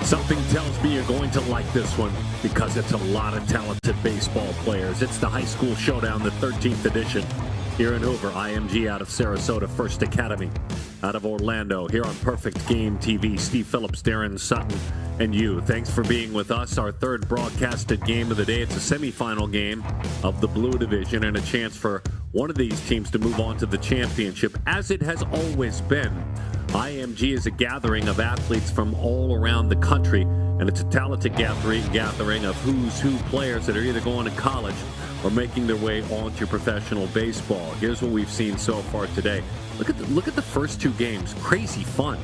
Something tells me you're going to like this one because it's a lot of talented baseball players. It's the High School Showdown, the 13th edition. Here in Hoover, IMG out of Sarasota, First Academy out of Orlando. Here on Perfect Game TV, Steve Phillips, Darren Sutton, and you. Thanks for being with us. Our third broadcasted game of the day. It's a semifinal game of the Blue Division and a chance for one of these teams to move on to the championship, as it has always been. IMG is a gathering of athletes from all around the country, and it's a talented gathering of who's who players that are either going to college or making their way onto professional baseball. Here's what we've seen so far today. Look at the first two games. Crazy fun.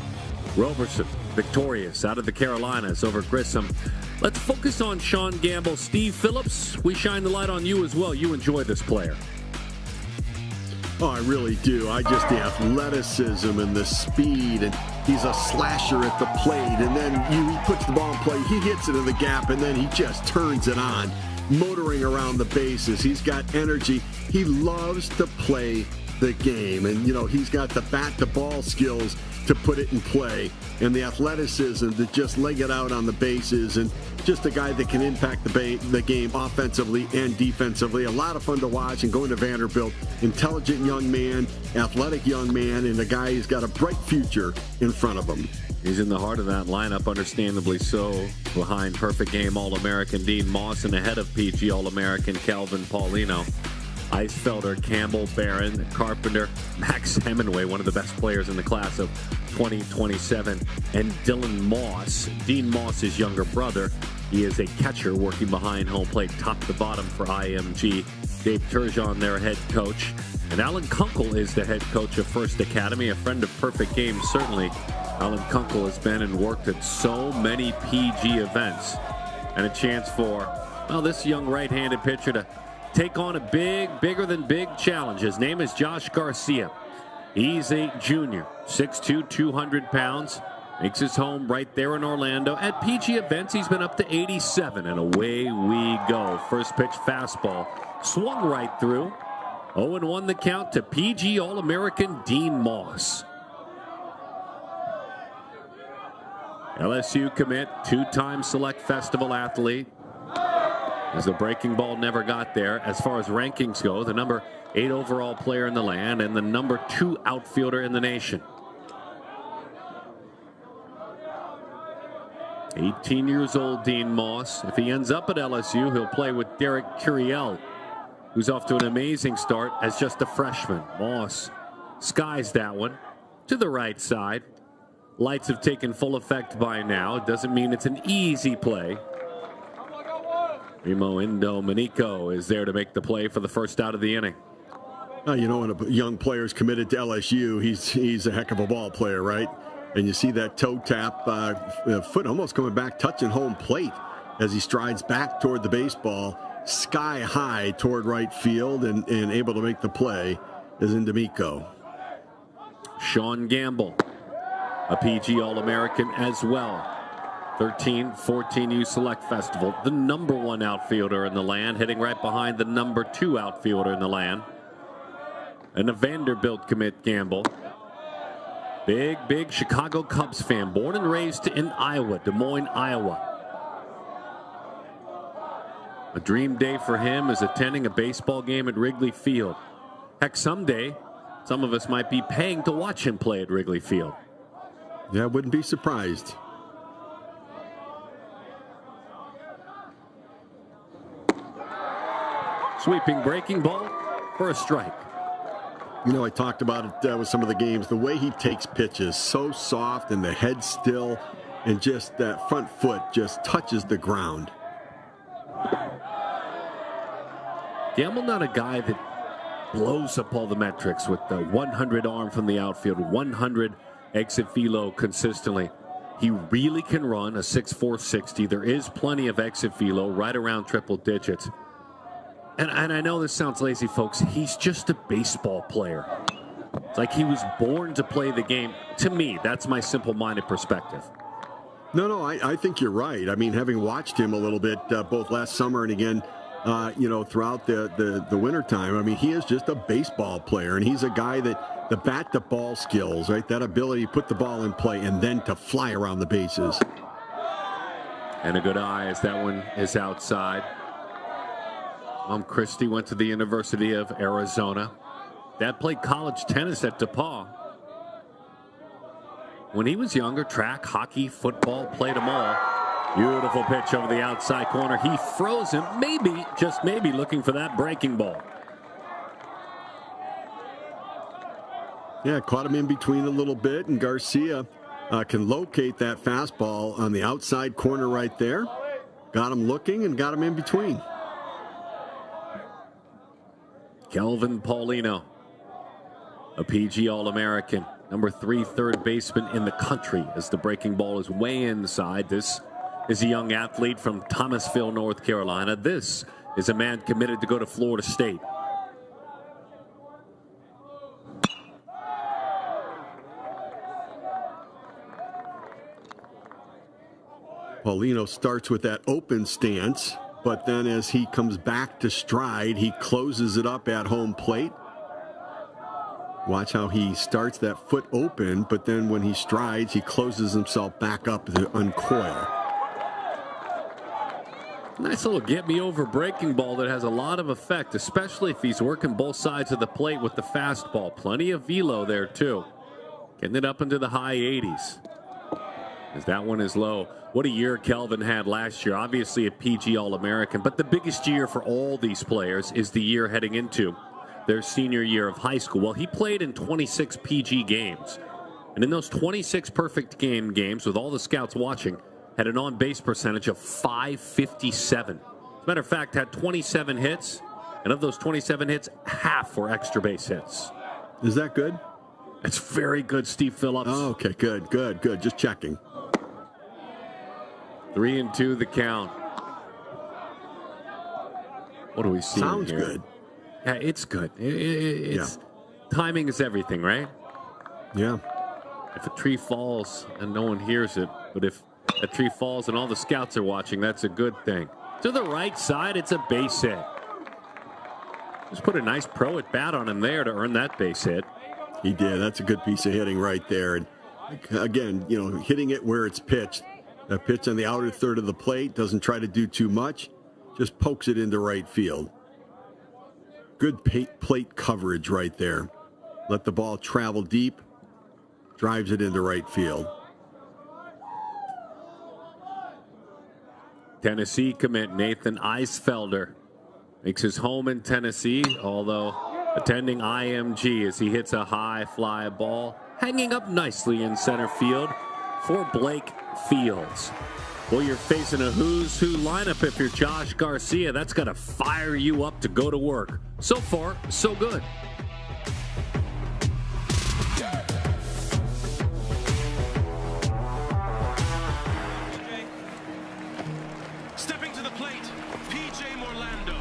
Roberson victorious out of the Carolinas over Grissom. Let's focus on Sean Gamble. Steve Phillips, we shine the light on you as well. You enjoy this player. Oh, I really do. The athleticism and the speed, and he's a slasher at the plate, and then he puts the ball in play, he hits it in the gap, and then he just turns it on, motoring around the bases. He's got energy. He loves to play the game, and he's got the bat to ball skills to put it in play, and the athleticism to just leg it out on the bases, and just a guy that can impact the game offensively and defensively. A lot of fun to watch. And going to Vanderbilt, intelligent young man, athletic young man, and a guy who's got a bright future in front of him. He's in the heart of that lineup, understandably so, behind Perfect Game All-American Dean Moss and ahead of PG All-American Calvin Paulino. Eisfelder, Campbell, Barron, Carpenter, Max Hemingway, one of the best players in the class of 2027, and Dylan Moss, Dean Moss's younger brother. He is a catcher working behind home plate, top to bottom for IMG. Dave Turgeon, their head coach. And Alan Kunkel is the head coach of First Academy, a friend of Perfect Game, certainly. Alan Kunkel has been and worked at so many PG events. And a chance for, this young right-handed pitcher to take on a bigger than big challenge. His name is Josh Garcia. He's a junior, 6'2", 200 pounds. Makes his home right there in Orlando. At PG events, he's been up to 87, and away we go. First pitch fastball. Swung right through. 0-1 the count to PG All-American Dean Moss. LSU commit, two-time Select Festival athlete. As the breaking ball never got there. As far as rankings go, the number 8 overall player in the land and the number 2 outfielder in the nation. 18 years old, Dean Moss. If he ends up at LSU, he'll play with Derek Curiel, who's off to an amazing start as just a freshman. Moss skies that one to the right side. Lights have taken full effect by now. It doesn't mean it's an easy play. Remo Indomenico is there to make the play for the first out of the inning. When a young player's committed to LSU, he's a heck of a ball player, right? And you see that toe tap, foot almost coming back, touching home plate as he strides back toward the baseball, sky high toward right field, and able to make the play is Indomenico. Sean Gamble, a PG All-American as well. 13-14U Select Festival, the number 1 outfielder in the land, hitting right behind the number 2 outfielder in the land. And a Vanderbilt commit, Gamble. Big Chicago Cubs fan, born and raised in Iowa, Des Moines, Iowa. A dream day for him is attending a baseball game at Wrigley Field. Heck, someday, some of us might be paying to watch him play at Wrigley Field. Yeah, I wouldn't be surprised. Sweeping breaking ball for a strike. I talked about it with some of the games. The way he takes pitches, so soft, and the head still, and just that front foot just touches the ground. Gamble not a guy that blows up all the metrics with the 100 arm from the outfield, 100 exit velo consistently. He really can run a 6'4", 60. There is plenty of exit velo right around triple digits. And I know this sounds lazy, folks. He's just a baseball player. It's like he was born to play the game. To me, that's my simple-minded perspective. No, I think you're right. I mean, having watched him a little bit both last summer and again, throughout the wintertime, I mean, he is just a baseball player, and he's a guy that the bat-to-ball skills, right, that ability to put the ball in play and then to fly around the bases. And a good eye as that one is outside. Christie went to the University of Arizona. Dad played college tennis at DePaul. When he was younger, track, hockey, football, played them all. Beautiful pitch over the outside corner. He froze him, maybe, just maybe, looking for that breaking ball. Yeah, caught him in between a little bit, and Garcia can locate that fastball on the outside corner right there. Got him looking and got him in between. Kelvin Paulino, a PG All-American, number 3 third baseman in the country as the breaking ball is way inside. This is a young athlete from Thomasville, North Carolina. This is a man committed to go to Florida State. Paulino starts with that open stance, but then as he comes back to stride, he closes it up at home plate. Watch how he starts that foot open, but then when he strides, he closes himself back up to uncoil. Nice little get-me-over breaking ball that has a lot of effect, especially if he's working both sides of the plate with the fastball. Plenty of velo there, too. Getting it up into the high 80s. As that one is low. What a year Kelvin had last year. Obviously a PG All-American, but the biggest year for all these players is the year heading into their senior year of high school. Well, he played in 26 PG games. And in those 26 perfect games, with all the scouts watching, had an on-base percentage of .557. As a matter of fact, had 27 hits, and of those 27 hits, half were extra base hits. Is that good? That's very good, Steve Phillips. Oh, okay, good. Just checking. 3-2 the count. What do we see? Sounds here? good. Yeah, it's good. It's timing is everything, right? Yeah. If a tree falls and no one hears it, but if a tree falls and all the scouts are watching, that's a good thing. To the right side, it's a base hit. Just put a nice pro at bat on him there to earn that base hit. He did. That's a good piece of hitting right there. And again, hitting it where it's pitched. That pitch on the outer third of the plate, doesn't try to do too much, just pokes it into right field. Good plate coverage right there. Let the ball travel deep, drives it into right field. Tennessee commit Nathan Eisfelder makes his home in Tennessee, although attending IMG as he hits a high fly ball, hanging up nicely in center field for Blake Fields. Well, you're facing a who's who lineup if you're Josh Garcia. That's got to fire you up to go to work. So far, so good. Stepping to the plate, PJ Morlando.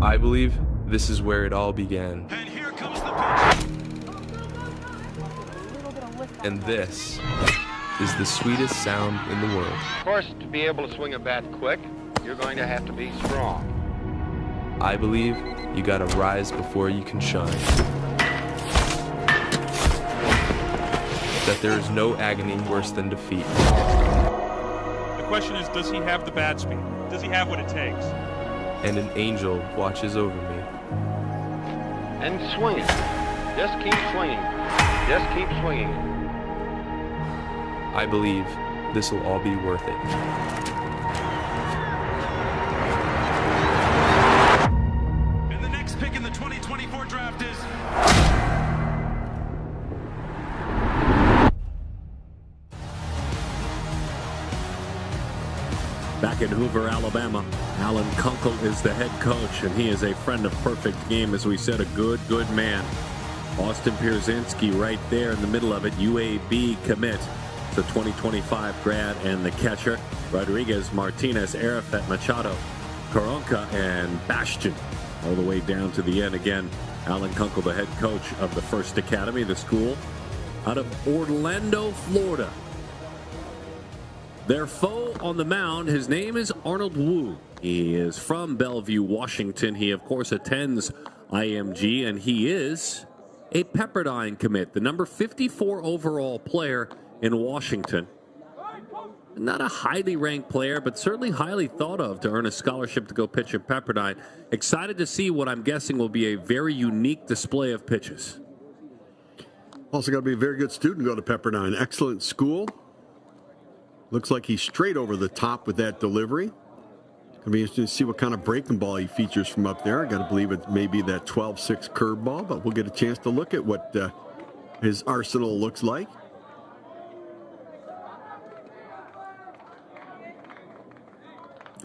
I believe this is where it all began. And here comes the pitch. And this is the sweetest sound in the world. Of course, to be able to swing a bat quick, you're going to have to be strong. I believe you gotta rise before you can shine. That there is no agony worse than defeat. The question is, does he have the bat speed? Does he have what it takes? And an angel watches over me. And swing it. Just keep swinging. Just keep swinging. I believe this will all be worth it. And the next pick in the 2024 draft is... Back in Hoover, Alabama, Alan Kunkel is the head coach, and he is a friend of perfect game, as we said, a good man. Austin Pierzynski right there in the middle of it, UAB commit. The 2025 grad and the catcher, Rodriguez, Martinez, Arafat, Machado, Karonka, and Bastion. All the way down to the end. Again, Alan Kunkel, the head coach of the First Academy, the school out of Orlando, Florida. Their foe on the mound, his name is Arnold Wu. He is from Bellevue, Washington. He, of course, attends IMG, and he is a Pepperdine commit, the number 54 overall player in Washington. not a highly ranked player, but certainly highly thought of to earn a scholarship to go pitch at Pepperdine. Excited to see what I'm guessing will be a very unique display of pitches. Also got to be a very good student to go to Pepperdine. Excellent school. Looks like he's straight over the top with that delivery. Going to be interesting to see what kind of breaking ball he features from up there. I got to believe it may be that 12-6 curveball, but we'll get a chance to look at what his arsenal looks like.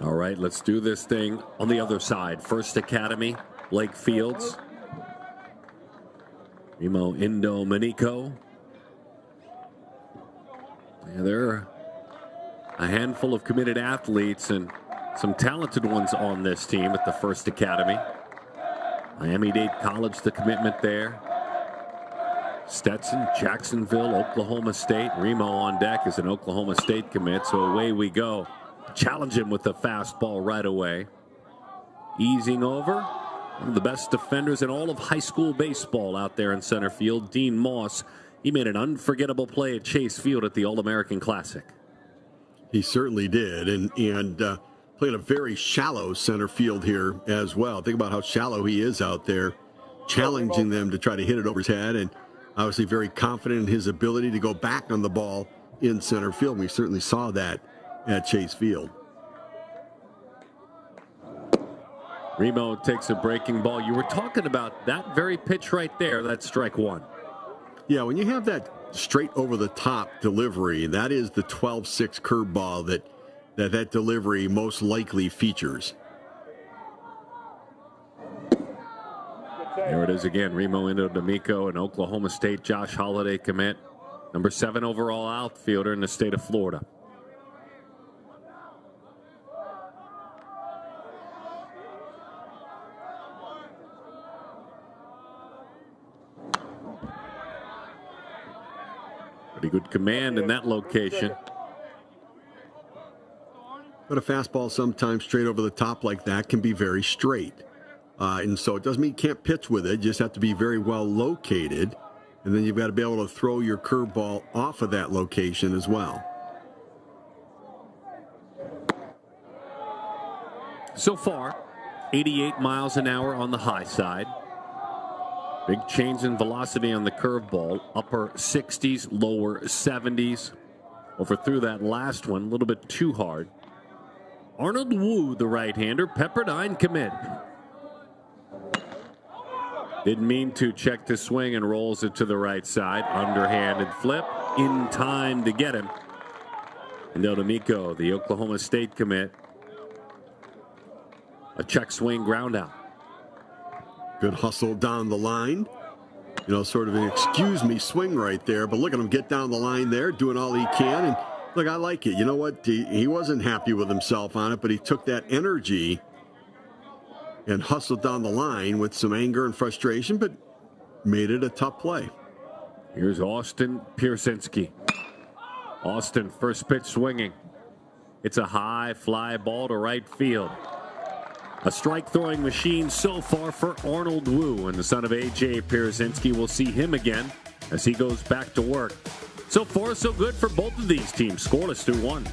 All right, let's do this thing on the other side. First Academy, Blake Fields. Remo Indomenico. Yeah, there are a handful of committed athletes and some talented ones on this team at the First Academy. Miami-Dade College, the commitment there. Stetson, Jacksonville, Oklahoma State. Remo on deck is an Oklahoma State commit, so away we go. Challenge him with the fastball right away. Easing over. One of the best defenders in all of high school baseball out there in center field, Dean Moss. He made an unforgettable play at Chase Field at the All-American Classic. He certainly did, and played a very shallow center field here as well. Think about how shallow he is out there, challenging them to try to hit it over his head, and obviously very confident in his ability to go back on the ball in center field. We certainly saw that at Chase Field. Remo takes a breaking ball. You were talking about that very pitch right there. That's strike one. Yeah, when you have that straight over the top delivery, that is the 12-6 curveball that delivery most likely features. There it is again. Remo Indomenico, an Oklahoma State Josh Holliday commit. Number 7 overall outfielder in the state of Florida. Pretty good command in that location. But a fastball sometimes straight over the top like that can be very straight. And so it doesn't mean you can't pitch with it. You just have to be very well located. And then you've got to be able to throw your curveball off of that location as well. So far, 88 miles an hour on the high side. Big change in velocity on the curveball. Upper 60s, lower 70s. Over through that last one, a little bit too hard. Arnold Wu, the right-hander, Pepperdine commit. Didn't mean to, check to swing and rolls it to the right side. Underhanded flip in time to get him. And Indomenico, the Oklahoma State commit. A check swing ground out. Good hustle down the line. You know, sort of an excuse me swing right there. But look at him get down the line there, doing all he can. And look, I like it. You know what? He wasn't happy with himself on it, but he took that energy and hustled down the line with some anger and frustration, but made it a tough play. Here's Austin Pierzynski. Austin, first pitch swinging. It's a high fly ball to right field. A strike-throwing machine so far for Arnold Wu, and the son of A.J. Pierzynski. Will see him again as he goes back to work. So far, so good for both of these teams. Scoreless 2-1.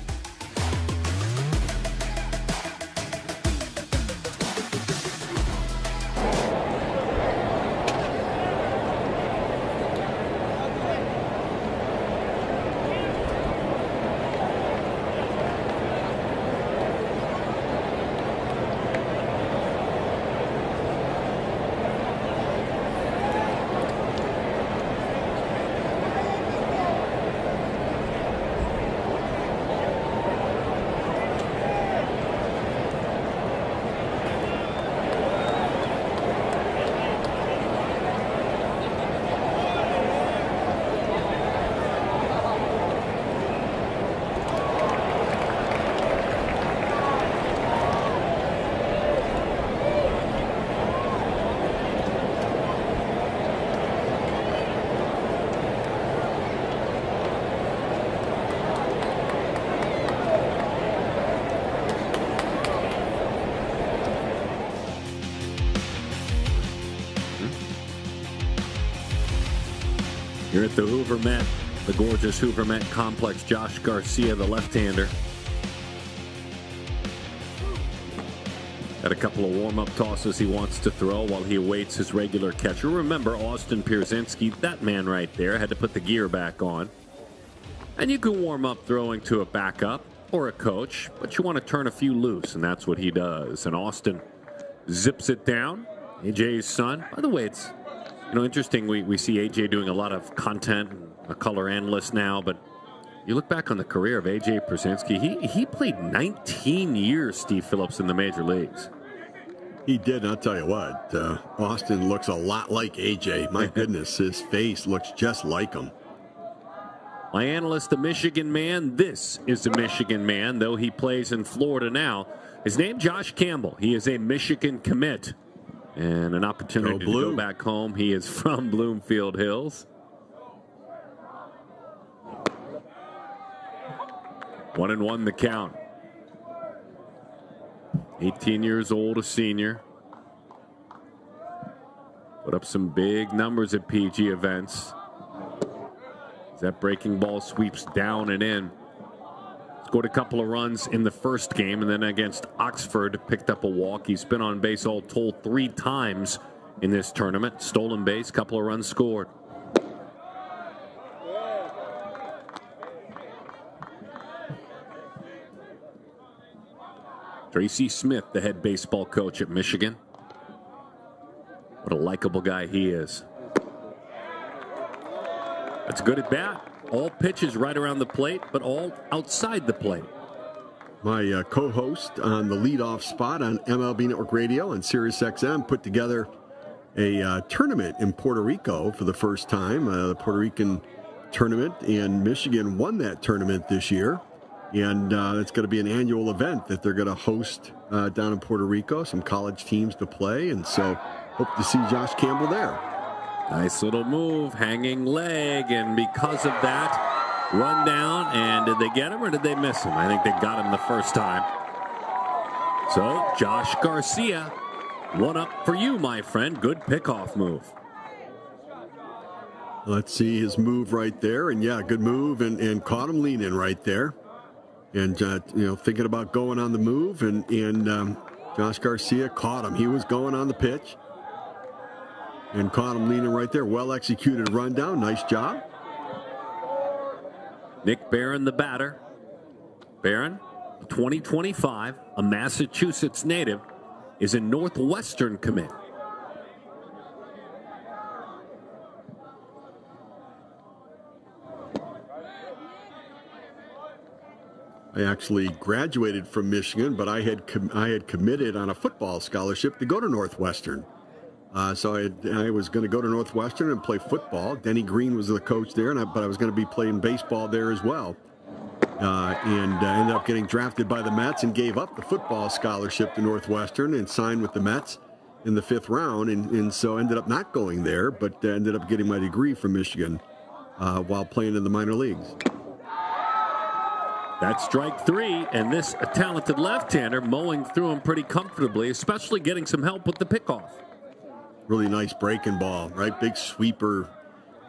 Here at the Hoover Met, the gorgeous Hoover Met Complex, Josh Garcia, the left-hander. Got a couple of warm-up tosses he wants to throw while he awaits his regular catcher. Remember, Austin Pierzynski, that man right there, had to put the gear back on. And you can warm up throwing to a backup or a coach, but you want to turn a few loose, and that's what he does. And Austin zips it down. AJ's son. By the way, it's interesting. We see AJ doing a lot of content, a color analyst now, but you look back on the career of AJ Pierzynski, he played 19 years, Steve Phillips, in the major leagues. He did. I'll tell you what, Austin looks a lot like AJ. My goodness, his face looks just like him. My analyst, a Michigan man. This is a Michigan man, though he plays in Florida now. His name, Josh Campbell. He is a Michigan commit. And an opportunity to go back home. He is from Bloomfield Hills. 1-1 the count. 18 years old, a senior. Put up some big numbers at PG events. That breaking ball sweeps down and in. Scored a couple of runs in the first game, and then against Oxford picked up a walk. He's been on base all told 3 times in this tournament. Stolen base, couple of runs scored. Tracy Smith, the head baseball coach at Michigan. What a likable guy he is. That's good at bat. All pitches right around the plate, but all outside the plate. My co-host on the leadoff spot on MLB Network Radio and SiriusXM put together a tournament in Puerto Rico for the first time, the Puerto Rican tournament, and Michigan won that tournament this year. And it's going to be an annual event that they're going to host down in Puerto Rico, some college teams to play, and so hope to see Josh Campbell there. Nice little move, hanging leg, and because of that, run down. And did they get him or did they miss him? I think they got him the first time. So Josh Garcia, one up for you, my friend. Good pickoff move. Let's see his move right there, and yeah, good move, and caught him leaning right there, and thinking about going on the move, and Josh Garcia caught him. He was going on the pitch. And caught him leaning right there. Well-executed rundown. Nice job. Nick Barron, the batter. Barron, 2025, a Massachusetts native, is a Northwestern commit. I actually graduated from Michigan, but I had committed on a football scholarship to go to Northwestern. So I was going to go to Northwestern and play football. Denny Green was the coach there, but I was going to be playing baseball there as well. And ended up getting drafted by the Mets and gave up the football scholarship to Northwestern and signed with the Mets in the 5th round. And so ended up not going there, but ended up getting my degree from Michigan while playing in the minor leagues. That's strike 3, and this a talented left-hander mowing through him pretty comfortably, especially getting some help with the pickoff. Really nice breaking ball, right? Big sweeper.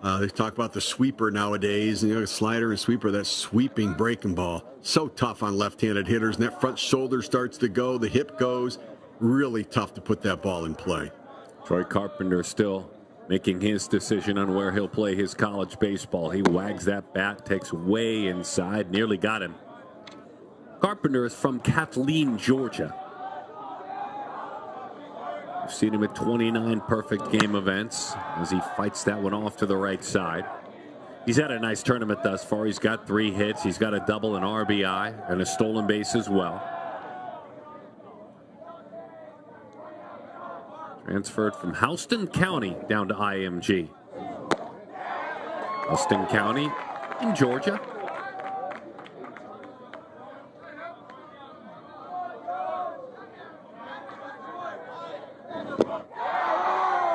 They talk about the sweeper nowadays, slider and sweeper, that sweeping breaking ball. So tough on left-handed hitters, and that front shoulder starts to go, the hip goes. Really tough to put that ball in play. Troy Carpenter still making his decision on where he'll play his college baseball. He wags that bat, takes way inside, nearly got him. Carpenter is from Kathleen, Georgia. We've seen him at 29 perfect game events as he fights that one off to the right side. He's had a nice tournament thus far. He's got 3 hits. He's got a double, an RBI, and a stolen base as well. Transferred from Houston County down to IMG. Houston County in Georgia.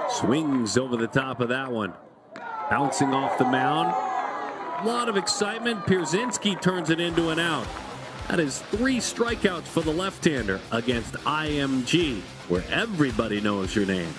Swings over the top of that one. Bouncing off the mound. A lot of excitement. Pierzynski turns it into an out. That is 3 strikeouts for the left-hander against IMG, where everybody knows your name.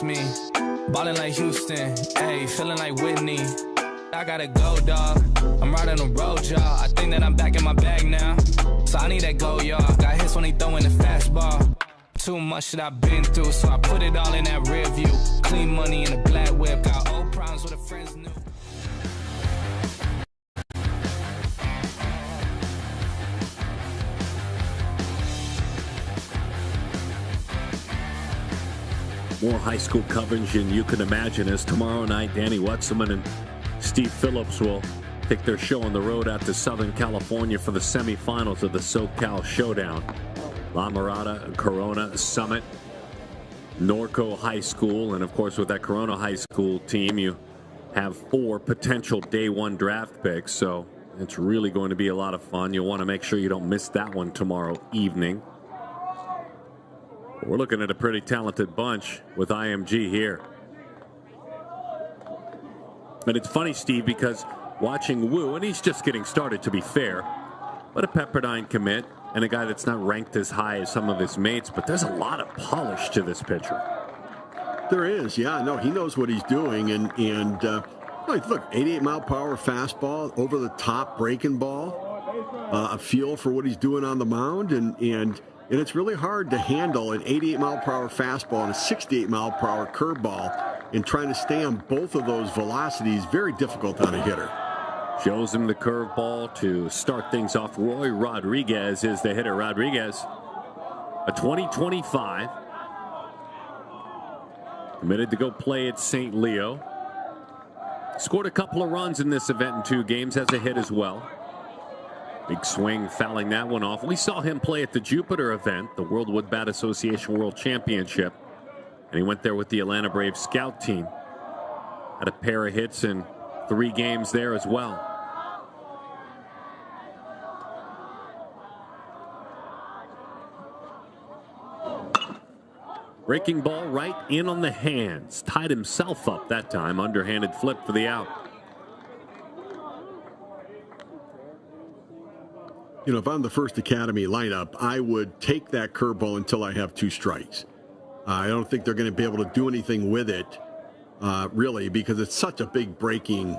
me. Ballin' like Houston, ayy, feeling like Whitney. I gotta go, dog. I'm riding the road, y'all. I think that I'm back in my bag now. So I need that go, y'all. Got hits when they throwin' the fastball. Too much shit I've been through, so I put it all in that rear view. Clean money in a black whip. Got old problems with a friends new. More high school coverage than you can imagine as tomorrow night Danny Wetzelman and Steve Phillips will take their show on the road out to Southern California for the semifinals of the SoCal Showdown. La Mirada, Corona Summit, Norco High School, and of course with that Corona High School team you have 4 potential day 1 draft picks, so it's really going to be a lot of fun. You'll want to make sure you don't miss that one tomorrow evening. We're looking at a pretty talented bunch with IMG here. And it's funny, Steve, because watching Wu, and he's just getting started to be fair, but a Pepperdine commit and a guy that's not ranked as high as some of his mates, but there's a lot of polish to this pitcher. There is, yeah. No, he knows what he's doing. And look, 88 mile per hour fastball, over the top breaking ball, a feel for what he's doing on the mound. And it's really hard to handle an 88 mile per hour fastball and a 68 mile per hour curveball, and trying to stay on both of those velocities, very difficult on a hitter. Shows him the curveball to start things off. Roy Rodriguez is the hitter. Rodriguez, a 2025, committed to go play at St. Leo. Scored a couple of runs in this event in 2 games, has a hit as well. Big swing, fouling that one off. We saw him play at the Jupiter event, the World Wood Bat Association World Championship. And he went there with the Atlanta Braves scout team. Had a pair of hits in 3 games there as well. Breaking ball right in on the hands. Tied himself up that time. Underhanded flip for the out. You know, if I'm the First Academy lineup, I would take that curveball until I have 2 strikes. I don't think they're going to be able to do anything with it, really, because it's such a big breaking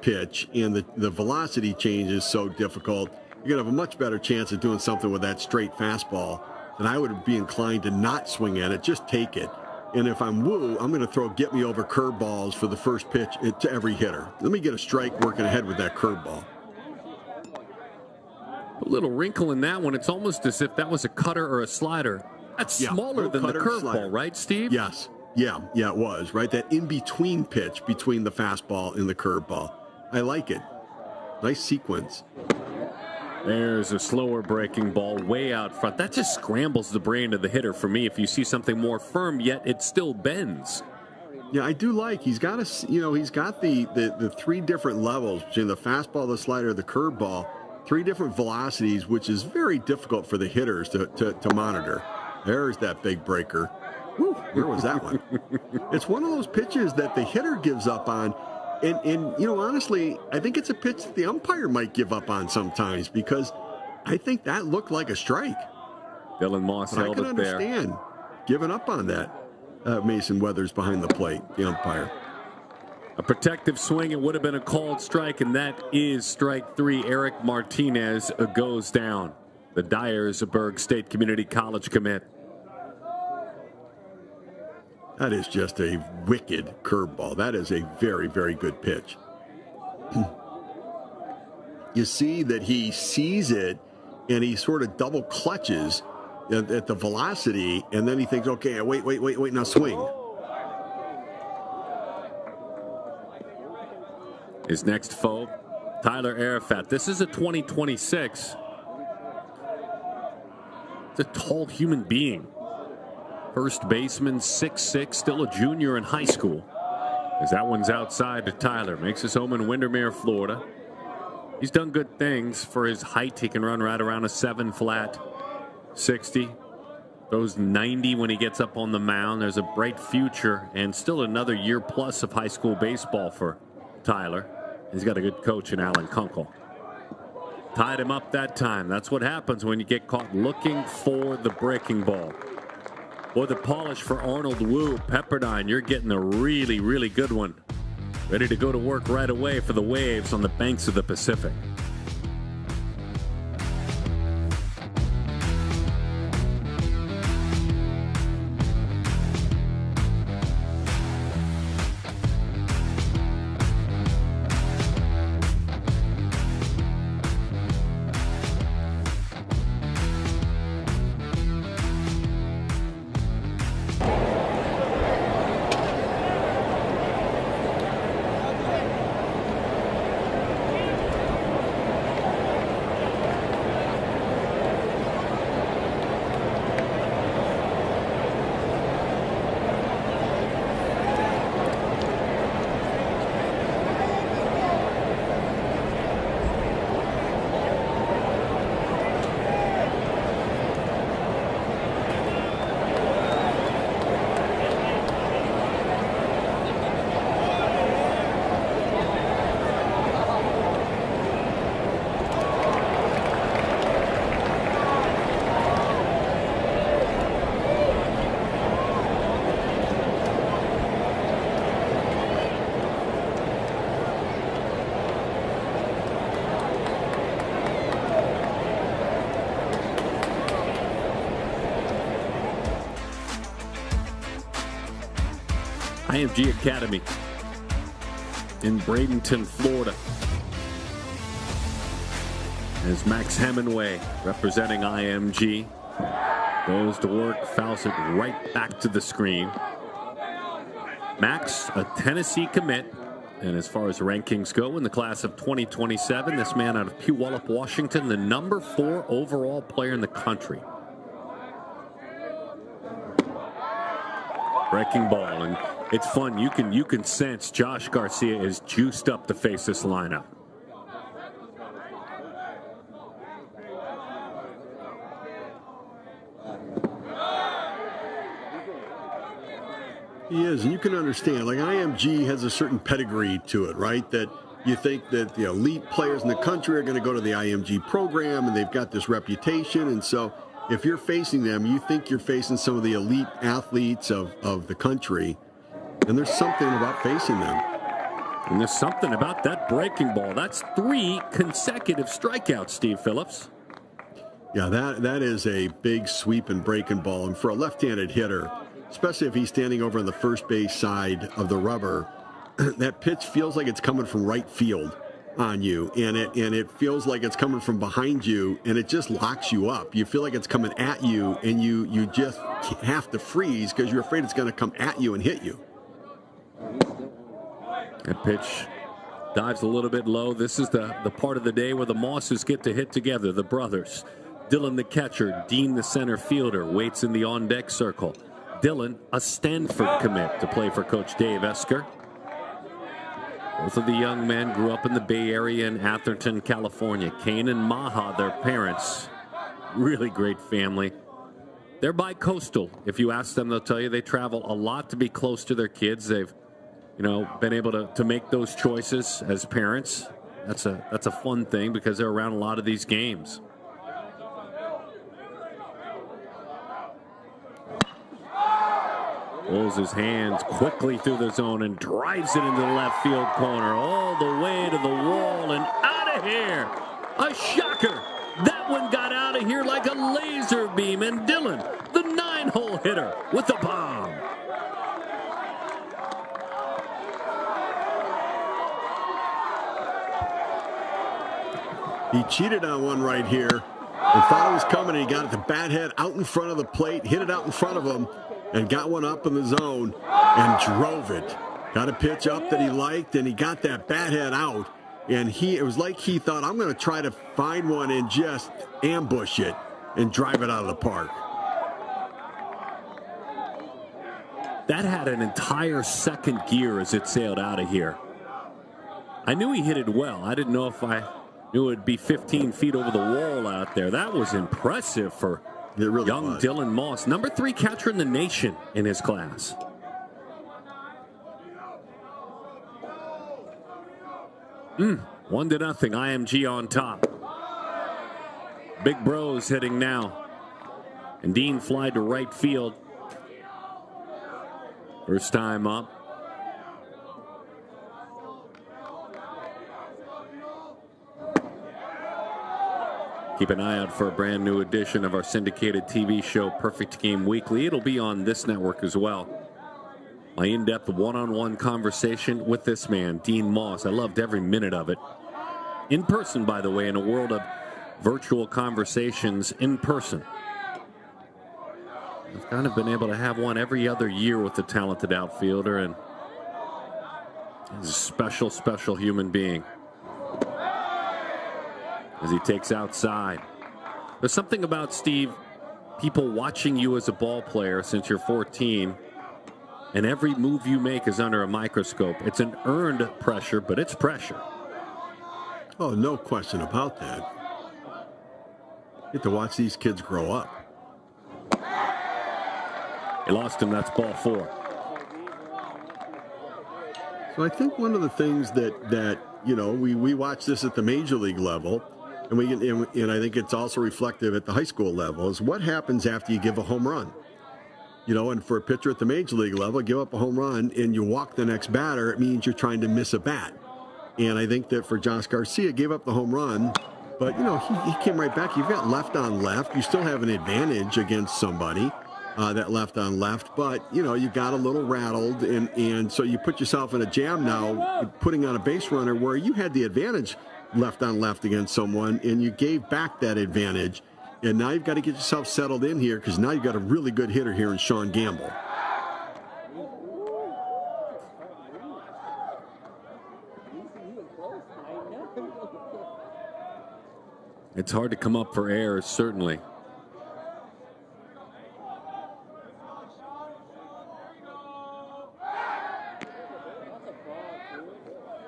pitch, and the velocity change is so difficult. You're going to have a much better chance of doing something with that straight fastball, and I would be inclined to not swing at it, just take it. And if I'm Wu, I'm going to throw get-me-over curveballs for the first pitch to every hitter. Let me get a strike working ahead with that curveball. A little wrinkle in that one. It's almost as if that was a cutter or a slider. That's smaller than the curveball, right, Steve? Yes. Yeah, it was, right? That in-between pitch between the fastball and the curveball. I like it. Nice sequence. There's a slower breaking ball way out front. That just scrambles the brain of the hitter for me. If you see something more firm, yet it still bends. Yeah, I do like. He's got the 3 different levels between the fastball, the slider, the curveball. 3 different velocities, which is very difficult for the hitters to monitor. There's that big breaker. Woo, where was that one? It's one of those pitches that the hitter gives up on. And you know, honestly, I think it's a pitch that the umpire might give up on sometimes, because I think that looked like a strike. Dylan Moss held it there. I can understand giving up on that. Mason Weathers behind the plate, the umpire. A protective swing. It would have been a called strike, and that is strike 3. Eric Martinez goes down. The Dyersburg State Community College commit. That is just a wicked curveball. That is a very, very good pitch. You see that he sees it, and he sort of double clutches at the velocity, and then he thinks, okay, wait, now swing. His next foe, Tyler Arafat. This is a 2026. It's a tall human being. First baseman, 6'6", still a junior in high school. As that one's outside to Tyler. Makes his home in Windermere, Florida. He's done good things for his height. He can run right around a 7 flat, 60. Goes 90 when he gets up on the mound. There's a bright future and still another year plus of high school baseball for Tyler. He's got a good coach in Alan Kunkel. Tied him up that time. That's what happens when you get caught looking for the breaking ball. Or the polish for Arnold Wu. Pepperdine, you're getting a really, really good one. Ready to go to work right away for the Waves on the banks of the Pacific. IMG Academy in Bradenton, Florida. As Max Hemingway, representing IMG, goes to work, fouls it right back to the screen. Max, a Tennessee commit, and as far as rankings go in the class of 2027, this man out of Puyallup, Washington, the number 4 overall player in the country. Breaking ball, and it's fun. You can sense Josh Garcia is juiced up to face this lineup. He is, and you can understand, like IMG has a certain pedigree to it, right? That you think that the elite players in the country are going to go to the IMG program, and they've got this reputation, and so if you're facing them, you think you're facing some of the elite athletes of the country, and there's something about facing them. And there's something about that breaking ball. That's 3 consecutive strikeouts, Steve Phillips. Yeah, that is a big sweep and breaking ball, and for a left-handed hitter, especially if he's standing over on the first base side of the rubber, that pitch feels like it's coming from right field on you, and it feels like it's coming from behind you, and it just locks you up. You feel like it's coming at you, and you just have to freeze because you're afraid it's going to come at you and hit you. That pitch dives a little bit low. This is the part of the day where the Mosses get to hit together. The brothers, Dylan the catcher, Dean the center fielder, waits in the on-deck circle. Dylan, a Stanford commit to play for Coach Dave Esker. Both of the young men grew up in the Bay Area in Atherton, California. Kane and Maha, their parents. Really great family. They're bi-coastal. If you ask them, they'll tell you they travel a lot to be close to their kids. They've, been able to make those choices as parents. That's a fun thing because they're around a lot of these games. Pulls his hands quickly through the zone and drives it into the left field corner, all the way to the wall and out of here. A shocker. That one got out of here like a laser beam, and Dylan, the 9-hole hitter, with the bomb. He cheated on one right here and thought it was coming, and he got it to bat head out in front of the plate, hit it out in front of him, and got one up in the zone and drove it. Got a pitch up that he liked, and he got that bat head out. And it was like he thought, I'm going to try to find one and just ambush it and drive it out of the park. That had an entire second gear as it sailed out of here. I knew he hit it well. I didn't know if I knew it would be 15 feet over the wall out there. That was impressive for really young was. Dylan Moss, number 3 catcher in the nation in his class. One to nothing, IMG on top. Big Bros hitting now. And Dean fly to right field. First time up. Keep an eye out for a brand new edition of our syndicated TV show, Perfect Game Weekly. It'll be on this network as well. My in-depth one-on-one conversation with this man, Dean Moss. I loved every minute of it. In person, by the way, in a world of virtual conversations in person. I've kind of been able to have one every other year with the talented outfielder, and he's a special, special human being. As he takes outside. There's something about, Steve, people watching you as a ball player since you're 14, and every move you make is under a microscope. It's an earned pressure, but it's pressure. Oh, no question about that. You get to watch these kids grow up. He lost him. That's ball 4. So I think one of the things that you know, we watch this at the major league level, and I think it's also reflective at the high school level, is what happens after you give a home run. You know, and for a pitcher at the major league level, give up a home run and you walk the next batter, it means you're trying to miss a bat. And I think that for Josh Garcia, gave up the home run, but, you know, he came right back. You've got left on left. You still have an advantage against somebody, that left on left. But, you know, you got a little rattled, and so you put yourself in a jam now, putting on a base runner where you had the advantage left on left against someone, and you gave back that advantage. And now you've got to get yourself settled in here, because now you've got a really good hitter here in Sean Gamble. It's hard to come up for errors, certainly.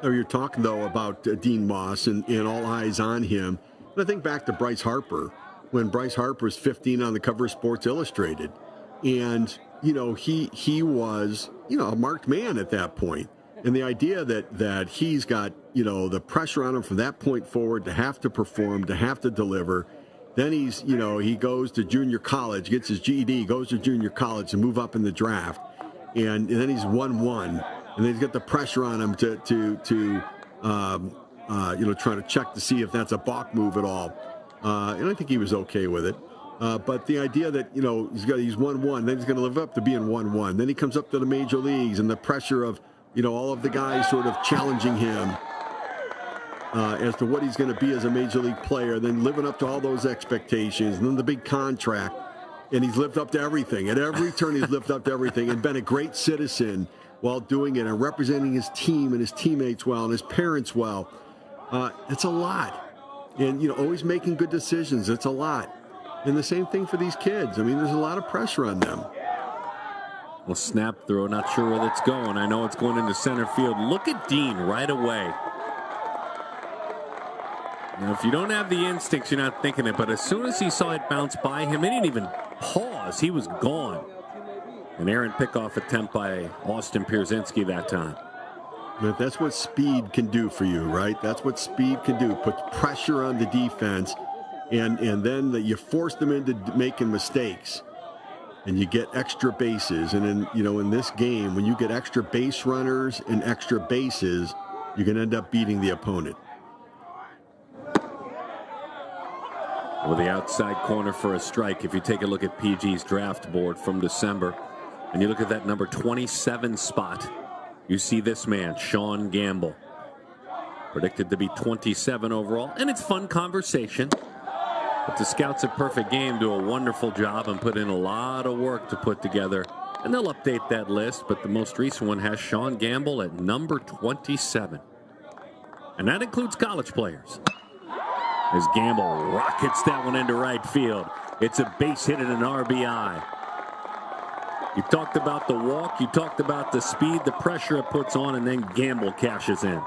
Now you're talking, though, about Dean Moss and all eyes on him. And I think back to Bryce Harper, when Bryce Harper was 15 on the cover of Sports Illustrated. And, you know, he was, you know, a marked man at that point. And the idea that he's got, you know, the pressure on him from that point forward to have to perform, to have to deliver. Then he's, you know, he goes to junior college, gets his GED, goes to junior college to move up in the draft. And then he's 1-1. And then he's got the pressure on him to you know, try to check to see if that's a balk move at all. And I think he was okay with it. But the idea that, you know, he's 1-1, then he's going to live up to being 1-1. Then he comes up to the major leagues, and the pressure of, you know, all of the guys sort of challenging him as to what he's going to be as a major league player, then living up to all those expectations, and then the big contract. And he's lived up to everything. At every turn, he's lived up to everything and been a great citizen while doing it and representing his team and his teammates well and his parents well. It's a lot. And, you know, always making good decisions. It's a lot. And the same thing for these kids. I mean, there's a lot of pressure on them. Well, snap throw, not sure where that's going. I know it's going into center field. Look at Dean right away. You know, if you don't have the instincts, you're not thinking it. But as soon as he saw it bounce by him, he didn't even pause. He was gone. An errant pickoff attempt by Austin Pierzynski that time. But that's what speed can do for you, right? That's what speed can do. Put pressure on the defense, and then you force them into making mistakes. And you get extra bases. And in, you know, in this game, when you get extra base runners and extra bases, you can end up beating the opponent. With the outside corner for a strike, if you take a look at PG's draft board from December, and you look at that number 27 spot, you see this man, Sean Gamble, predicted to be 27 overall. And it's fun conversation. But the scouts at Perfect Game do a wonderful job and put in a lot of work to put together. And they'll update that list, but the most recent one has Sean Gamble at number 27. And that includes college players. As Gamble rockets that one into right field. It's a base hit and an RBI. You talked about the walk, you talked about the speed, the pressure it puts on, and then Gamble cashes in.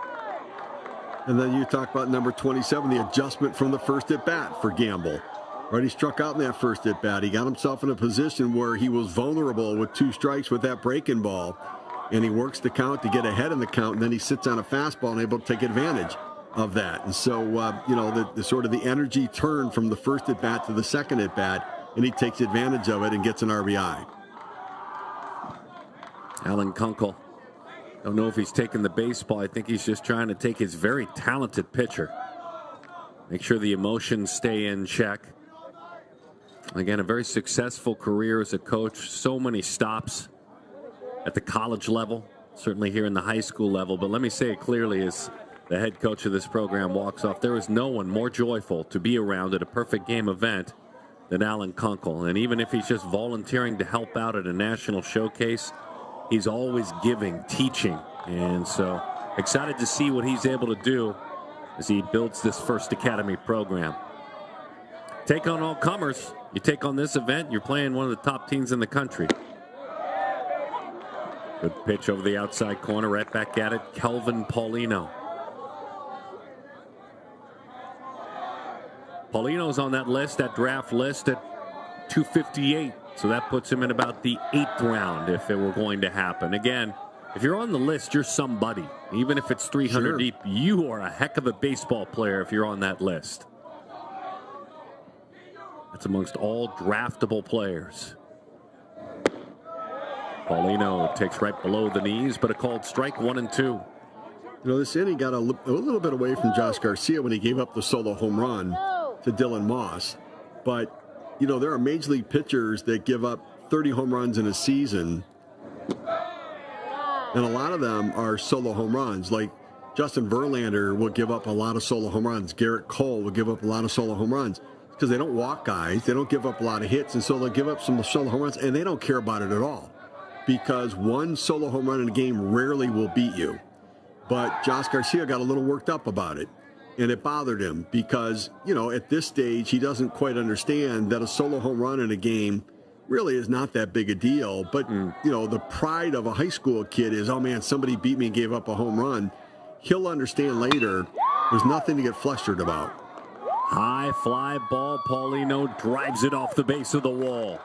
And then you talk about number 27, the adjustment from the first at bat for Gamble. Right, he struck out in that first at bat. He got himself in a position where he was vulnerable with 2 strikes with that breaking ball, and he works the count to get ahead in the count, and then he sits on a fastball and able to take advantage of that. And so, you know, the sort of the energy turn from the first at bat to the second at bat, and he takes advantage of it and gets an RBI. Alan Kunkel. Don't know if he's taking the baseball. I think he's just trying to take his very talented pitcher. Make sure the emotions stay in check. Again, a very successful career as a coach. So many stops at the college level, certainly here in the high school level. But let me say it clearly, as the head coach of this program walks off, there is no one more joyful to be around at a perfect game event than Alan Kunkel. And even if he's just volunteering to help out at a national showcase, he's always giving, teaching. And so excited to see what he's able to do as he builds this first academy program. Take on all comers. You take on this event, you're playing one of the top teams in the country. Good pitch over the outside corner, right back at it, Kelvin Paulino. Paulino's on that list, that draft list at 258. So that puts him in about the 8th round if it were going to happen. Again, if you're on the list, you're somebody. Even if it's 300 deep, you are a heck of a baseball player if you're on that list. That's amongst all draftable players. Paulino takes right below the knees, but a called strike, 1-2. You know, this inning got a little bit away from Josh Garcia when he gave up the solo home run to Dylan Moss. But, you know, there are major league pitchers that give up 30 home runs in a season. And a lot of them are solo home runs. Like Justin Verlander will give up a lot of solo home runs. Garrett Cole will give up a lot of solo home runs because they don't walk guys. They don't give up a lot of hits. And so they'll give up some solo home runs, and they don't care about it at all because one solo home run in a game rarely will beat you. But Josh Garcia got a little worked up about it, and it bothered him because, you know, at this stage, he doesn't quite understand that a solo home run in a game really is not that big a deal. But, you know, the pride of a high school kid is, oh, man, somebody beat me and gave up a home run. He'll understand later there's nothing to get flustered about. High fly ball. Paulino drives it off the base of the wall.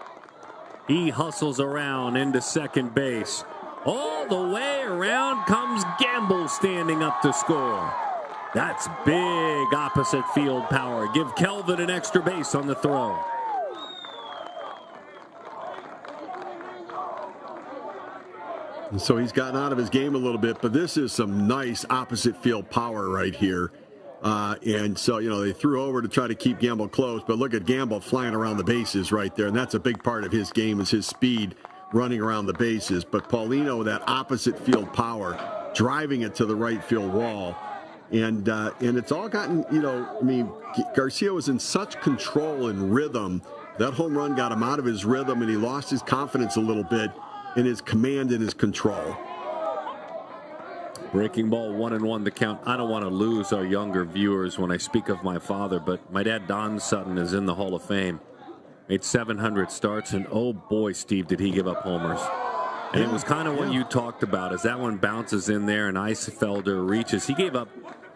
He hustles around into second base. All the way around comes Gamble standing up to score. That's big opposite field power. Give Kelvin an extra base on the throw. And so he's gotten out of his game a little bit, but this is some nice opposite field power right here. And so, you know, they threw over to try to keep Gamble close, but look at Gamble flying around the bases right there. And that's a big part of his game is his speed running around the bases. But Paulino, that opposite field power, driving it to the right field wall. And it's all gotten, you know, I mean, Garcia was in such control and rhythm. That home run got him out of his rhythm, and he lost his confidence a little bit in his command and his control. Breaking ball, 1-1 the count. I don't want to lose our younger viewers when I speak of my father, but my dad, Don Sutton, is in the Hall of Fame. Made 700 starts, and oh boy, Steve, did he give up homers. And it was kind of what you talked about, as that one bounces in there and Eisenfelder reaches. He gave up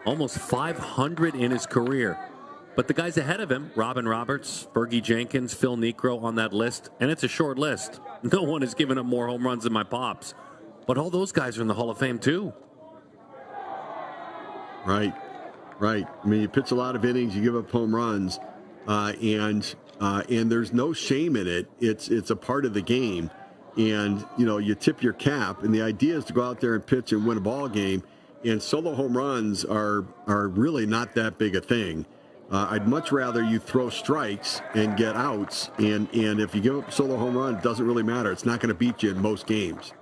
almost 500 in his career. But the guys ahead of him, Robin Roberts, Fergie Jenkins, Phil Niekro on that list, and it's a short list. No one has given up more home runs than my pops. But all those guys are in the Hall of Fame, too. Right. I mean, you pitch a lot of innings, you give up home runs, and there's no shame in it. It's a part of the game, and you know you tip your cap. And the idea is to go out there and pitch and win a ball game. And solo home runs are really not that big a thing. I'd much rather you throw strikes and get outs. And if you give up a solo home run, it doesn't really matter. It's not going to beat you in most games.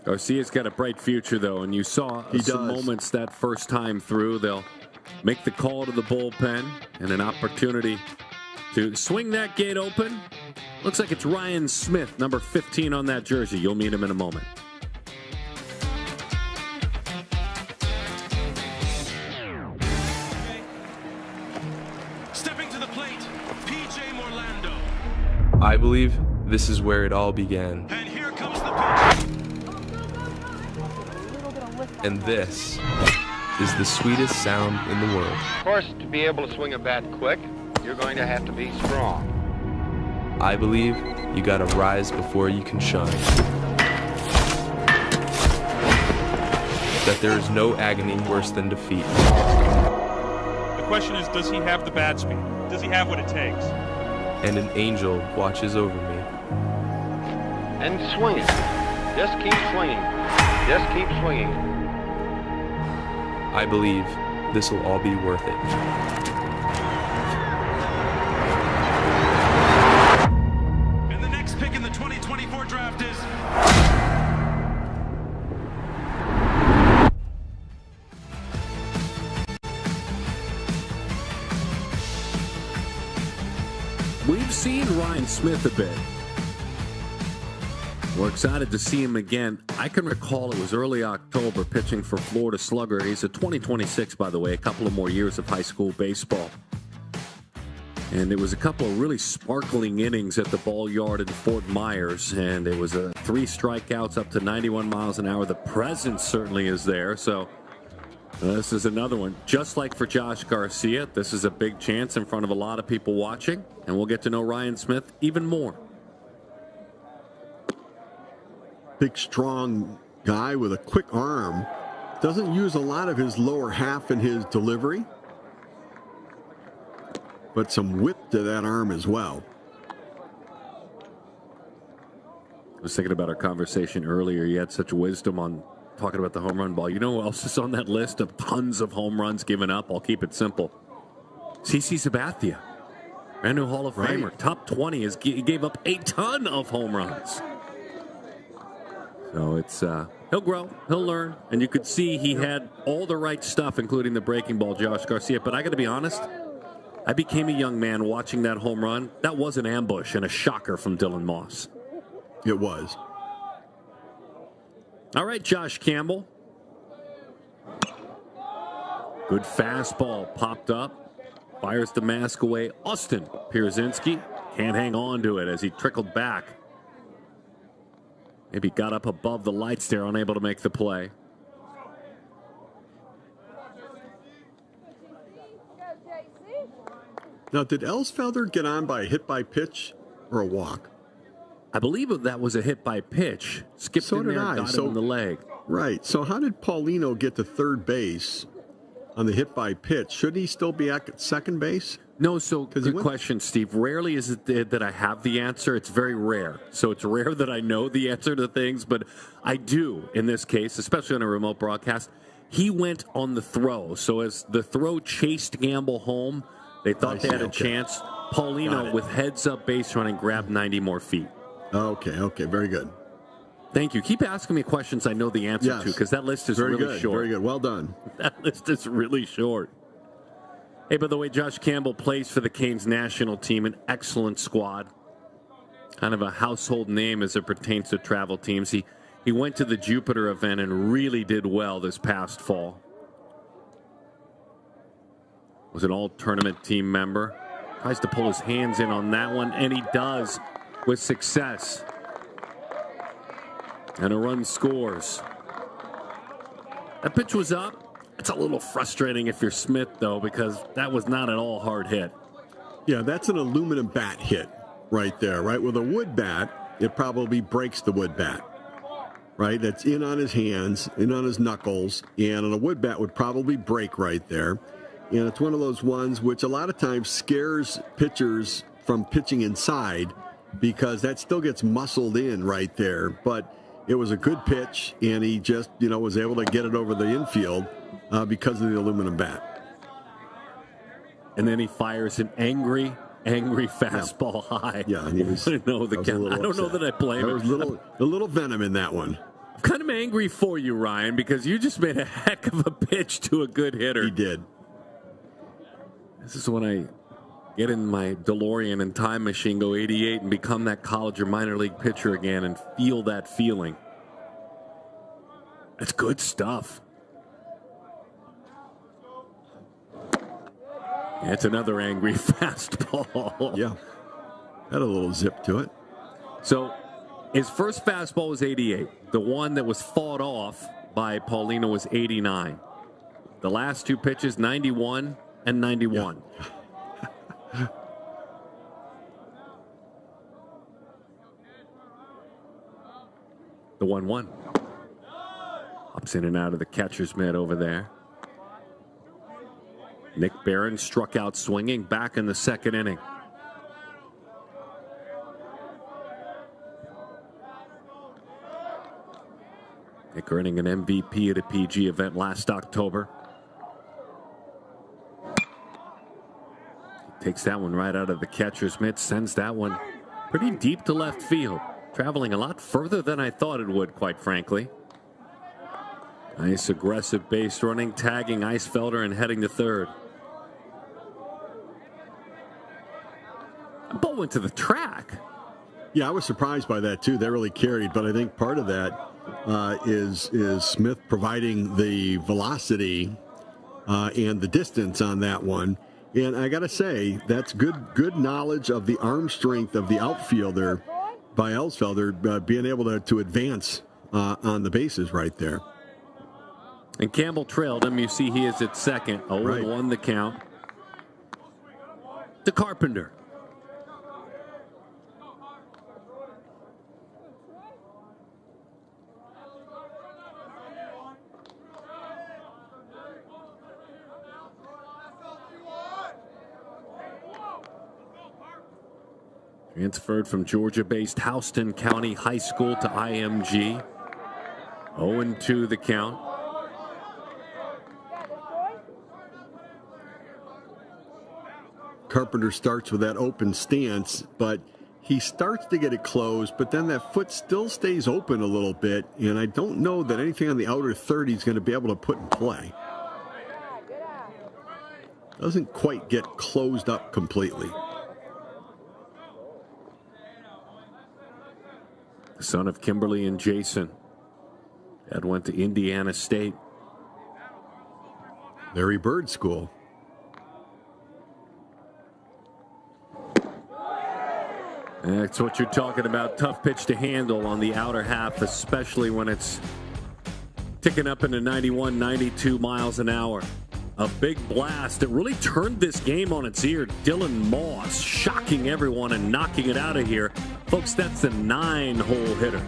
Garcia's got a bright future, though, and you saw some moments that first time through. They'll make the call to the bullpen and an opportunity to swing that gate open. Looks like it's Ryan Smith, number 15 on that jersey. You'll meet him in a moment. Stepping to the plate, PJ Morlando. I believe this is where it all began. And here comes the pitch. And this is the sweetest sound in the world. Of course, to be able to swing a bat quick, you're going to have to be strong. I believe you gotta rise before you can shine. That there is no agony worse than defeat. The question is, does he have the bat speed? Does he have what it takes? And an angel watches over me. And swing it. Just keep swinging. Just keep swinging. I believe this will all be worth it. And the next pick in the 2024 draft is... We've seen Ryan Smith a bit. We're excited to see him again. I can recall it was early October pitching for Florida Slugger. He's a 2026, by the way, a couple of more years of high school baseball. And it was a couple of really sparkling innings at the ball yard in Fort Myers. And it was 3 strikeouts up to 91 miles an hour. The presence certainly is there. So this is another one. Just like for Josh Garcia, this is a big chance in front of a lot of people watching. And we'll get to know Ryan Smith even more. Big, strong guy with a quick arm. Doesn't use a lot of his lower half in his delivery, but some whip to that arm as well. I was thinking about our conversation earlier. You had such wisdom on talking about the home run ball. You know who else is on that list of tons of home runs given up? I'll keep it simple. CC Sabathia, brand new Hall of Famer, top 20. He gave up a ton of home runs. So it's he'll grow, he'll learn, and you could see he had all the right stuff, including the breaking ball, Josh Garcia. But I got to be honest, I became a young man watching that home run. That was an ambush and a shocker from Dylan Moss. It was. All right, Josh Campbell. Good fastball popped up, fires the mask away. Austin Pierzynski can't hang on to it as he trickled back. Maybe got up above the lights there, unable to make the play. Now, did Elsfelder get on by a hit by pitch or a walk? I believe that was a hit by pitch. Skipped in there and got him in the leg. Right. So how did Paulino get to third base on the hit by pitch? Should he still be at second base? No, so good question, Steve. Rarely is it that I have the answer. It's very rare. So it's rare that I know the answer to things, but I do in this case, especially on a remote broadcast. He went on the throw. So as the throw chased Gamble home, they thought they had a chance. Paulino, with heads-up base running, grabbed 90 more feet. Okay, very good. Thank you. Keep asking me questions I know the answer to, because that list is really short. Very good. Well done. That list is really short. Hey, by the way, Josh Campbell plays for the Canes national team, an excellent squad. Kind of a household name as it pertains to travel teams. He went to the Jupiter event and really did well this past fall. Was an all-tournament team member. Tries to pull his hands in on that one, and he does with success. And a run scores. That pitch was up. It's a little frustrating if you're Smith, though, because that was not at all hard hit. Yeah, that's an aluminum bat hit right there, right? With a wood bat, it probably breaks the wood bat, right? That's in on his hands, in on his knuckles, and on a wood bat would probably break right there. And it's one of those ones which a lot of times scares pitchers from pitching inside because that still gets muscled in right there. But it was a good pitch, and he just, was able to get it over the infield because of the aluminum bat. And then he fires an angry fastball high. Yeah, and he was, I don't know that I blame him. There was a little venom in that one. I'm kind of angry for you, Ryan, because you just made a heck of a pitch to a good hitter. He did. This is when I get in my DeLorean and time machine, go 88, and become that college or minor league pitcher again and feel that feeling. That's good stuff. Yeah, it's another angry fastball. Yeah. Had a little zip to it. So his first fastball was 88. The one that was fought off by Paulino was 89. The last two pitches, 91 and 91. Yeah. The 1-1. Hops in and out of the catcher's mitt over there. Nick Barron struck out swinging back in the second inning. Nick earning an MVP at a PG event last October. He takes that one right out of the catcher's mitt, sends that one pretty deep to left field. Traveling a lot further than I thought it would, quite frankly. Nice aggressive base running, tagging Eisfelder and heading to third. The ball went to the track. Yeah, I was surprised by that too. That really carried, but I think part of that is Smith providing the velocity and the distance on that one. And I got to say, that's good knowledge of the arm strength of the outfielder by Eisfelder, being able to advance on the bases right there. And Campbell trailed him. You see he is at second. 0-1 the count. To Carpenter. Transferred from Georgia-based Houston County High School to IMG. 0-2 the count. Carpenter starts with that open stance, but he starts to get it closed, but then that foot still stays open a little bit, and I don't know that anything on the outer third he's going to be able to put in play. Doesn't quite get closed up completely. The son of Kimberly and Jason. Dad went to Indiana State. Larry Bird School. That's what you're talking about. Tough pitch to handle on the outer half, especially when it's ticking up into 91, 92 miles an hour. A big blast. It really turned this game on its ear. Dylan Moss shocking everyone and knocking it out of here. Folks, that's the 9-hole hitter.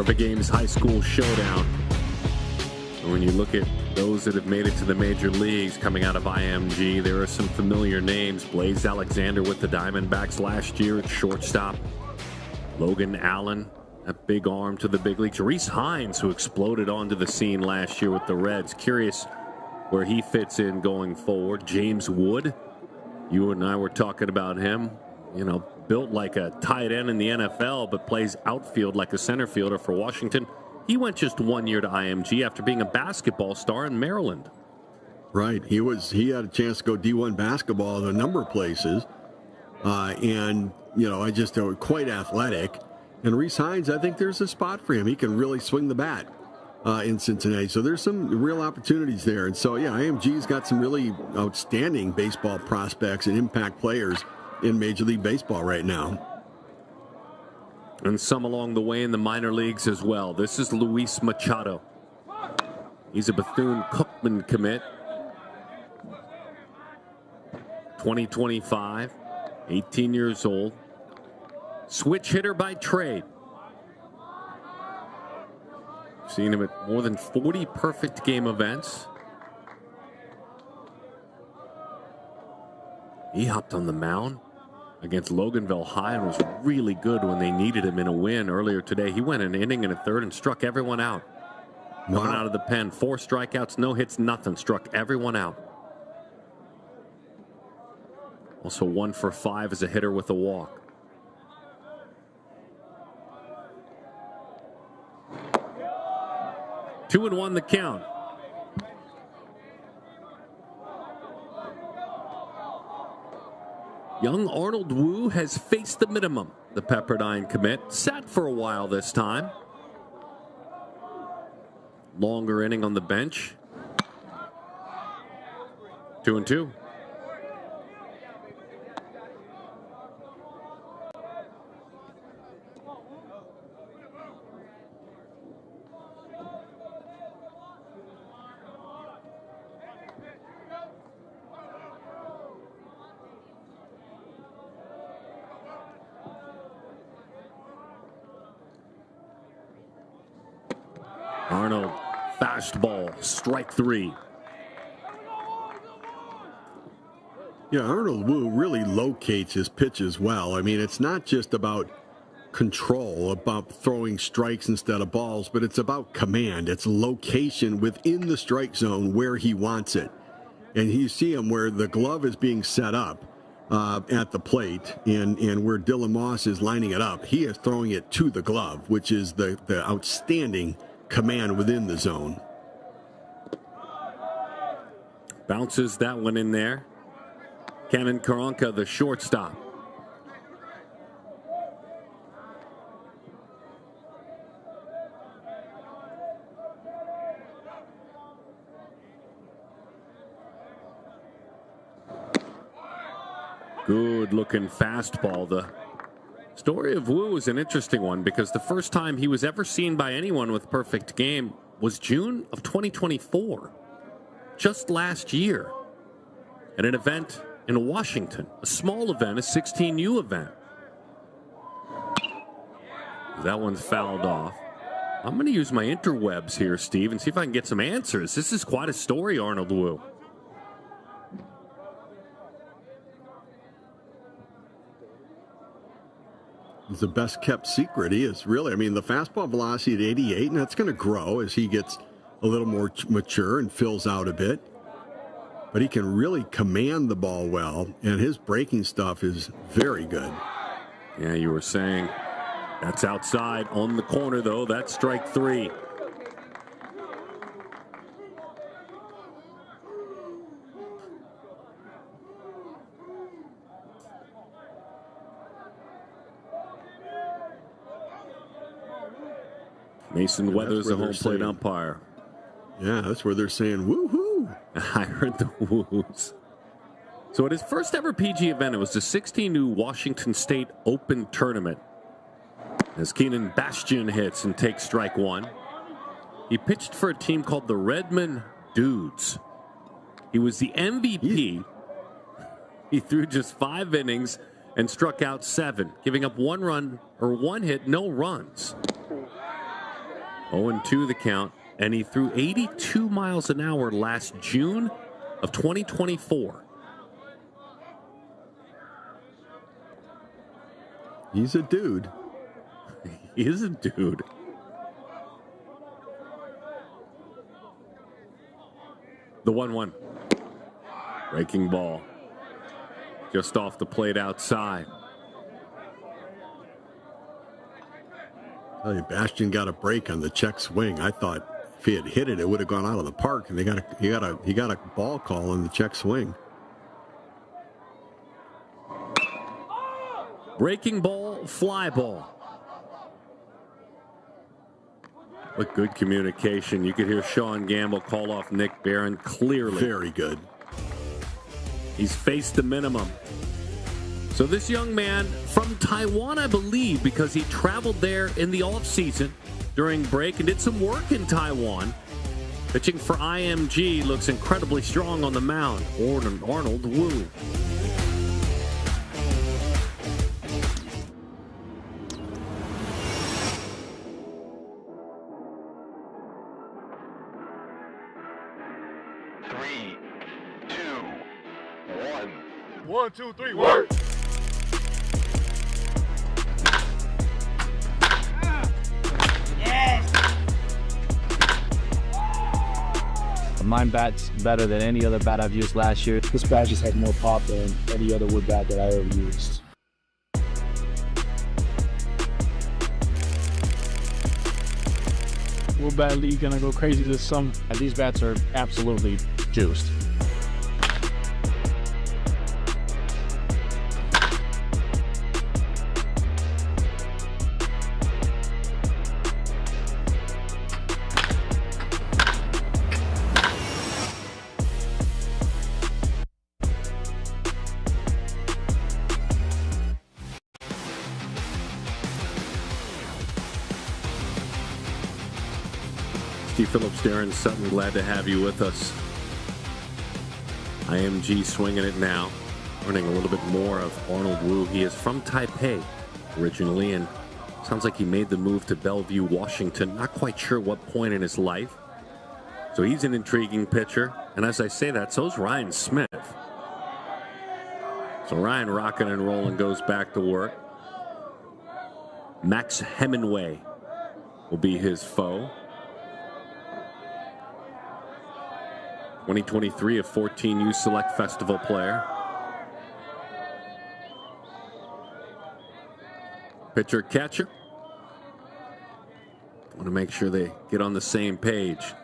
The game's high school showdown. And when you look at those that have made it to the major leagues coming out of IMG, there are some familiar names. Blaze Alexander with the Diamondbacks last year at shortstop. Logan Allen, that big arm to the big leagues. Reese Hines, who exploded onto the scene last year with the Reds. Curious where he fits in going forward. James Wood, you and I were talking about him. You know, built like a tight end in the NFL, but plays outfield like a center fielder for Washington. He went just 1 year to IMG after being a basketball star in Maryland. Right. He had a chance to go D1 basketball in a number of places. And, you know, quite athletic. And Reese Hines, I think there's a spot for him. He can really swing the bat in Cincinnati. So there's some real opportunities there. And so, yeah, IMG's got some really outstanding baseball prospects and impact players in Major League Baseball right now. And some along the way in the minor leagues as well. This is Luis Machado. He's a Bethune-Cookman commit. 2025, 18 years old. Switch hitter by trade. Seen him at more than 40 perfect game events. He hopped on the mound against Loganville High and was really good when they needed him in a win earlier today. He went an inning and a third and struck everyone out. Coming out of the pen, 4 strikeouts, no hits, nothing. Struck everyone out. Also 1 for 5 as a hitter with a walk. Two and 1 the count. Young Arnold Wu has faced the minimum. The Pepperdine commit sat for a while this time. Longer inning on the bench. 2 and 2. Arnold, fastball, strike 3. Yeah, Arnold Wu really locates his pitches well. I mean, it's not just about control, about throwing strikes instead of balls, but it's about command. It's location within the strike zone where he wants it. And you see him where the glove is being set up at the plate and where Dylan Moss is lining it up. He is throwing it to the glove, which is the outstanding command within the zone. Bounces that one in there. Cannon Karanka, the shortstop. Good looking fastball. The story of Wu is an interesting one because the first time he was ever seen by anyone with perfect game was June of 2024, just last year, at an event in Washington, a small event, a 16U event. That one's fouled off. I'm going to use my interwebs here, Steve, and see if I can get some answers. This is quite a story, Arnold Wu. It's the best kept secret. He is really, I mean, the fastball velocity at 88, and that's going to grow as he gets a little more mature and fills out a bit. But he can really command the ball well, and his breaking stuff is very good. Yeah, you were saying that's outside on the corner, though. That's strike 3. Mason Weathers, the home plate umpire. Yeah, that's where they're saying, woo-hoo. I heard the woos. So at his first ever PG event, it was the 16U Washington State Open Tournament. As Keenan Bastion hits and takes strike 1. He pitched for a team called the Redmond Dudes. He was the MVP. He threw just 5 innings and struck out 7, giving up 1 run or 1 hit, no runs. 0-2 the count, and he threw 82 miles an hour last June of 2024. He's a dude. He is a dude. The 1-1. Breaking ball. Just off the plate outside. Bastion got a break on the check swing. I thought if he had hit it, it would have gone out of the park. And he got a ball call on the check swing. Breaking ball, fly ball. With good communication, you could hear Sean Gamble call off Nick Barron clearly. Very good. He's faced the minimum. So this young man from Taiwan, I believe, because he traveled there in the offseason during break and did some work in Taiwan. Pitching for IMG, looks incredibly strong on the mound. Arnold Wu. Three, two, one. 1, 2, 3, work! Mine bat's better than any other bat I've used last year. This bat just has more pop than any other wood bat that I ever used. Wood bat league gonna go crazy this summer. And these bats are absolutely juiced. Steve Phillips, Darren Sutton, glad to have you with us. IMG swinging it now, learning a little bit more of Arnold Wu. He is from Taipei originally, and sounds like he made the move to Bellevue, Washington. Not quite sure what point in his life. So he's an intriguing pitcher, and as I say that, so is Ryan Smith. So Ryan rocking and rolling goes back to work. Max Hemingway will be his foe. 2023, a 14U Select Festival player. Pitcher catcher. Want to make sure they get on the same page.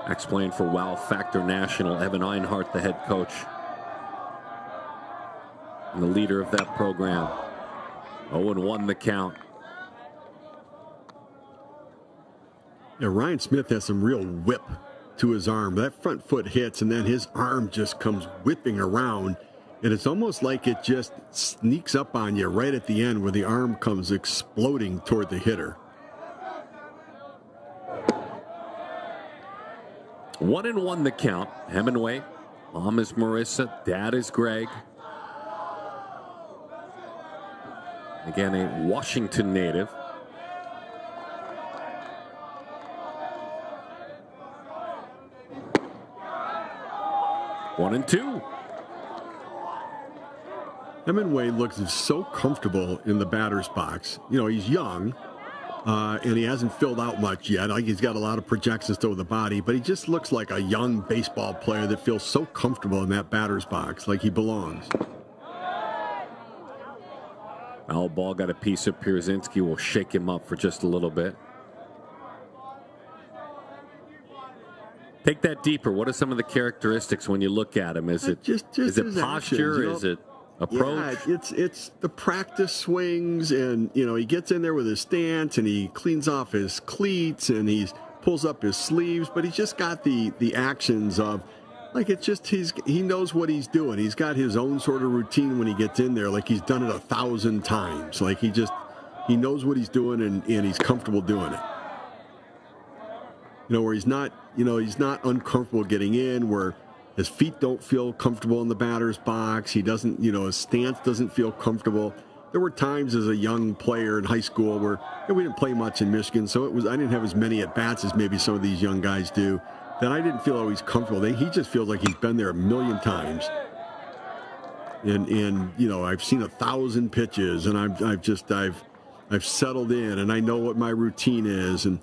Ex-playing for Wow Factor National, Evan Einhart, the head coach and the leader of that program. 0-1 the count. Yeah, Ryan Smith has some real whip to his arm. That front foot hits, and then his arm just comes whipping around. And it's almost like it just sneaks up on you right at the end where the arm comes exploding toward the hitter. 1-1 the count. Hemingway. Mom is Marissa. Dad is Greg. Again, a Washington native. One and two. Hemingway looks so comfortable in the batter's box. You know, he's young, and he hasn't filled out much yet. Like, he's got a lot of projections to the body, but he just looks like a young baseball player that feels so comfortable in that batter's box, like he belongs. Foul ball, got a piece of Pierzynski. Will shake him up for just a little bit. Take that deeper. What are some of the characteristics when you look at him? Is it just is it posture? Actions, you know? Is it approach? Yeah, it's the practice swings, and you know, he gets in there with his stance, and he cleans off his cleats, and he pulls up his sleeves, but he's just got the actions of, like, it's just he knows what he's doing. He's got his own sort of routine when he gets in there, like he's done it 1,000 times. Like he knows what he's doing, and he's comfortable doing it. You know, where he's not uncomfortable getting in, where his feet don't feel comfortable in the batter's box. He doesn't, his stance doesn't feel comfortable. There were times as a young player in high school where we didn't play much in Michigan, so I didn't have as many at-bats as maybe some of these young guys do, that I didn't feel always comfortable. He just feels like he's been there 1,000,000 times. And I've seen 1,000 pitches, and I've settled in, and I know what my routine is, and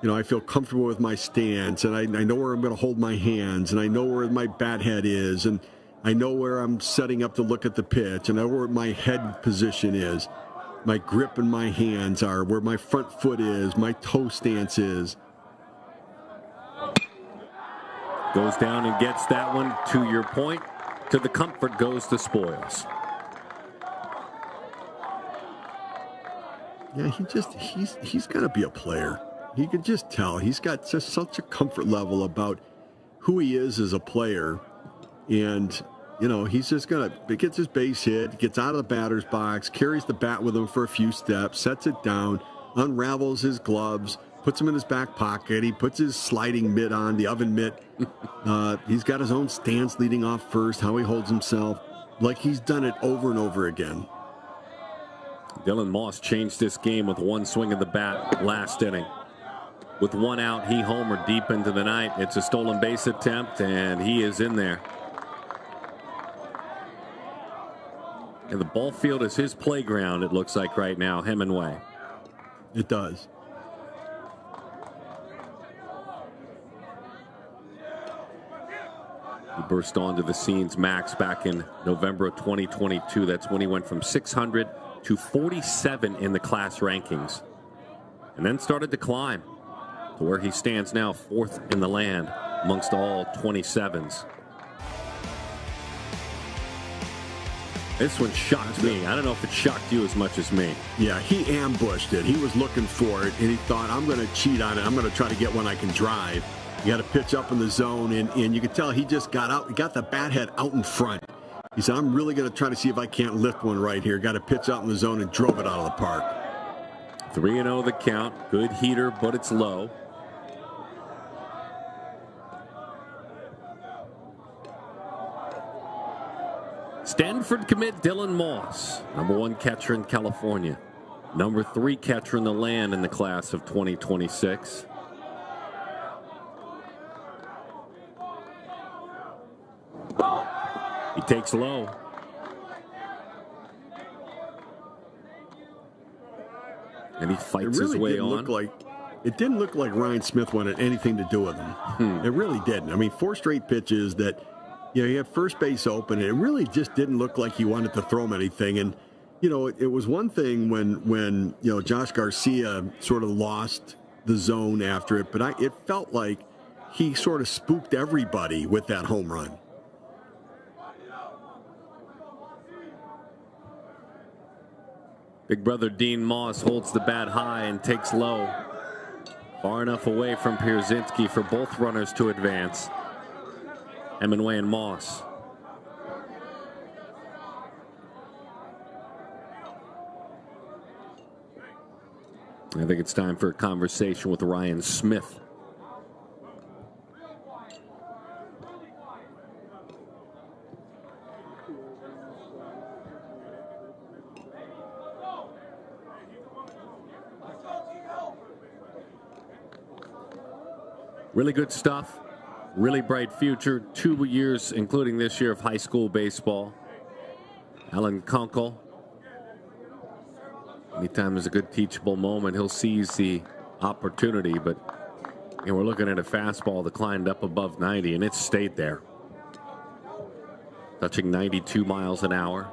I feel comfortable with my stance, and I know where I'm going to hold my hands, and I know where my bat head is, and I know where I'm setting up to look at the pitch, and I know where my head position is, my grip in my hands are, where my front foot is, my toe stance is. Goes down and gets that one. To your point, to the comfort goes the spoils. Yeah, he's got to be a player. You can just tell he's got just such a comfort level about who he is as a player. And, he's just going to get his base hit, gets out of the batter's box, carries the bat with him for a few steps, sets it down, unravels his gloves, puts them in his back pocket. He puts his sliding mitt on, the oven mitt. He's got his own stance leading off first, how he holds himself, like he's done it over and over again. Dylan Moss changed this game with one swing of the bat last inning. With one out, he homered deep into the ninth. It's a stolen base attempt, and he is in there. And the ball field is his playground, it looks like right now, Hemingway. It does. He burst onto the scenes, Max, back in November of 2022. That's when he went from 600 to 47 in the class rankings. And then started to climb to where he stands now, 4th in the land amongst all 27s. This one shocked me. I don't know if it shocked you as much as me. Yeah, he ambushed it. He was looking for it, and he thought, I'm going to cheat on it. I'm going to try to get one I can drive. You got to pitch up in the zone, and you could tell he just got out, got the bat head out in front. He said, I'm really going to try to see if I can't lift one right here. Got to pitch out in the zone and drove it out of the park. 3-0 the count. Good heater, but it's low. Stanford commit Dylan Moss, #1 catcher in California, #3 catcher in the land in the class of 2026. He takes low. And he fights his way on. It didn't look like Ryan Smith wanted anything to do with him. It really didn't. I mean, 4 straight pitches that, he had first base open, and it really just didn't look like he wanted to throw him anything. And, it was one thing when Josh Garcia sort of lost the zone after it, but it felt like he sort of spooked everybody with that home run. Big brother Dean Moss holds the bat high and takes low. Far enough away from Pierzynski for both runners to advance. Hemingway and Moss. I think it's time for a conversation with Ryan Smith. Really good stuff. Really bright future. 2 years, including this year, of high school baseball. Alan Kunkel. Anytime there's a good teachable moment, he'll seize the opportunity. But we're looking at a fastball that climbed up above 90, and it stayed there. Touching 92 miles an hour.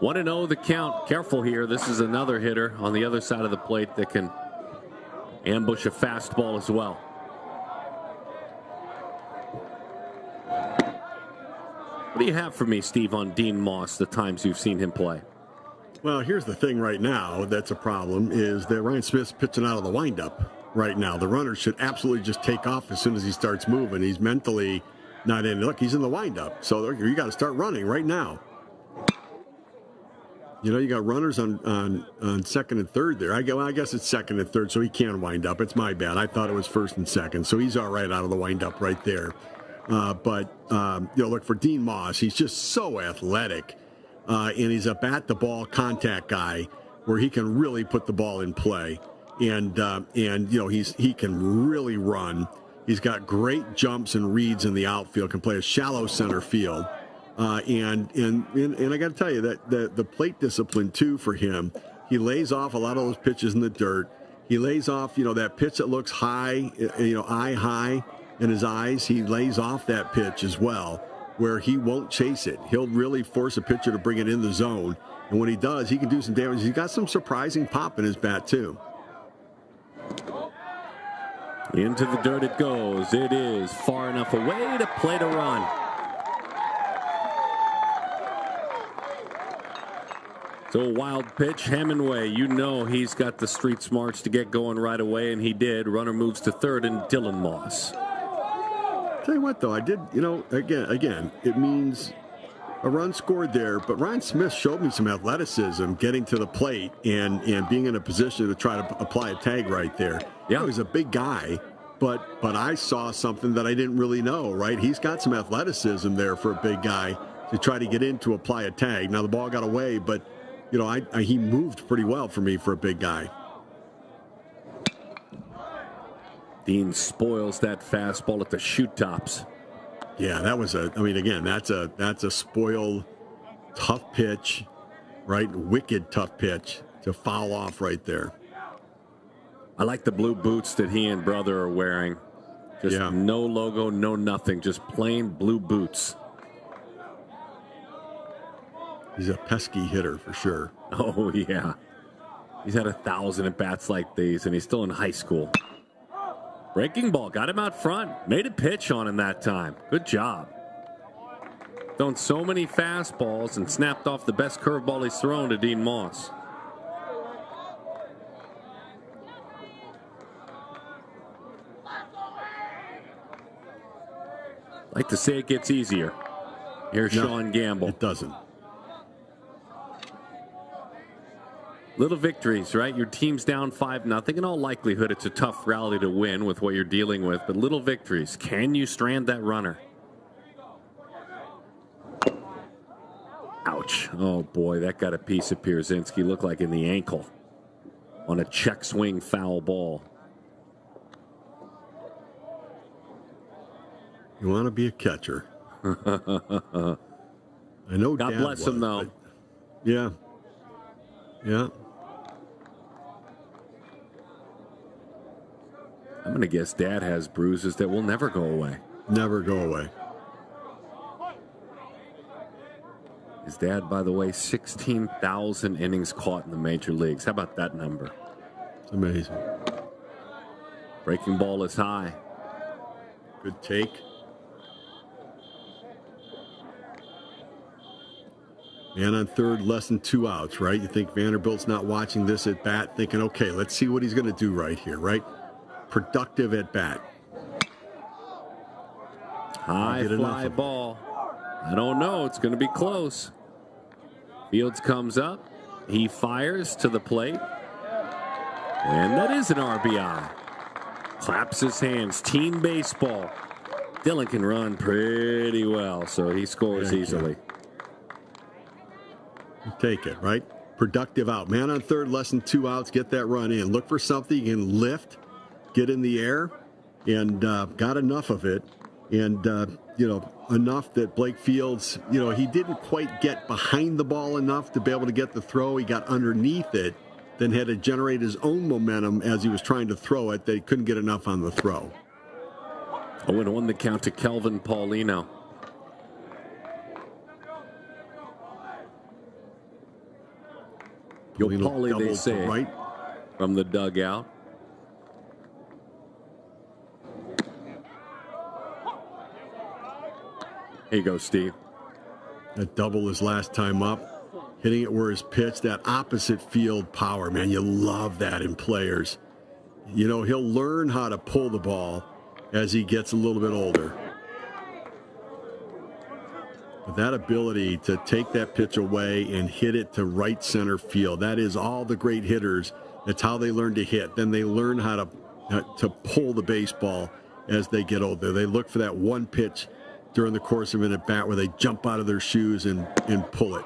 One and 0 the count. Careful here. This is another hitter on the other side of the plate that can ambush a fastball as well. What do you have for me, Steve, on Dean Moss, the times you've seen him play? Well, here's the thing right now that's a problem is that Ryan Smith's pitching out of the windup right now. The runner should absolutely just take off as soon as he starts moving. He's mentally not in. Look, he's in the windup. So you got to start running right now. You got runners on second and third there. I guess it's second and third, so he can wind up. It's my bad. I thought it was first and second, so he's all right out of the windup right there. But look, for Dean Moss, he's just so athletic, and he's a bat-the-ball contact guy where he can really put the ball in play, and he can really run. He's got great jumps and reads in the outfield. Can play a shallow center field. And I got to tell you that the plate discipline too for him, he lays off a lot of those pitches in the dirt. He lays off, that pitch that looks high, eye high in his eyes. He lays off that pitch as well, where he won't chase it. He'll really force a pitcher to bring it in the zone. And when he does, he can do some damage. He's got some surprising pop in his bat too. Into the dirt it goes. It is far enough away to play to run. So a wild pitch. Hemingway, he's got the street smarts to get going right away, and he did. Runner moves to third, and Dylan Moss. Tell you what, though, I did, again, it means a run scored there, but Ryan Smith showed me some athleticism getting to the plate and being in a position to try to apply a tag right there. Yeah, he's a big guy, but I saw something that I didn't really know, right? He's got some athleticism there for a big guy to try to get in to apply a tag. Now, the ball got away, but he moved pretty well for me for a big guy. Dean spoils that fastball at the shoot tops. Yeah, that was again, that's a spoiled, tough pitch, right? Wicked tough pitch to foul off right there. I like the blue boots that he and brother are wearing. Just no logo, no nothing, just plain blue boots. He's a pesky hitter for sure. Oh, yeah. He's had 1,000 at-bats like these, and he's still in high school. Breaking ball, got him out front. Made a pitch on him that time. Good job. Thrown so many fastballs and snapped off the best curveball he's thrown to Dean Moss. Like to say it gets easier. Here's Sean Gamble. It doesn't. Little victories, right? Your team's down 5-0. In all likelihood, it's a tough rally to win with what you're dealing with, but little victories. Can you strand that runner? Ouch. Oh, boy, that got a piece of Pierzynski. Looked like in the ankle on a check swing foul ball. You want to be a catcher. I know God Dad bless him, though. Yeah. Yeah. I'm going to guess Dad has bruises that will never go away. Never go away. His dad, by the way, 16,000 innings caught in the major leagues. How about that number? It's amazing. Breaking ball is high. Good take. Man on third, less than 2 outs, right? You think Vanderbilt's not watching this at bat, thinking, okay, let's see what he's going to do right here, right? Productive at bat. High fly ball. I don't know. It's going to be close. Fields comes up. He fires to the plate. And that is an RBI. Claps his hands. Team baseball. Dylan can run pretty well, so he scores easily. You take it, right? Productive out. Man on third, less than 2 outs. Get that run in. Look for something you can lift, get in the air, and got enough of it. And, enough that Blake Fields, he didn't quite get behind the ball enough to be able to get the throw. He got underneath it, then had to generate his own momentum as he was trying to throw it. They couldn't get enough on the throw. 0-1 the count to Kelvin Paulino. Yo, Paulie, they say, right from the dugout. Here you go, Steve. That double his last time up. Hitting it where his pitch, that opposite field power, man. You love that in players. He'll learn how to pull the ball as he gets a little bit older. But that ability to take that pitch away and hit it to right center field, that is all the great hitters. That's how they learn to hit. Then they learn how to pull the baseball as they get older. They look for that one pitch during the course of an at-bat where they jump out of their shoes and pull it.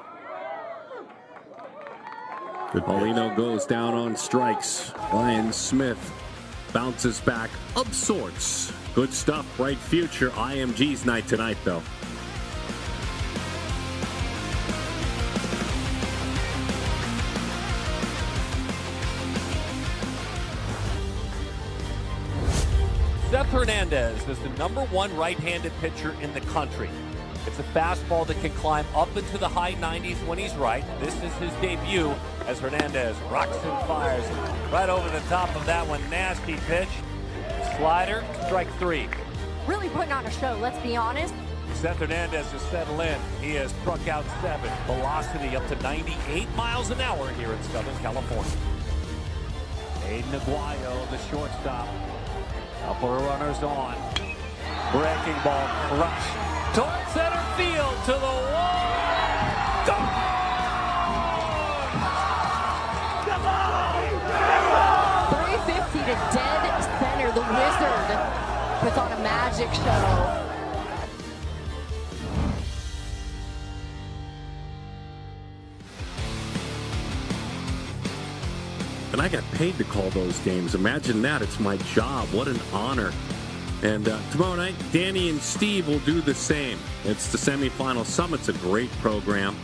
Paulino goes down on strikes. Ryan Smith bounces back of sorts. Good stuff. Bright future. IMG's night tonight, though. Seth Hernandez is the #1 right-handed pitcher in the country. It's a fastball that can climb up into the high 90s when he's right. This is his debut as Hernandez rocks and fires right over the top of that one. Nasty pitch. Slider, strike 3. Really putting on a show, let's be honest. Seth Hernandez has settled in. He has struck out 7. Velocity up to 98 miles an hour here in Southern California. Aiden Aguayo, the shortstop. Couple of runners on. Breaking ball crushed towards center field to the wall. Gone! 350 to dead center. The Wizard puts on a magic show. And I got paid to call those games. Imagine that. It's my job. What an honor. And tomorrow night, Danny and Steve will do the same. It's the semifinal. Summit's a great program.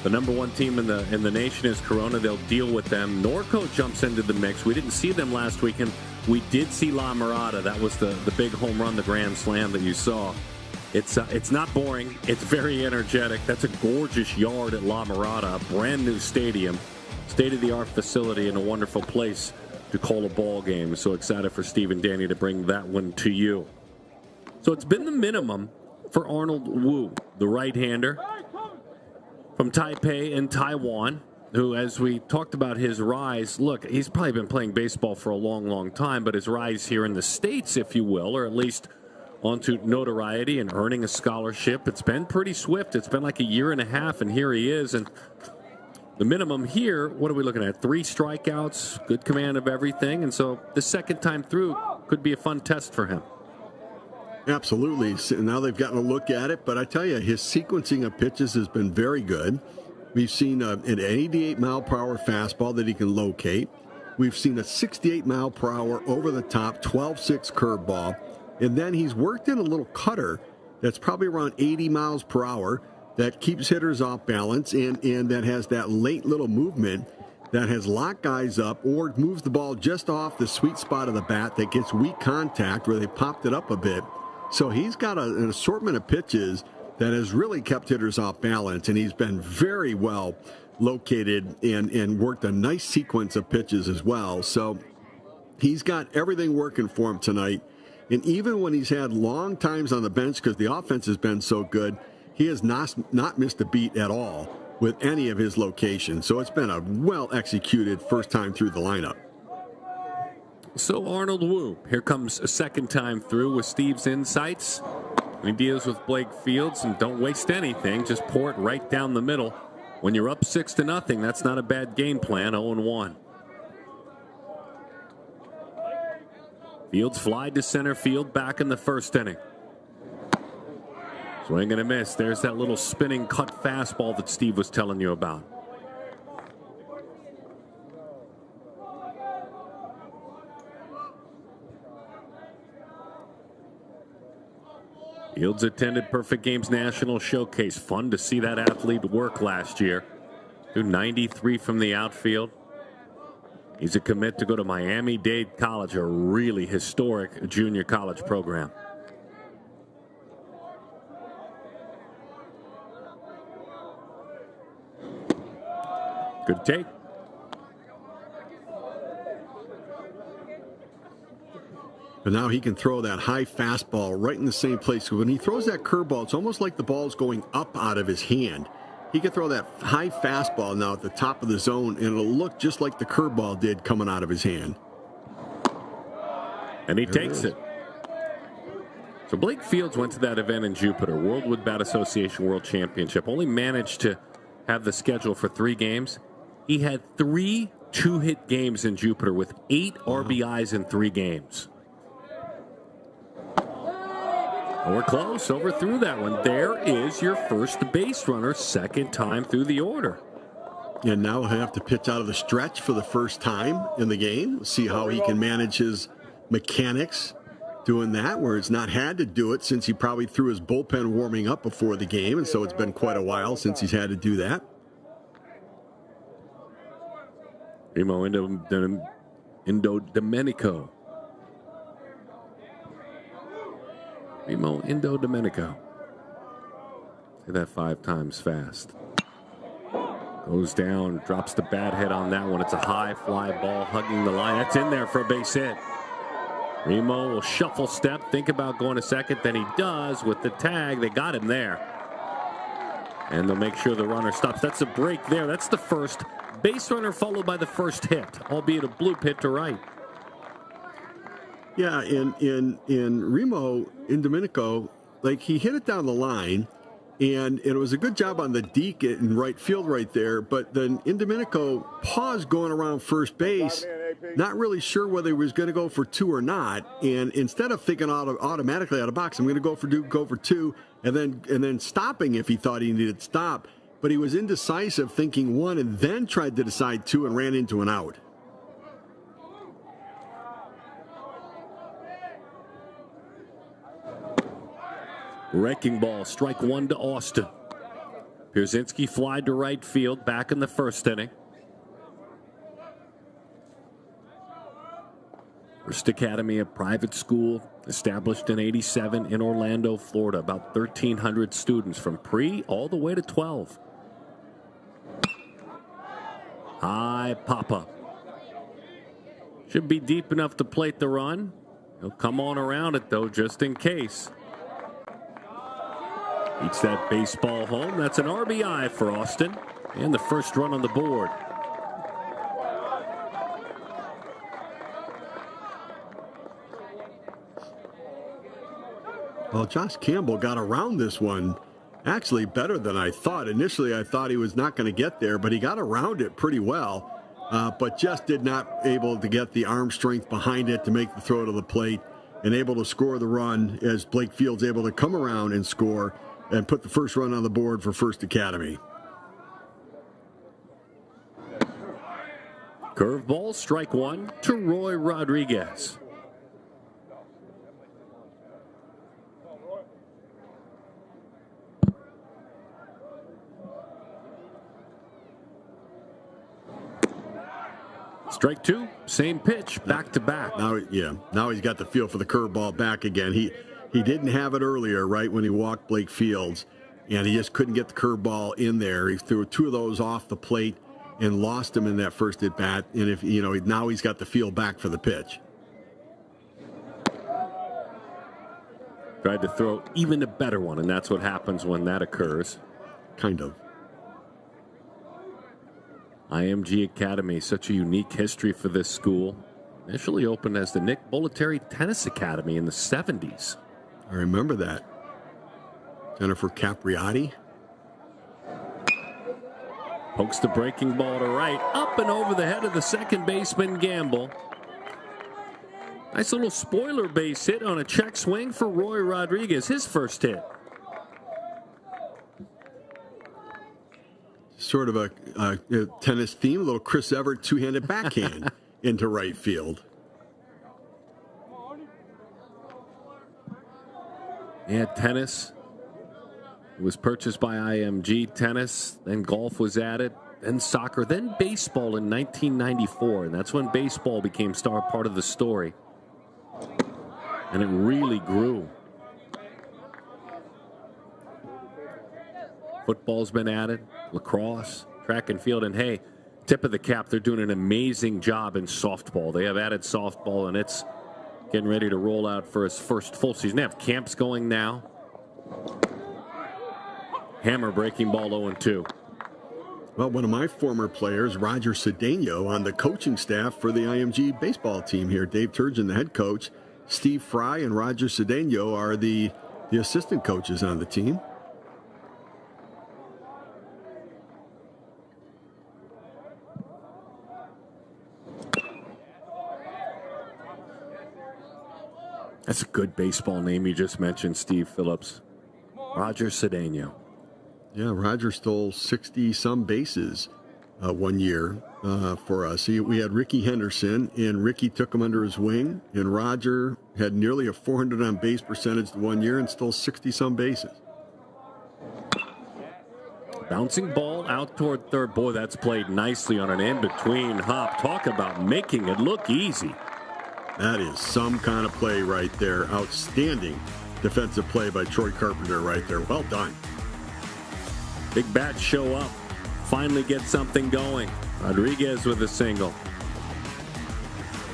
The number one team in the nation is Corona. They'll deal with them. Norco jumps into the mix. We didn't see them last weekend. We did see La Mirada. That was the big home run, the grand slam that you saw. It's not boring. It's very energetic. That's a gorgeous yard at La Mirada, a brand new stadium, state-of-the-art facility, and a wonderful place to call a ball game. So excited for Steve and Danny to bring that one to you. So it's been the minimum for Arnold Wu, the right-hander from Taipei in Taiwan, who, as we talked about his rise, look, he's probably been playing baseball for a long, long time, but his rise here in the States, if you will, or at least onto notoriety and earning a scholarship, it's been pretty swift. It's been like a year and a half, and here he is. And the minimum here, what are we looking at? 3 strikeouts, good command of everything. And so the second time through could be a fun test for him. Absolutely. So now they've gotten a look at it, but I tell you, his sequencing of pitches has been very good. We've seen an 88-mile-per-hour fastball that he can locate. We've seen a 68-mile-per-hour over-the-top 12-6 curveball. And then he's worked in a little cutter that's probably around 80 miles per hour that keeps hitters off balance and that has that late little movement that has locked guys up or moves the ball just off the sweet spot of the bat that gets weak contact where they popped it up a bit. So he's got an assortment of pitches that has really kept hitters off balance, and he's been very well located and worked a nice sequence of pitches as well. So he's got everything working for him tonight. And even when he's had long times on the bench because the offense has been so good, he has not missed a beat at all with any of his locations. So it's been a well-executed first time through the lineup. So Arnold Wu, here comes a second time through with Steve's insights. And he deals with Blake Fields, and don't waste anything. Just pour it right down the middle. When you're up 6-0, that's not a bad game plan, 0-1. Fields flied to center field back in the first inning. Swing and a miss. There's that little spinning cut fastball that Steve was telling you about. Fields attended Perfect Games National Showcase. Fun to see that athlete work last year. 293 from the outfield. He's a commit to go to Miami-Dade College, a really historic junior college program. Good take. But now he can throw that high fastball right in the same place. When he throws that curveball, it's almost like the ball's going up out of his hand. He can throw that high fastball now at the top of the zone, and it'll look just like the curveball did coming out of his hand. And he takes it. So Blake Fields went to that event in Jupiter, World Wood Bat Association World Championship. Only managed to have the schedule for 3 games. He had 3 2-hit games in Jupiter with 8 RBIs in 3 games. We're close, overthrew that one. There is your first base runner, second time through the order. And now he'll have to pitch out of the stretch for the first time in the game. See how he can manage his mechanics doing that, where he's not had to do it since he probably threw his bullpen warming up before the game. And so it's been quite a while since he's had to do that. Primo Indo-Domenico. Primo Indo-Domenico. Say that 5 times fast. Goes down, drops the bat head on that one. It's a high fly ball hugging the line. That's in there for a base hit. Primo will shuffle step, think about going to second. Then he does with the tag. They got him there. And they'll make sure the runner stops. That's a break there. That's the first base runner followed by the first hit, albeit a bloop hit to right. Yeah, in Remo, in Domenico, like he hit it down the line, and it was a good job on the deke in right field right there, but then in Domenico paused going around first base, not really sure whether he was going to go for 2 or not, and instead of thinking automatically out of box, I'm going to go for 2, and then stopping if he thought he needed to stop, but he was indecisive thinking 1 and then tried to decide 2 and ran into an out. Wrecking ball, strike one to Austin. Pierzynski flied to right field back in the first inning. First Academy, a private school established in '87 in Orlando, Florida. About 1,300 students from pre all the way to 12. High pop-up. Should be deep enough to plate the run. He'll come on around it, though, just in case. Eats that baseball home. That's an RBI for Austin. And the first run on the board. Well, Josh Campbell got around this one actually better than I thought. Initially, I thought he was not going to get there, but he got around it pretty well, but just did not able to get the arm strength behind it to make the throw to the plate and able to score the run as Blake Field's able to come around and score and put the first run on the board for First Academy. Curveball, strike one to Roy Rodriguez. Strike two, same pitch, back to back. Now he's got the feel for the curveball back again. He didn't have it earlier, right, when he walked Blake Fields, and he just couldn't get the curveball in there. He threw two of those off the plate and lost him in that first at bat. And now he's got the feel back for the pitch. Tried to throw even a better one, and that's what happens when that occurs. Kind of. IMG Academy, such a unique history for this school. Initially opened as the Nick Bollettieri Tennis Academy in the 70s. I remember that. Jennifer Capriati. Pokes the breaking ball to right, up and over the head of the second baseman Gamble. Nice little spoiler base hit on a check swing for Roy Rodriguez, his first hit. Sort of a tennis theme, a little Chris Evert two-handed backhand into right field. Yeah, tennis. It was purchased by IMG Tennis, then golf was added, then soccer, then baseball in 1994, and that's when baseball became part of the story. And it really grew. Football's been added, lacrosse, track and field, and hey, tip of the cap, they're doing an amazing job in softball. They have added softball, and it's getting ready to roll out for its first full season. They have camps going now. Hammer breaking ball 0-2. Well, one of my former players, Roger Cedeno, on the coaching staff for the IMG baseball team here. Dave Turgeon, the head coach. Steve Fry and Roger Cedeno are the assistant coaches on the team. That's a good baseball name you just mentioned, Steve Phillips. Roger Cedeno. Yeah, Roger stole 60-some bases one year for us. We had Ricky Henderson, and Ricky took him under his wing, and Roger had nearly a 400 on-base percentage the one year and stole 60-some bases. Bouncing ball out toward third. Boy, that's played nicely on an in-between hop. Talk about making it look easy. That is some kind of play right there. Outstanding defensive play by Troy Carpenter right there. Well done. Big bats show up. Finally get something going. Rodriguez with a single.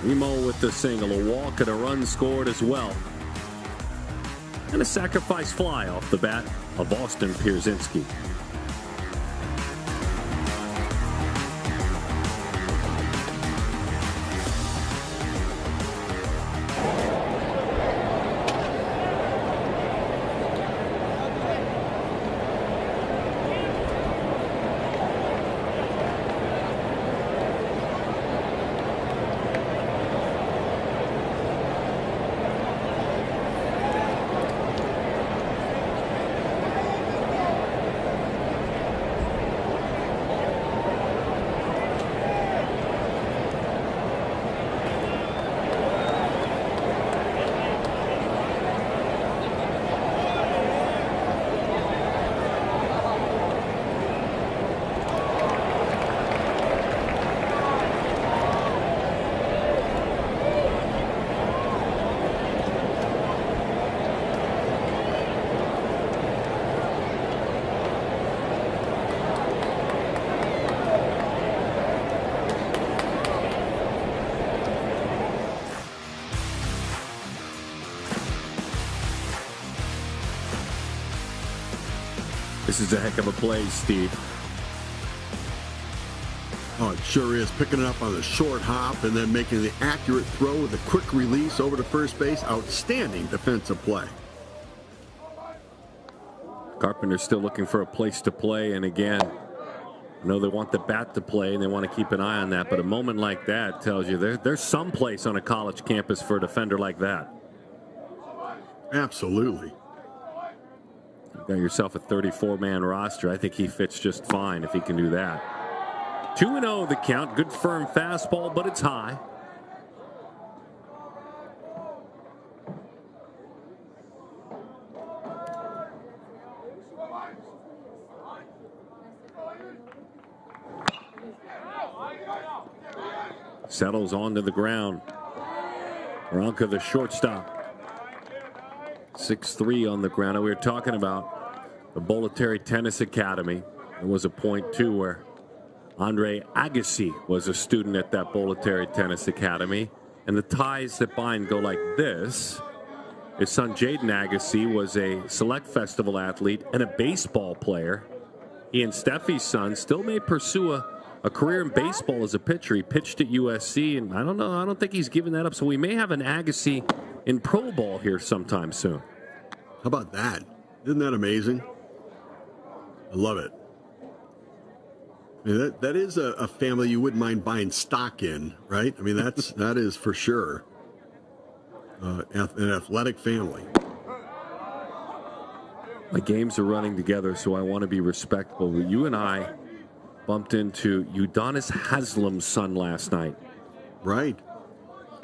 Remo with the single. A walk and a run scored as well. And a sacrifice fly off the bat of Austin Pierzynski. This is a heck of a play, Steve. Oh, it sure is. Picking it up on the short hop and then making the accurate throw with a quick release over to first base. Outstanding defensive play. Carpenter's still looking for a place to play, and again, I know they want the bat to play and they want to keep an eye on that, but a moment like that tells you there's some place on a college campus for a defender like that. Absolutely. You've got yourself a 34-man roster. I think he fits just fine if he can do that. 2-0 the count. Good firm fastball, but it's high. Settles onto the ground. Ronka, the shortstop. 6'3" on the ground. And we were talking about the Bolletary Tennis Academy. There was a point, too, where Andre Agassi was a student at that Bolletary Tennis Academy. And the ties that bind go like this. His son, Jaden Agassi, was a Select Festival athlete and a baseball player. He and Steffi's son still may pursue a career in baseball as a pitcher. He pitched at USC, and I don't think he's given that up. So we may have an Agassi in pro ball here sometime soon. How about that? Isn't that amazing? I love it. I mean, that is a family you wouldn't mind buying stock in, right? I mean, that is for sure an athletic family. My games are running together, so I want to be respectful. You and I bumped into Udonis Haslam's son last night. Right.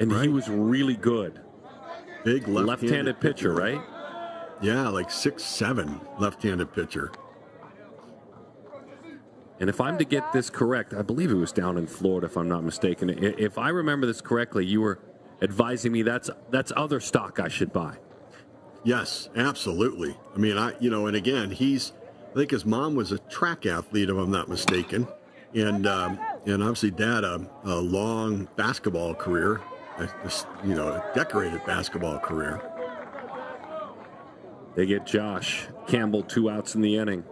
And he was really good. Big left-handed pitcher, right? Yeah, like 6'7" left-handed pitcher. And if I'm to get this correct, I believe it was down in Florida, if I'm not mistaken. If I remember this correctly, you were advising me that's other stock I should buy. Yes, absolutely. I mean, and again, I think his mom was a track athlete, if I'm not mistaken, and obviously Dad a long basketball career, a decorated basketball career. They get Josh Campbell 2 outs in the inning.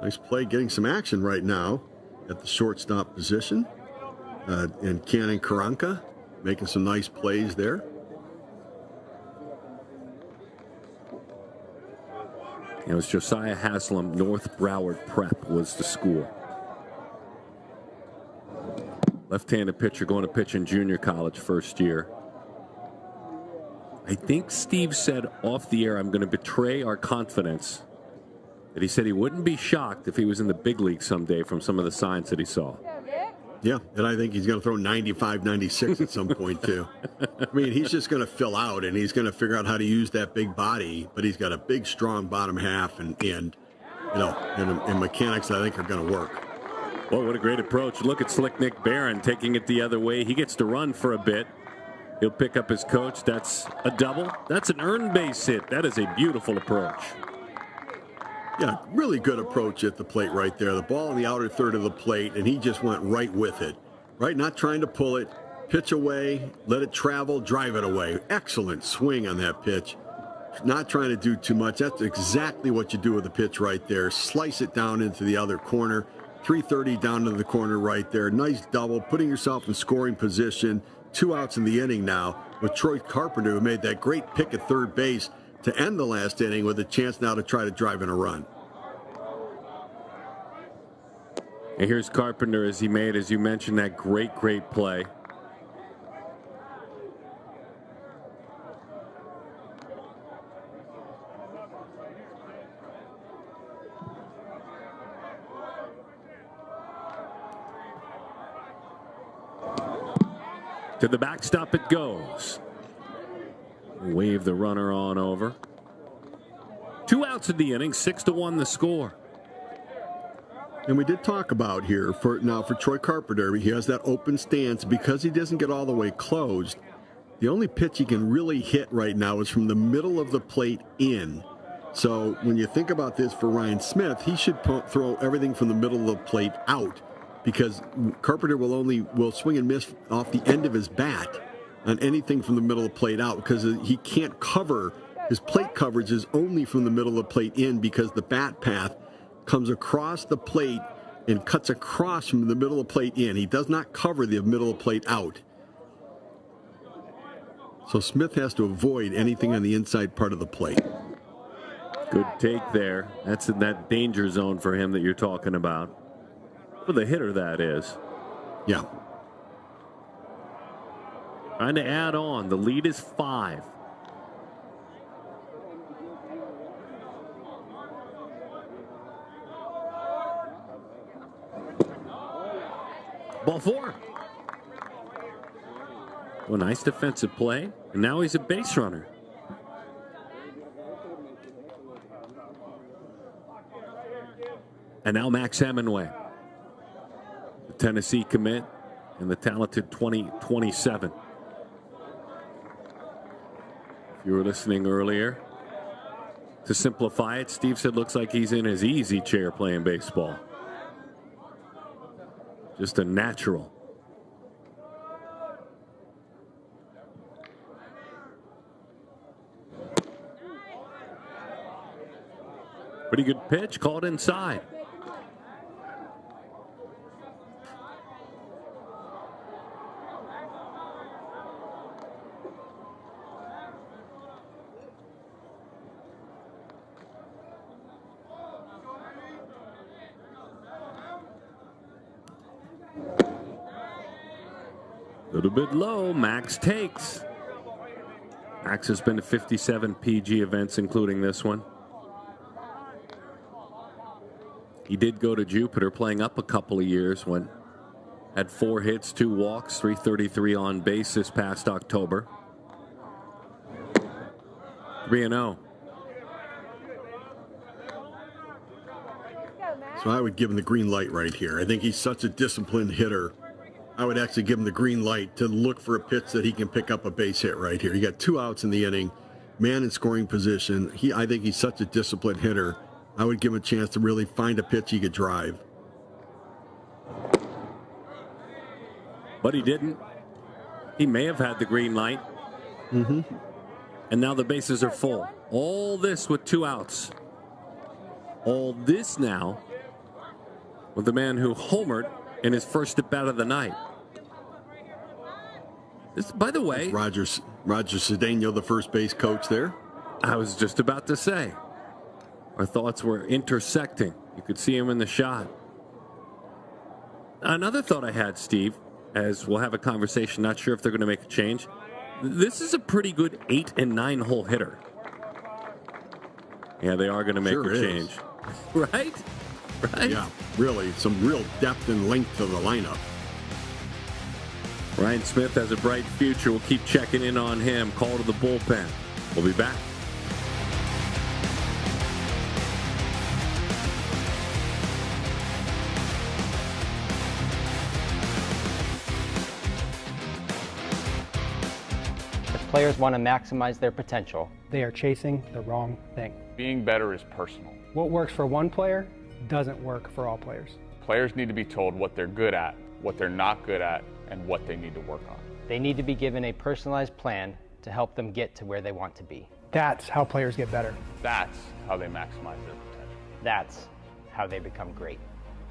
Nice play, getting some action right now at the shortstop position, and Cannon Karanka making some nice plays there. It was Josiah Haslam, North Broward Prep was the school. Left-handed pitcher going to pitch in junior college first year. I think Steve said off the air, I'm going to betray our confidence, that he said he wouldn't be shocked if he was in the big league someday from some of the signs that he saw. Yeah, and I think he's going to throw 95, 96 at some point, too. I mean, he's just going to fill out, and he's going to figure out how to use that big body, but he's got a big, strong bottom half, and mechanics that I think are going to work. Well, what a great approach. Look at Slick Nick Barron taking it the other way. He gets to run for a bit. He'll pick up his coach. That's a double. That's an earned base hit. That is a beautiful approach. Yeah, really good approach at the plate right there. The ball in the outer third of the plate, and he just went right with it. Right, not trying to pull it, pitch away, let it travel, drive it away. Excellent swing on that pitch. Not trying to do too much. That's exactly what you do with the pitch right there. Slice it down into the other corner. 330 down to the corner right there. Nice double, putting yourself in scoring position. 2 outs in the inning now with Troy Carpenter, who made that great pick at third base to end the last inning with a chance now to try to drive in a run. And here's Carpenter as he made, as you mentioned, that great play. To the backstop it goes. Wave the runner on over. 2 outs in the inning, 6-1 the score. And we did talk about here for Troy Carpenter, he has that open stance because he doesn't get all the way closed. The only pitch he can really hit right now is from the middle of the plate in. So when you think about this for Ryan Smith, he should throw everything from the middle of the plate out, because Carpenter will swing and miss off the end of his bat on anything from the middle of the plate out, because he can't cover His plate coverage is only from the middle of the plate in because the bat path comes across the plate and cuts across from the middle of the plate in. He does not cover the middle of the plate out. So Smith has to avoid anything on the inside part of the plate. Good take there. That's in that danger zone for him that you're talking about. For the hitter, that is. Yeah. Trying to add on. The lead is 5. Ball 4. Well, nice defensive play. And now he's a base runner. And now Max Hemingway, the Tennessee commit and the talented 2027. If you were listening earlier, to simplify it, Steve said looks like he's in his easy chair playing baseball. Just a natural. Pretty good pitch, called inside. A little bit low. Max takes. Max has been to 57 PG events, including this one. He did go to Jupiter, playing up a couple of years when had 4 hits, 2 walks, 333 on base this past October. 3-0. So I would give him the green light right here. I think he's such a disciplined hitter. I would actually give him the green light to look for a pitch that he can pick up a base hit right here. You got 2 outs in the inning, man in scoring position. I think he's such a disciplined hitter. I would give him a chance to really find a pitch he could drive. But he didn't. He may have had the green light. Mm-hmm. And now the bases are full. All this with 2 outs. All this now with the man who homered in his first at bat of the night. This, by the way, Roger Cedeno, the first base coach there. I was just about to say, our thoughts were intersecting. You could see him in the shot. Another thought I had, Steve, as we'll have a conversation, not sure if they're going to make a change. This is a pretty good 8 and 9 hole hitter. Yeah, they are going to make a change. Right? Right? Yeah, really. Some real depth and length to the lineup. Ryan Smith has a bright future. We'll keep checking in on him. Call to the bullpen. We'll be back. Players want to maximize their potential. They are chasing the wrong thing. Being better is personal. What works for one player doesn't work for all players. Players need to be told what they're good at, what they're not good at, and what they need to work on. They need to be given a personalized plan to help them get to where they want to be. That's how players get better. That's how they maximize their potential. That's how they become great.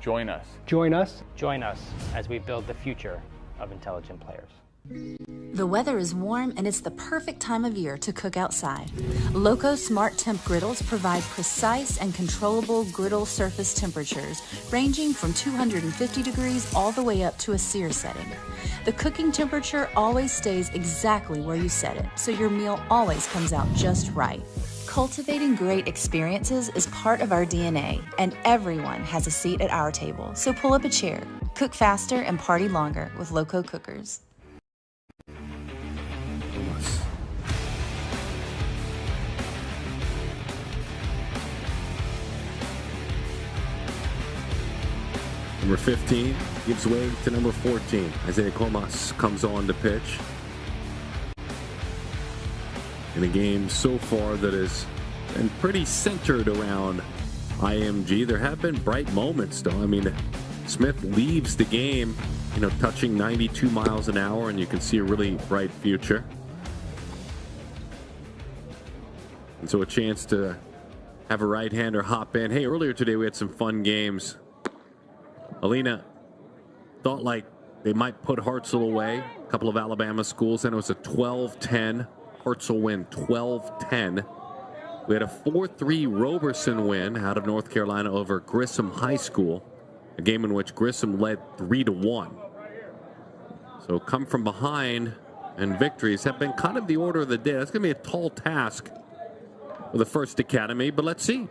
Join us. Join us. Join us as we build the future of intelligent players. The weather is warm and it's the perfect time of year to cook outside. Loco Smart Temp griddles provide precise and controllable griddle surface temperatures ranging from 250 degrees all the way up to a sear setting. The cooking temperature always stays exactly where you set it, so your meal always comes out just right. Cultivating great experiences is part of our DNA, and everyone has a seat at our table, so pull up a chair. Cook faster and party longer with Loco Cookers. Number 15 gives way to number 14. Isaiah Comas comes on to pitch. In a game so far that has been pretty centered around IMG. There have been bright moments, though. I mean, Smith leaves the game, touching 92 miles an hour, and you can see a really bright future. And so a chance to have a right-hander hop in. Hey, earlier today we had some fun games. Alina thought like they might put Hartzell away. A couple of Alabama schools, and it was a 12-10 Hartzell win, 12-10. We had a 4-3 Roberson win out of North Carolina over Grissom High School, a game in which Grissom led 3-1. So come from behind, and victories have been kind of the order of the day. That's going to be a tall task for the First Academy, but let's see.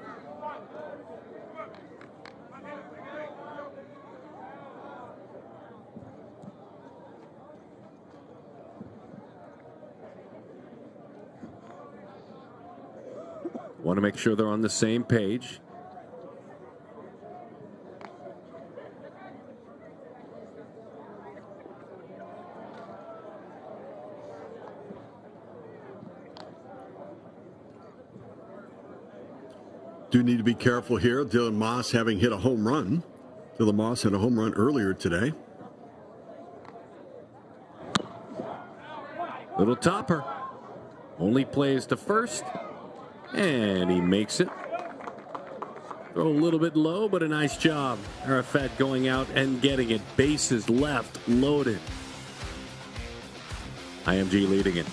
Want to make sure they're on the same page. Do need to be careful here. Dylan Moss having hit a home run. Dylan Moss had a home run earlier today. Little topper. Only plays to first. And he makes it. Throw a little bit low, but a nice job. Arafat going out and getting it. Bases left, loaded. IMG leading it.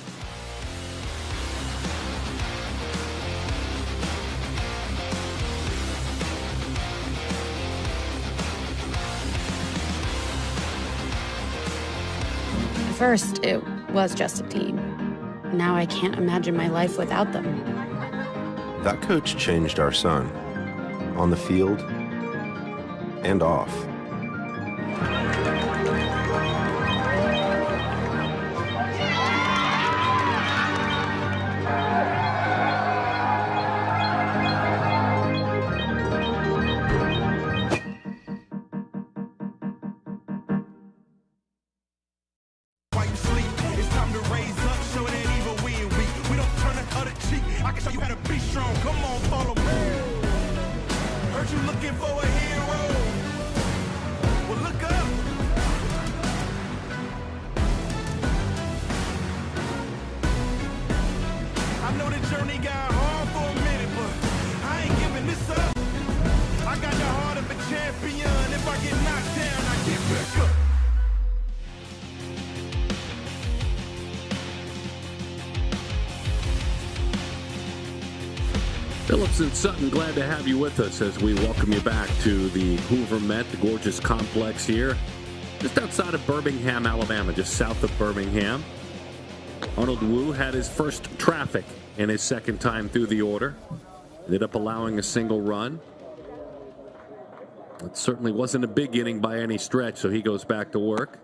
At first, it was just a team. Now I can't imagine my life without them. That coach changed our son, on the field and off. Phillips and Sutton, glad to have you with us as we welcome you back to the Hoover Met, the gorgeous complex here, just outside of Birmingham, Alabama, just south of Birmingham. Arnold Wu had his first traffic in his second time through the order. Ended up allowing a single run. It certainly wasn't a big inning by any stretch, so he goes back to work.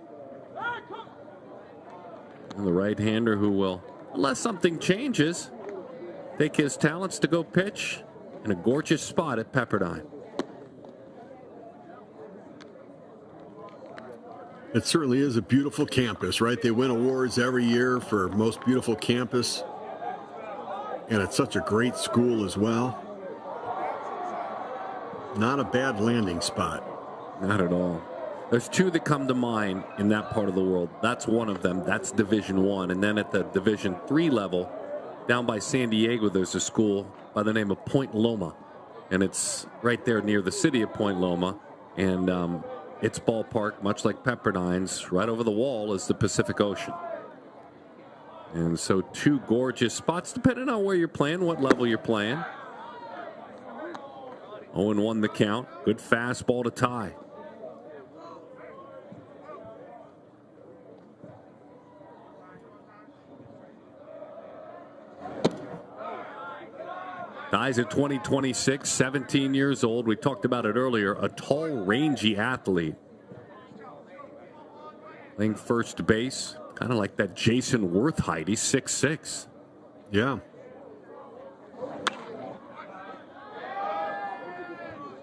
And the right-hander who will, unless something changes, take his talents to go pitch in a gorgeous spot at Pepperdine. It certainly is a beautiful campus, right? They win awards every year for most beautiful campus. And it's such a great school as well. Not a bad landing spot. Not at all. There's two that come to mind in that part of the world. That's one of them. That's Division I. And then at the Division III level, down by San Diego, there's a school by the name of Point Loma. And it's right there near the city of Point Loma. And its ballpark, much like Pepperdine's, right over the wall is the Pacific Ocean. And so two gorgeous spots, depending on where you're playing, what level you're playing. 0-1 the count. Good fastball to tie. Ties at 2026, 17 years old. We talked about it earlier. A tall, rangy athlete. Playing first base. Kind of like that Jason Worth height. He's 6'6". Yeah.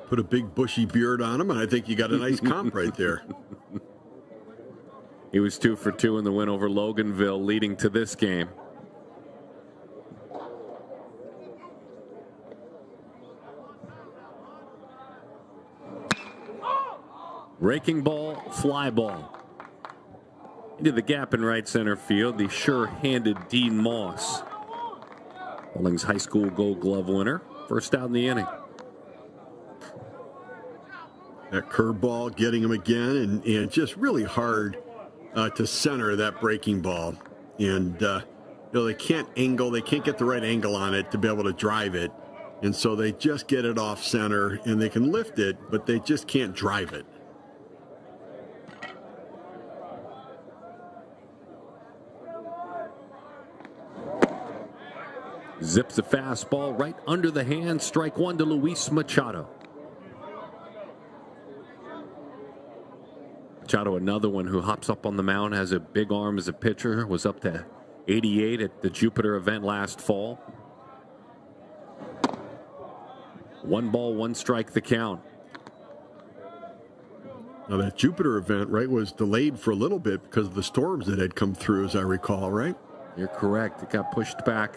Put a big bushy beard on him, and I think you got a nice comp right there. He was 2 for 2 in the win over Loganville, leading to this game. Raking ball, fly ball. Into the gap in right center field, the sure-handed Dean Moss. Bowling's high school Gold Glove winner. First out in the inning. That curveball getting him again, and just really hard to center that breaking ball. And they can't angle, they can't get the right angle on it to be able to drive it. And so they just get it off center, and they can lift it, but they just can't drive it. Zips a fastball right under the hand. Strike one to Luis Machado. Machado, another one who hops up on the mound, has a big arm as a pitcher, was up to 88 at the Jupiter event last fall. 1 ball, 1 strike the count. Now that Jupiter event, right, was delayed for a little bit because of the storms that had come through, as I recall, right? You're correct. It got pushed back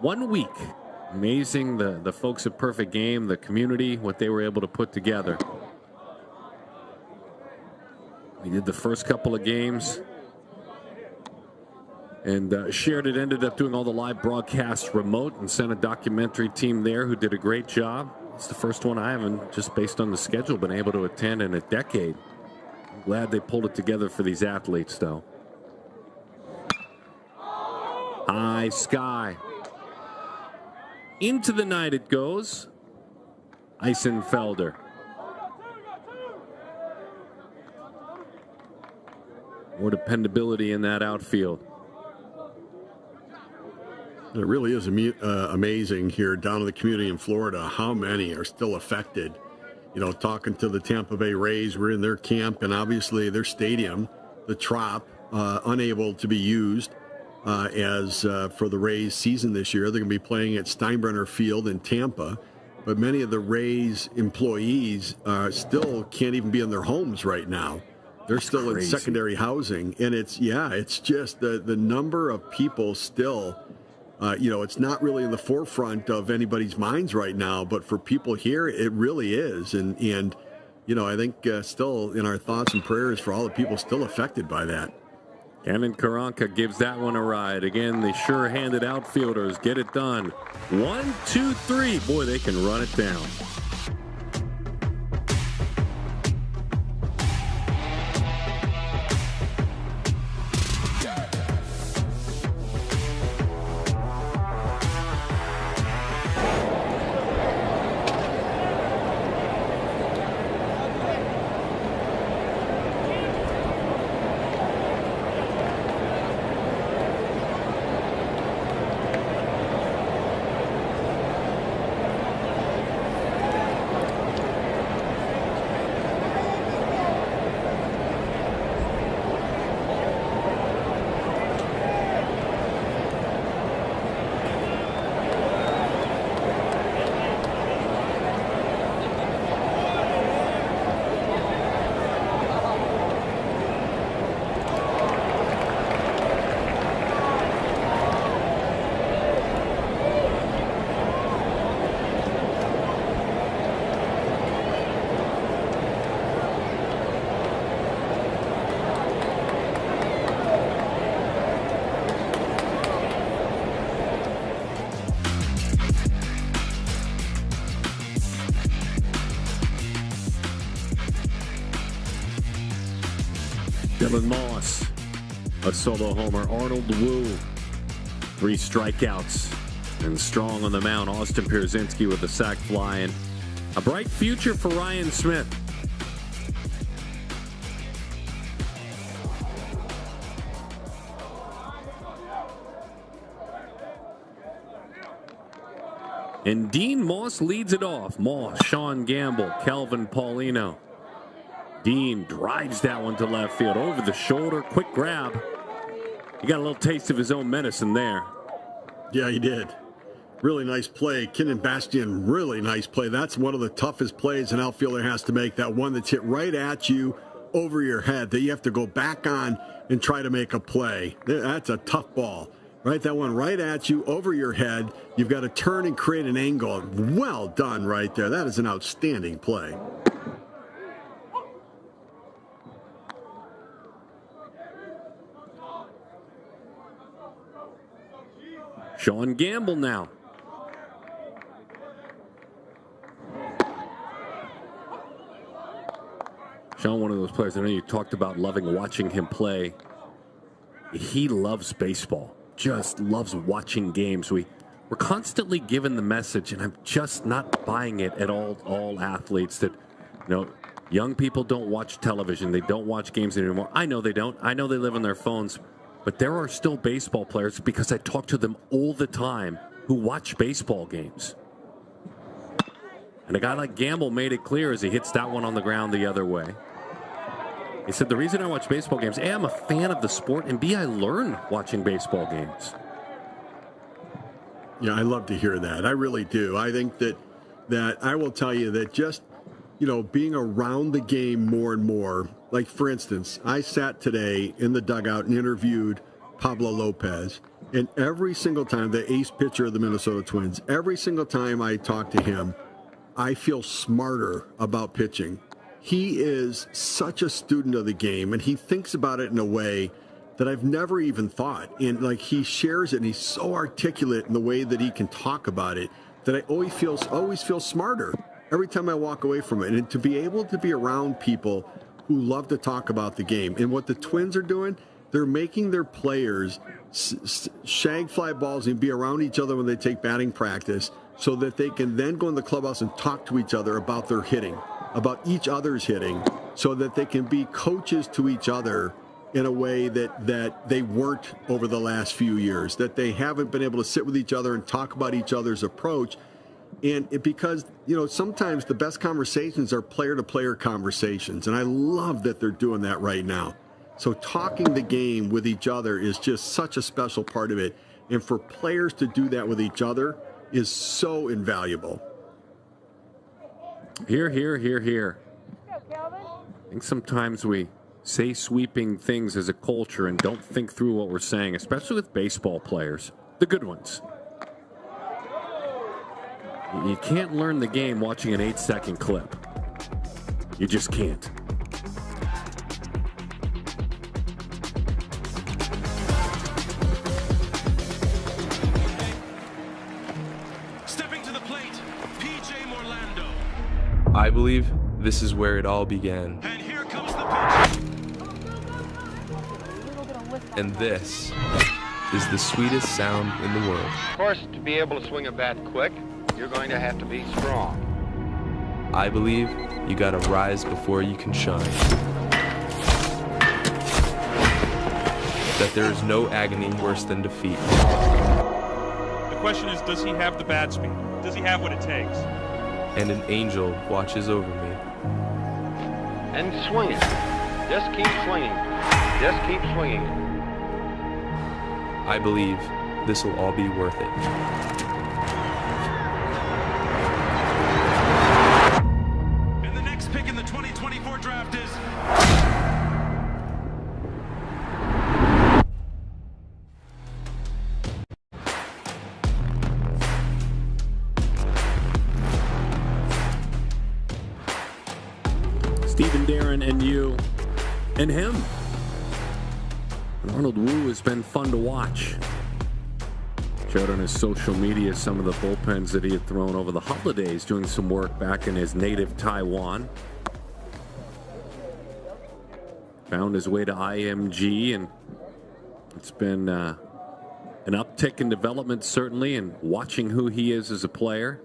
1 week. Amazing, the folks at Perfect Game, the community, what they were able to put together. We did the first couple of games, and Sheridan ended up doing all the live broadcasts remote and sent a documentary team there who did a great job. It's the first one I haven't, just based on the schedule, been able to attend in a decade. I'm glad they pulled it together for these athletes, though. High sky. Into the night it goes. Eisenfelder. More dependability in that outfield. It really is amazing here down in the community in Florida how many are still affected. You know, talking to the Tampa Bay Rays, we're in their camp, and obviously their stadium, the Trop, unable to be used as for the Rays season this year. They're going to be playing at Steinbrenner Field in Tampa, but many of the Rays employees still can't even be in their homes right now. They're still in secondary housing, and it's just the number of people still, it's not really in the forefront of anybody's minds right now, but for people here, it really is. And I think still in our thoughts and prayers for all the people still affected by that. Cannon Karanka gives that one a ride. Again, the sure-handed outfielders get it done. 1, 2, 3. Boy, they can run it down. Dylan Moss, a solo homer. Arnold Wu, 3 strikeouts. And strong on the mound, Austin Pierzynski with a sac fly. And a bright future for Ryan Smith. And Dean Moss leads it off. Moss, Sean Gamble, Kelvin Paulino. Dean drives that one to left field over the shoulder. Quick grab. He got a little taste of his own medicine there. Yeah, he did. Really nice play. Kenan Bastian, really nice play. That's one of the toughest plays an outfielder has to make. That one that's hit right at you over your head that you have to go back on and try to make a play. That's a tough ball. Right, that one right at you over your head. You've got to turn and create an angle. Well done right there. That is an outstanding play. Sean Gamble now Sean, one of those players, I know you talked about loving watching him play. He loves baseball, just loves watching games. We're constantly given the message, and I'm just not buying it at all athletes that, young people don't watch television. They don't watch games anymore. I know they don't. I know they live on their phones. But there are still baseball players, because I talk to them all the time, who watch baseball games. And a guy like Gamble made it clear as he hits that one on the ground the other way. He said, the reason I watch baseball games, A, I'm a fan of the sport, and B, I learn watching baseball games. Yeah, I love to hear that. I really do. I think that I will tell you that just, being around the game more and more, like, for instance, I sat today in the dugout and interviewed Pablo Lopez, and every single time, the ace pitcher of the Minnesota Twins, every single time I talk to him, I feel smarter about pitching. He is such a student of the game, and he thinks about it in a way that I've never even thought. And like, he shares it, and he's so articulate in the way that he can talk about it that I always feel smarter every time I walk away from it. And to be able to be around people who love to talk about the game, and what the Twins are doing, they're making their players shag fly balls and be around each other when they take batting practice, so that they can then go in the clubhouse and talk to each other about their hitting, about each other's hitting, so that they can be coaches to each other in a way that they weren't over the last few years, that they haven't been able to sit with each other and talk about each other's approach. And because, sometimes the best conversations are player-to-player conversations, and I love that they're doing that right now. So talking the game with each other is just such a special part of it. And for players to do that with each other is so invaluable. Here. I think sometimes we say sweeping things as a culture and don't think through what we're saying, especially with baseball players, the good ones. You can't learn the game watching an 8-second clip. You just can't. Stepping to the plate, PJ Morlando. I believe this is where it all began. And here comes the pitch. And this is the sweetest sound in the world. Of course, to be able to swing a bat quick, you're going to have to be strong. I believe you gotta rise before you can shine. That there is no agony worse than defeat. The question is, does he have the bat speed? Does he have what it takes? And an angel watches over me. And swinging. Just keep swinging. Just keep swinging. I believe this will all be worth it. And the next pick in the 2024 draft is... Stephen, Darren, and you, and him. Arnold Wu has been fun to watch. Showed on his social media some of the bullpens that he had thrown over the holidays, doing some work back in his native Taiwan. Found his way to IMG, and it's been an uptick in development, certainly, and watching who he is as a player.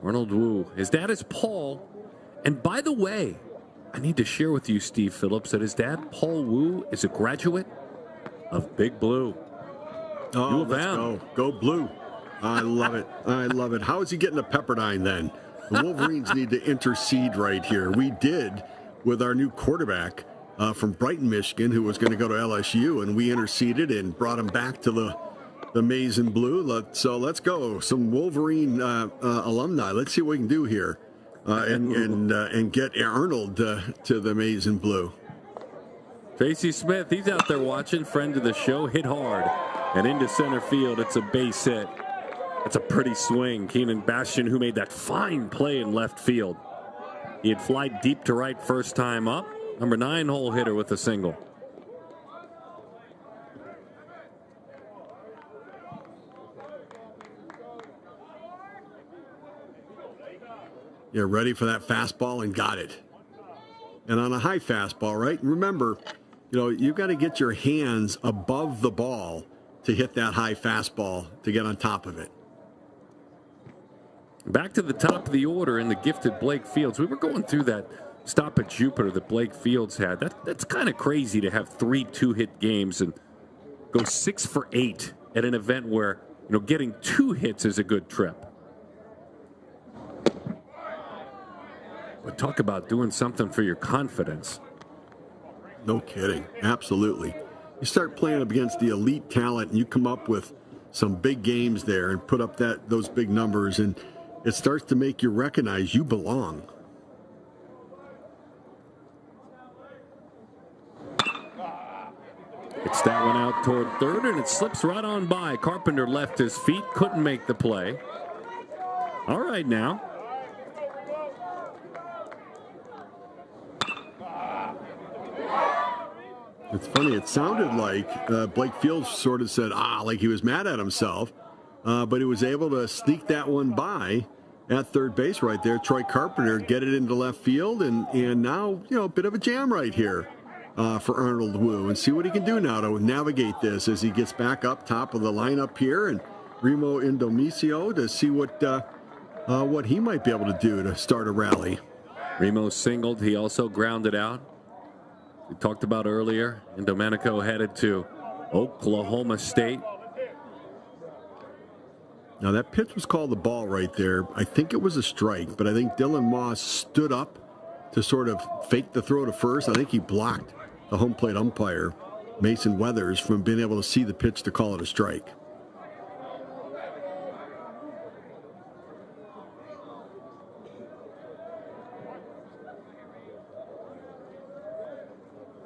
Arnold Wu. His dad is Paul. And by the way, I need to share with you, Steve Phillips, that his dad, Paul Wu, is a graduate of Big Blue. Oh, let's go. Go Blue. I love it. I love it. How is he getting a Pepperdine then? The Wolverines need to intercede right here. We did with our new quarterback from Brighton, Michigan, who was going to go to LSU, and we interceded and brought him back to the maize and blue. So let's go. Some Wolverine alumni. Let's see what we can do here. And get Arnold to the maize and blue. Tracy Smith, he's out there watching, friend of the show, hit hard and into center field. It's a base hit. It's a pretty swing. Keenan Bastion, who made that fine play in left field. He had fly deep to right first time up. Number 9 hole hitter with a single. Yeah, ready for that fastball and got it. And on a high fastball, right? Remember, you've got to get your hands above the ball to hit that high fastball to get on top of it. Back to the top of the order in the gifted Blake Fields. We were going through that stop at Jupiter that Blake Fields had. That's kind of crazy to have 3 2-hit games and go 6 for 8 at an event where, getting 2 hits is a good trip. But talk about doing something for your confidence. No kidding. Absolutely. You start playing up against the elite talent and you come up with some big games there and put up those big numbers, and it starts to make you recognize you belong. It's that one out toward third, and it slips right on by. Carpenter left his feet, couldn't make the play. All right now. It's funny. It sounded like Blake Fields sort of said, like he was mad at himself, but he was able to sneak that one by at third base right there. Troy Carpenter get it into left field, and now, a bit of a jam right here for Arnold Wu, and see what he can do now to navigate this as he gets back up top of the lineup here, and Remo Indomicio to see what he might be able to do to start a rally. Remo singled. He also grounded out. We talked about earlier, and Domenico headed to Oklahoma State. Now that pitch was called the ball right there. I think it was a strike, but I think Dylan Moss stood up to sort of fake the throw to first. I think he blocked the home plate umpire, Mason Weathers, from being able to see the pitch to call it a strike.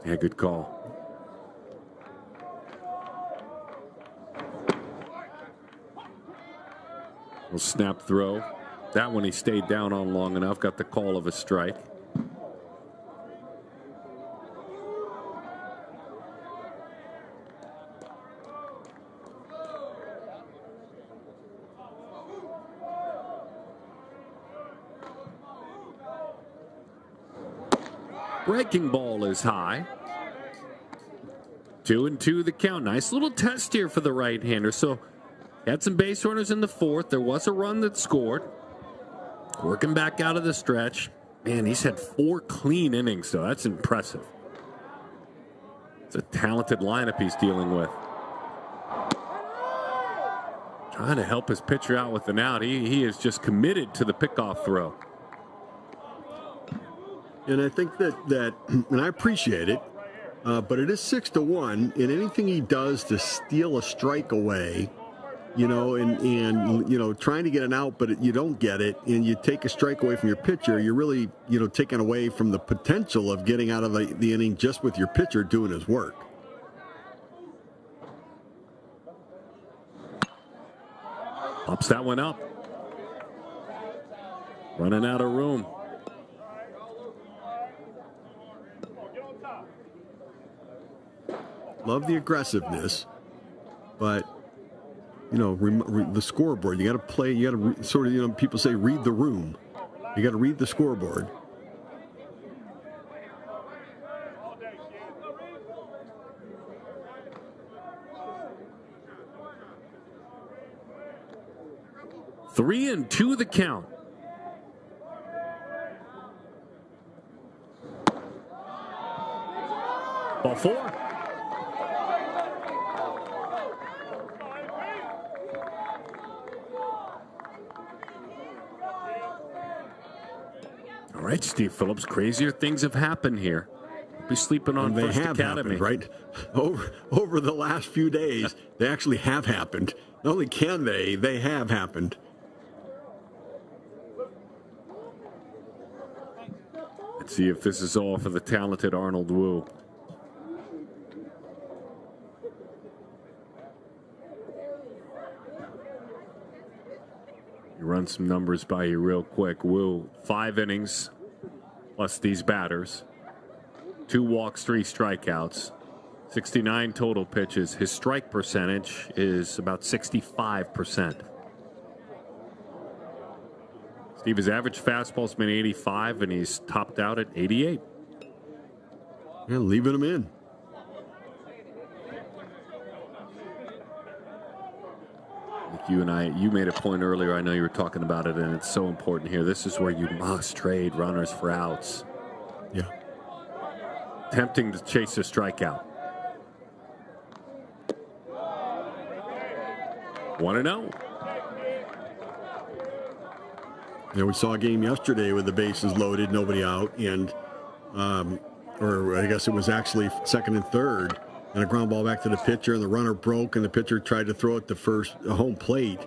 Yeah, good call. Little snap throw. That one he stayed down on long enough. Got the call of a strike. Breaking ball is high. 2-2 the count. Nice little test here for the right-hander. So had some base runners in the fourth. There was a run that scored. Working back out of the stretch. Man, he's had 4 clean innings, so that's impressive. It's a talented lineup he's dealing with. Trying to help his pitcher out with an out. He is just committed to the pickoff throw. And I think that and I appreciate it, but it is 6-1, and anything he does to steal a strike away, and trying to get an out, but you don't get it, and you take a strike away from your pitcher, you're really, taking away from the potential of getting out of the inning just with your pitcher doing his work. Pops that one up. Running out of room. Love the aggressiveness, but the scoreboard. You got to play. You got to sort of, people say read the room. You got to read the scoreboard. Three and two the count. Ball 4. All right, Steve Phillips. Crazier things have happened here. Be sleeping on First Academy, happened, right? Over the last few days, they actually have happened. Not only can they have happened. Let's see if this is all for the talented Arnold Wu. Run some numbers by you real quick. Wu, 5 innings plus these batters. 2 walks, 3 strikeouts. 69 total pitches. His strike percentage is about 65%. Steve, his average fastball's been 85, and he's topped out at 88. Yeah, leaving him in. You made a point earlier. I know you were talking about it, and it's so important here. This is where you must trade runners for outs. Yeah. Tempting to chase a strikeout. 1-0. Yeah, we saw a game yesterday with the bases loaded, nobody out, and or I guess it was actually second and third, and a ground ball back to the pitcher, and the runner broke, and the pitcher tried to throw it to first, home plate,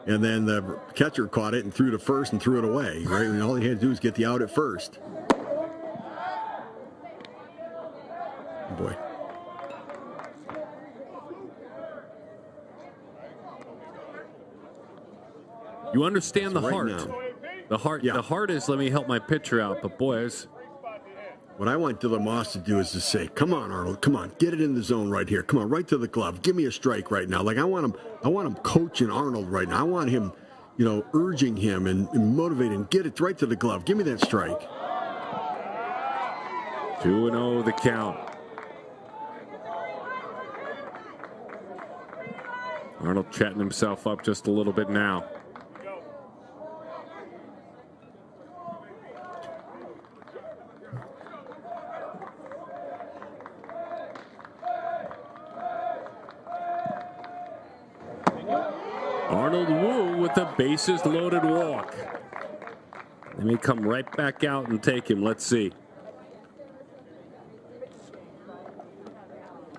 and then the catcher caught it and threw to first and threw it away. Right, and all he had to do was get the out at first. Oh boy. You understand So the heart. now, The heart. Yeah. The heart is let me help my pitcher out. But boys, what I want Dylan Moss to do is to say, "Come on, Arnold, come on, get it in the zone right here. Come on, right to the glove. Give me a strike right now." Like I want him coaching Arnold right now. I want him, urging him and motivating. Get it right to the glove. Give me that strike. 2-0 the count. Arnold chatting himself up just a little bit now. Arnold Wu with the bases loaded walk. They may come right back out and take him. Let's see.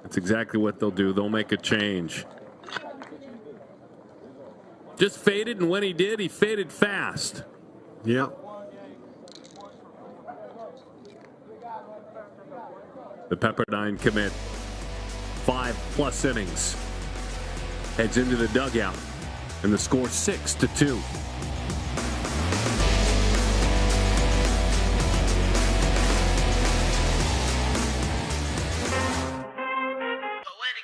That's exactly what they'll do. They'll make a change. Just faded, and when he did, he faded fast. Yeah. The Pepperdine commit. 5+ innings. Heads into the dugout. And the score 6-2.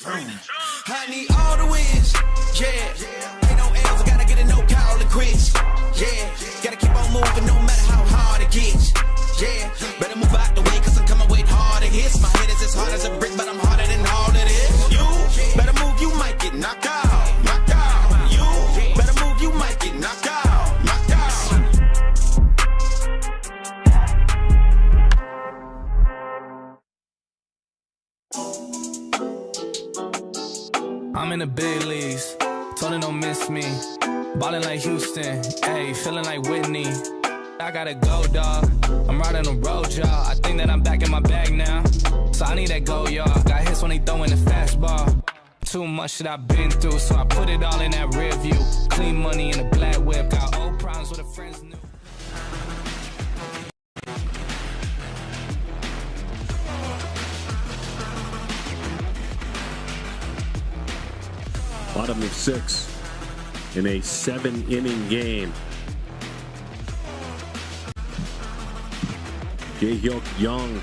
I need all the wins, yeah. Ain't no else, gotta get a no call and quits, yeah. Gotta keep on moving no matter how hard it gets, yeah. Better move out the way, cause I'm coming with harder hits. My head is as hard as a brick, but I'm harder than all it is. You better move, you might get knocked out, knocked out. You better move, you might get knocked out, knocked out. I'm in the big leagues, told her don't miss me. Ballin' like Houston, ayy, feeling like Whitney. I gotta go, dawg. I'm riding a road, y'all. I think that I'm back in my bag now. So I need that go, y'all. Got hits when he throwing the fastball. Too much that I've been through, so I put it all in that rear view. Clean money in a black whip. Got old problems with a friend's new. Bottom of 6 in a 7-inning game. Jae-hyuk Young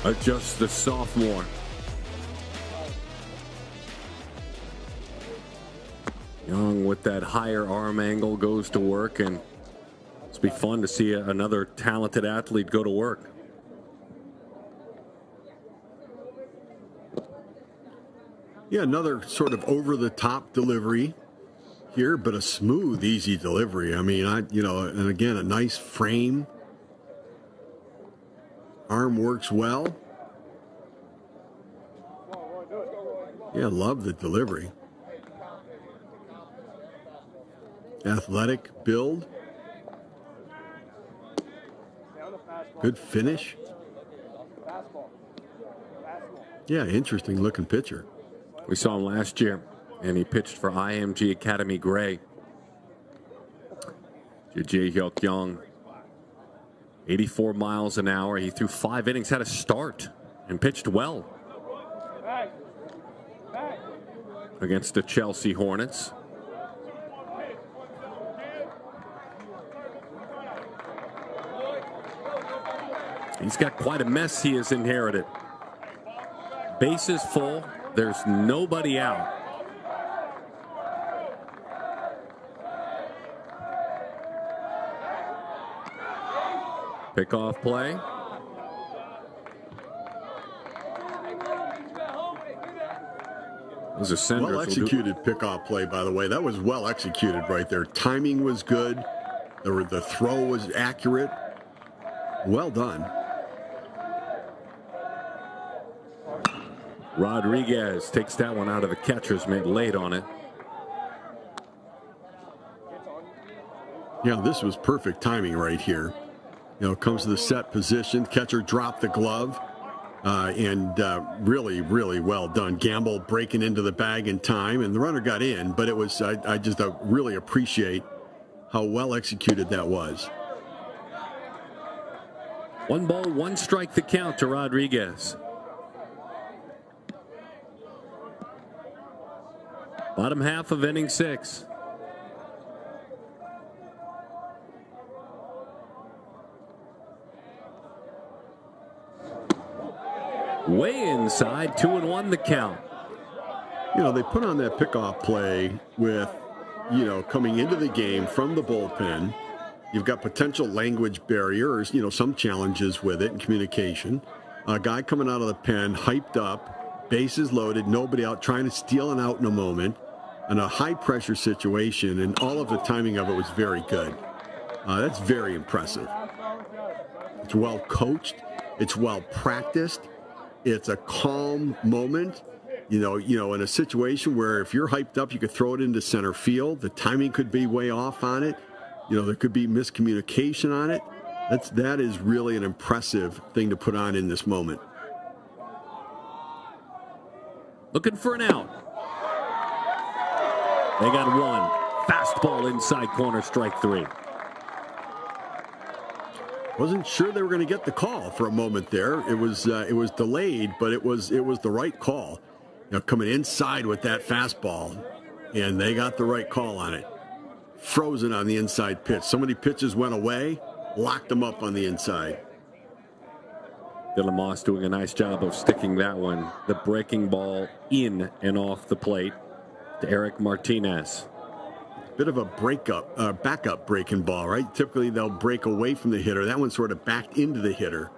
adjusts the sophomore. Young with that higher arm angle goes to work, and it's be fun to see another talented athlete go to work. Yeah, another sort of over-the-top delivery here, but a smooth, easy delivery. I mean, and again, a nice frame. Arm works well. Yeah, love the delivery. Athletic build. Good finish. Yeah, interesting looking pitcher. We saw him last year, and he pitched for IMG Academy Gray. Jae-hyuk Young, 84 miles an hour. He threw 5 innings, had a start, and pitched well against the Chelsea Hornets. He's got quite a mess he has inherited. Bases full. There's nobody out. Pickoff play. Was a sender. Well executed pickoff play, by the way. That was well executed right there. Timing was good. The throw was accurate. Well done. Rodriguez takes that one out of the catcher's mitt late on it. Yeah, this was perfect timing right here. You know, comes to the set position. Catcher dropped the glove. And really, really well done. Gamble breaking into the bag in time, and the runner got in, but it was, I just really appreciate how well executed that was. 1 ball, 1 strike the count to Rodriguez. Bottom half of inning 6. Way inside, 2-1 the count. You know, they put on that pickoff play with, you know, coming into the game from the bullpen. You've got potential language barriers, you know, some challenges with it in communication. A guy coming out of the pen, hyped up, bases loaded, nobody out, trying to steal an out in a moment, in a high-pressure situation, and all of the timing of it was very good. That's very impressive. It's well coached. It's well practiced. It's a calm moment, you know, in a situation where if you're hyped up, you could throw it into center field. The timing could be way off on it. You know, there could be miscommunication on it. That is really an impressive thing to put on in this moment. Looking for an out. They got one. Fastball inside corner, strike 3. Wasn't sure they were going to get the call for a moment there. It was delayed, but it was the right call. You know, coming inside with that fastball, and they got the right call on it. Frozen on the inside pitch. So many pitches went away, locked them up on the inside. Dylan Moss doing a nice job of sticking that one, the breaking ball, in and off the plate to Eric Martinez. Bit of a backup breaking ball, right? Typically they'll break away from the hitter. That one sort of backed into the hitter.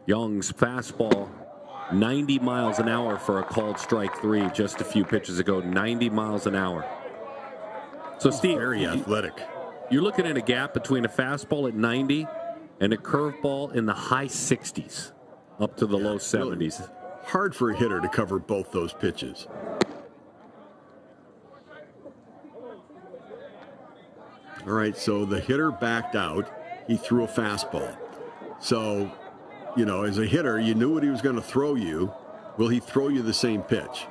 Young's fastball, 90 miles an hour for a called strike 3 just a few pitches ago. 90 miles an hour. So Steve, very athletic. You're looking at a gap between a fastball at 90 and a curveball in the high 60s up to the low 70s. Really hard for a hitter to cover both those pitches. All right, so the hitter backed out. He threw a fastball. So, you know, as a hitter, you knew what he was going to throw you. Will he throw you the same pitch?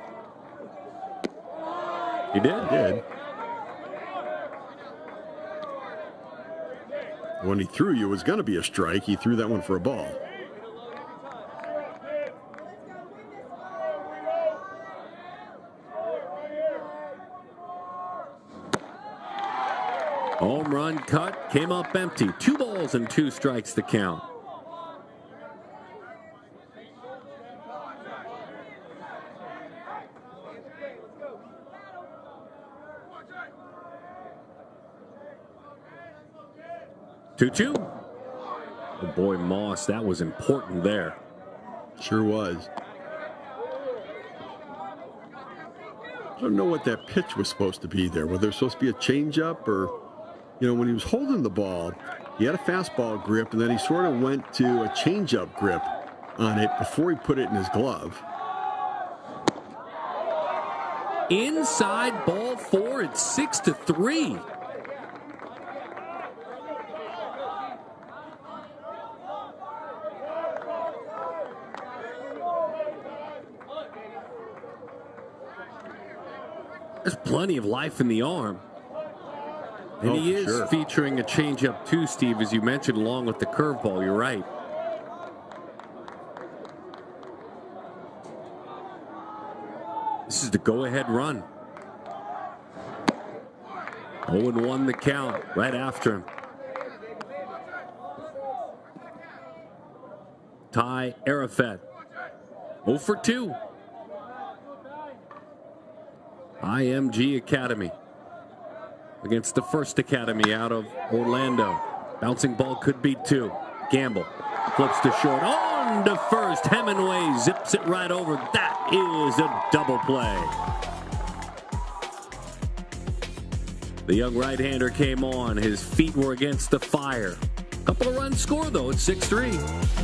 He did. He did. When he threw you, it was going to be a strike. He threw that one for a ball. Home run cut, came up empty. 2 balls and 2 strikes to count. Two. Oh boy, Moss, that was important there. Sure was. I don't know what that pitch was supposed to be there. Whether it was supposed to be a changeup or, you know, when he was holding the ball, he had a fastball grip, and then he sort of went to a changeup grip on it before he put it in his glove. Inside ball 4, it's 6-3. There's plenty of life in the arm. And he is featuring a changeup too, Steve, as you mentioned, along with the curveball. You're right. This is the go-ahead run. 0-1 the count right after him. Ty Arafat, 0 for 2. IMG Academy against the First Academy out of Orlando. Bouncing ball could be 2. Gamble flips to short. On to first. Hemingway zips it right over. That is a double play. The young right-hander came on. His feet were against the fire. Couple of runs scored, though. It's 6-3.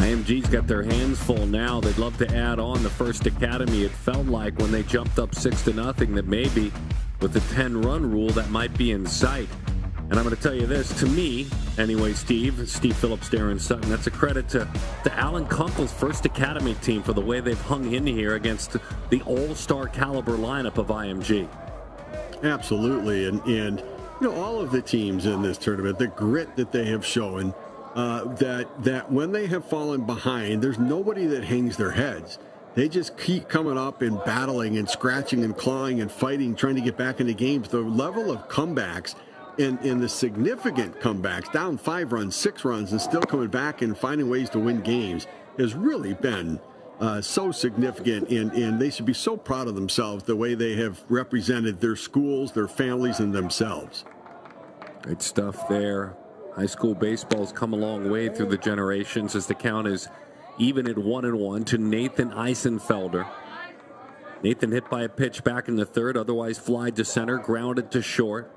IMG's got their hands full now. They'd love to add on the First Academy. It felt like when they jumped up 6-0 that maybe with the 10-run rule that might be in sight. And I'm going to tell you this, to me, anyway, Steve Phillips, Darren Sutton, that's a credit to Alan Kunkel's First Academy team for the way they've hung in here against the all-star caliber lineup of IMG. Absolutely. And you know, all of the teams in this tournament, the grit that they have shown, that when they have fallen behind, there's nobody that hangs their heads. They just keep coming up and battling and scratching and clawing and fighting, trying to get back into games. The level of comebacks and the significant comebacks, down 5 runs, 6 runs, and still coming back and finding ways to win games has really been so significant. And they should be so proud of themselves, the way they have represented their schools, their families, and themselves. Great stuff there. High school baseball's come a long way through the generations as the count is even at 1-1 to Nathan Eisenfelder. Nathan hit by a pitch back in the third, otherwise flied to center, grounded to short.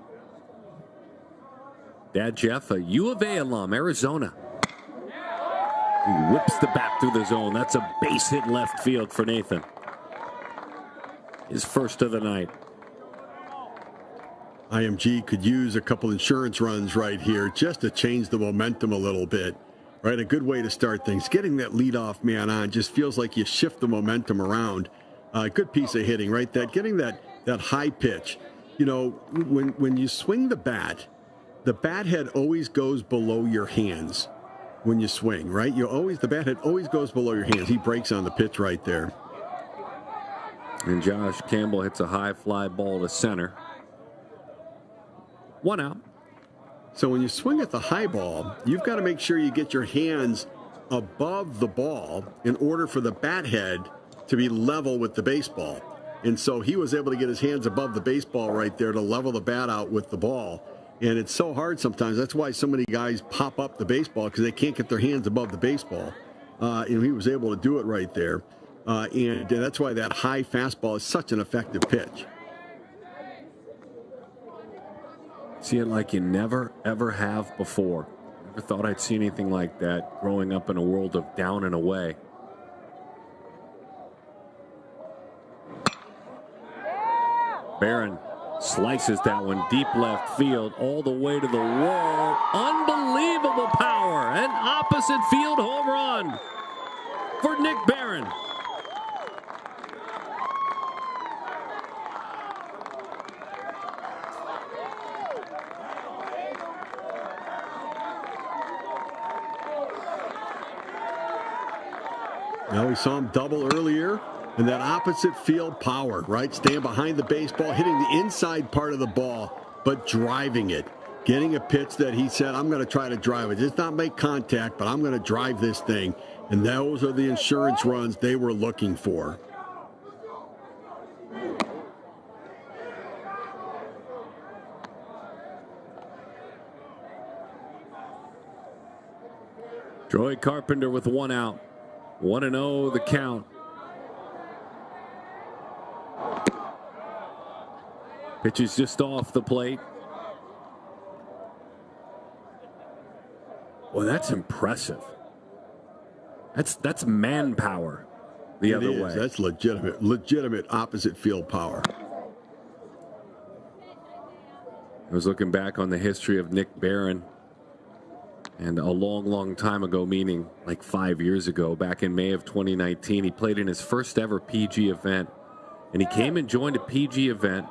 Dad Jeff, a U of A alum, Arizona. He whips the bat through the zone. That's a base hit left field for Nathan. His first of the night. IMG could use a couple insurance runs right here just to change the momentum a little bit. Right, a good way to start things. Getting that leadoff man on just feels like you shift the momentum around. Good piece of hitting, right? Getting that high pitch. You know, when you swing the bat head always goes below your hands when you swing, right? The bat head always goes below your hands. He breaks on the pitch right there. And Josh Campbell hits a high fly ball to center. 1 out. So when you swing at the high ball, you've got to make sure you get your hands above the ball in order for the bat head to be level with the baseball. And so he was able to get his hands above the baseball right there to level the bat out with the ball. And it's so hard sometimes. That's why so many guys pop up the baseball, because they can't get their hands above the baseball. And he was able to do it right there. And that's why that high fastball is such an effective pitch. See it like you never, ever have before. Never thought I'd see anything like that growing up in a world of down and away. Barron slices that one deep left field all the way to the wall. Unbelievable power. An opposite field home run for Nick Barron. Now we saw him double earlier, and that opposite field power, right? Staying behind the baseball, hitting the inside part of the ball, but driving it. Getting a pitch that he said, I'm going to try to drive it. Just not make contact, but I'm going to drive this thing. And those are the insurance runs they were looking for. Troy Carpenter with 1 out. 1-0 the count. Pitch is just off the plate. Well, that's impressive. That's manpower the other way. That's legitimate opposite field power. I was looking back on the history of Nick Barron, and a long, long time ago, meaning like 5 years ago, back in May of 2019, he played in his first ever PG event, and he came and joined a PG event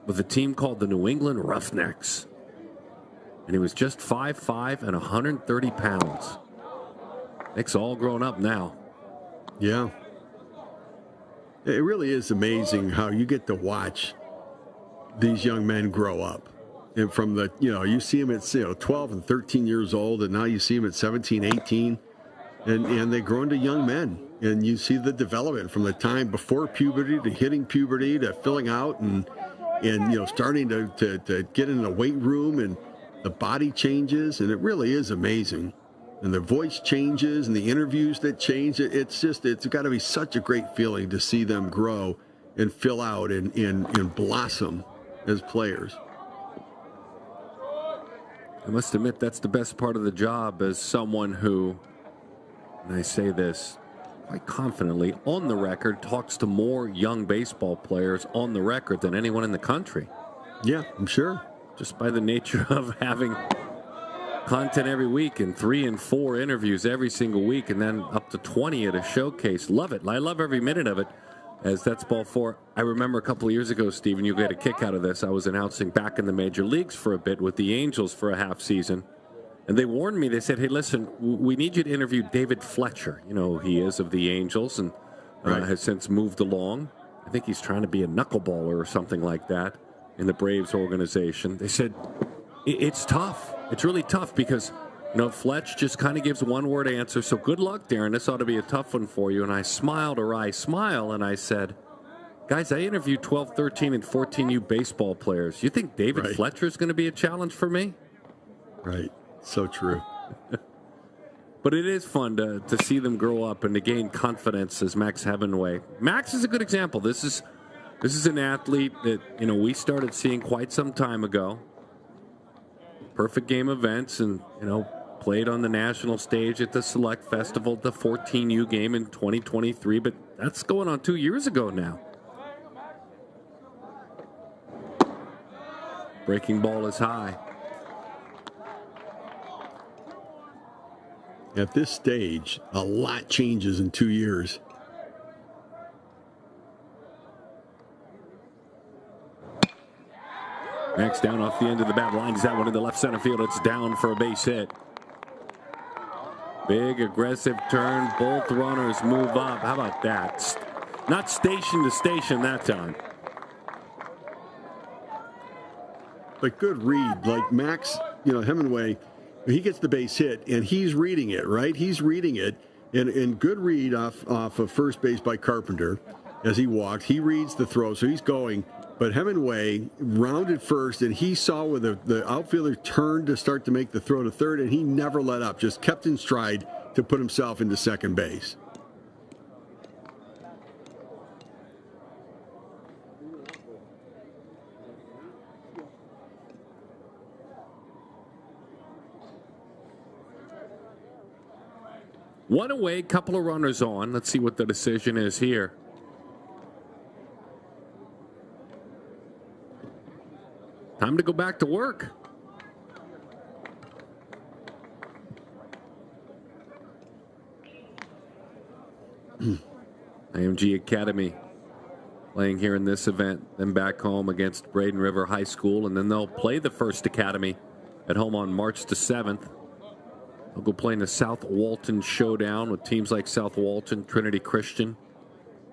with a team called the New England Roughnecks. And he was just 5'5" and 130 pounds. Nick's all grown up now. Yeah. It really is amazing how you get to watch these young men grow up. And from the, you see them at 12 and 13 years old, and now you see them at 17, 18, and they grow into young men. And you see the development from the time before puberty to hitting puberty to filling out and starting to get in the weight room, and the body changes, and it really is amazing. And the voice changes, and the interviews that change. It's got to be such a great feeling to see them grow and fill out and blossom as players. I must admit, that's the best part of the job as someone who, and I say this quite confidently, on the record, talks to more young baseball players on the record than anyone in the country. Yeah, I'm sure. Just by the nature of having content every week and 3 and 4 interviews every single week, and then up to 20 at a showcase. Love it. I love every minute of it. As that's ball 4. I remember a couple of years ago, Stephen, you got a kick out of this. I was announcing back in the major leagues for a bit with the Angels for a half season. And they warned me. They said, hey, listen, we need you to interview David Fletcher. You know who he is of the Angels, and has since moved along. I think he's trying to be a knuckleballer or something like that in the Braves organization. They said, it's tough. It's really tough because, Fletch just kind of gives one-word answer. So good luck, Darren. This ought to be a tough one for you. And I smiled a wry smile, and I said, guys, I interviewed 12, 13, and 14U baseball players. You think David Fletcher is going to be a challenge for me? Right. So true. But it is fun to see them grow up and to gain confidence as Max Heavenway. Max is a good example. This is an athlete that, we started seeing quite some time ago. Perfect game events and, played on the national stage at the Select Festival, the 14U game in 2023, but that's going on 2 years ago now. Breaking ball is high. At this stage, a lot changes in 2 years. Max down off the end of the bat, lines that one in the left center field. It's down for a base hit. Big aggressive turn. Both runners move up. How about that? Not station to station that time. But good read. Like Max, Hemingway, he gets the base hit, and he's reading it, right? He's reading it. And good read off of first base by Carpenter as he walked. He reads the throw, so he's going. But Hemingway rounded first, and he saw where the outfielder turned to start to make the throw to third, and he never let up, just kept in stride to put himself into second base. One away, couple of runners on. Let's see what the decision is here. Time to go back to work. IMG Academy playing here in this event, then back home against Braden River High School, and then they'll play the First Academy at home on March the 7th. They'll go play in the South Walton Showdown with teams like South Walton, Trinity Christian,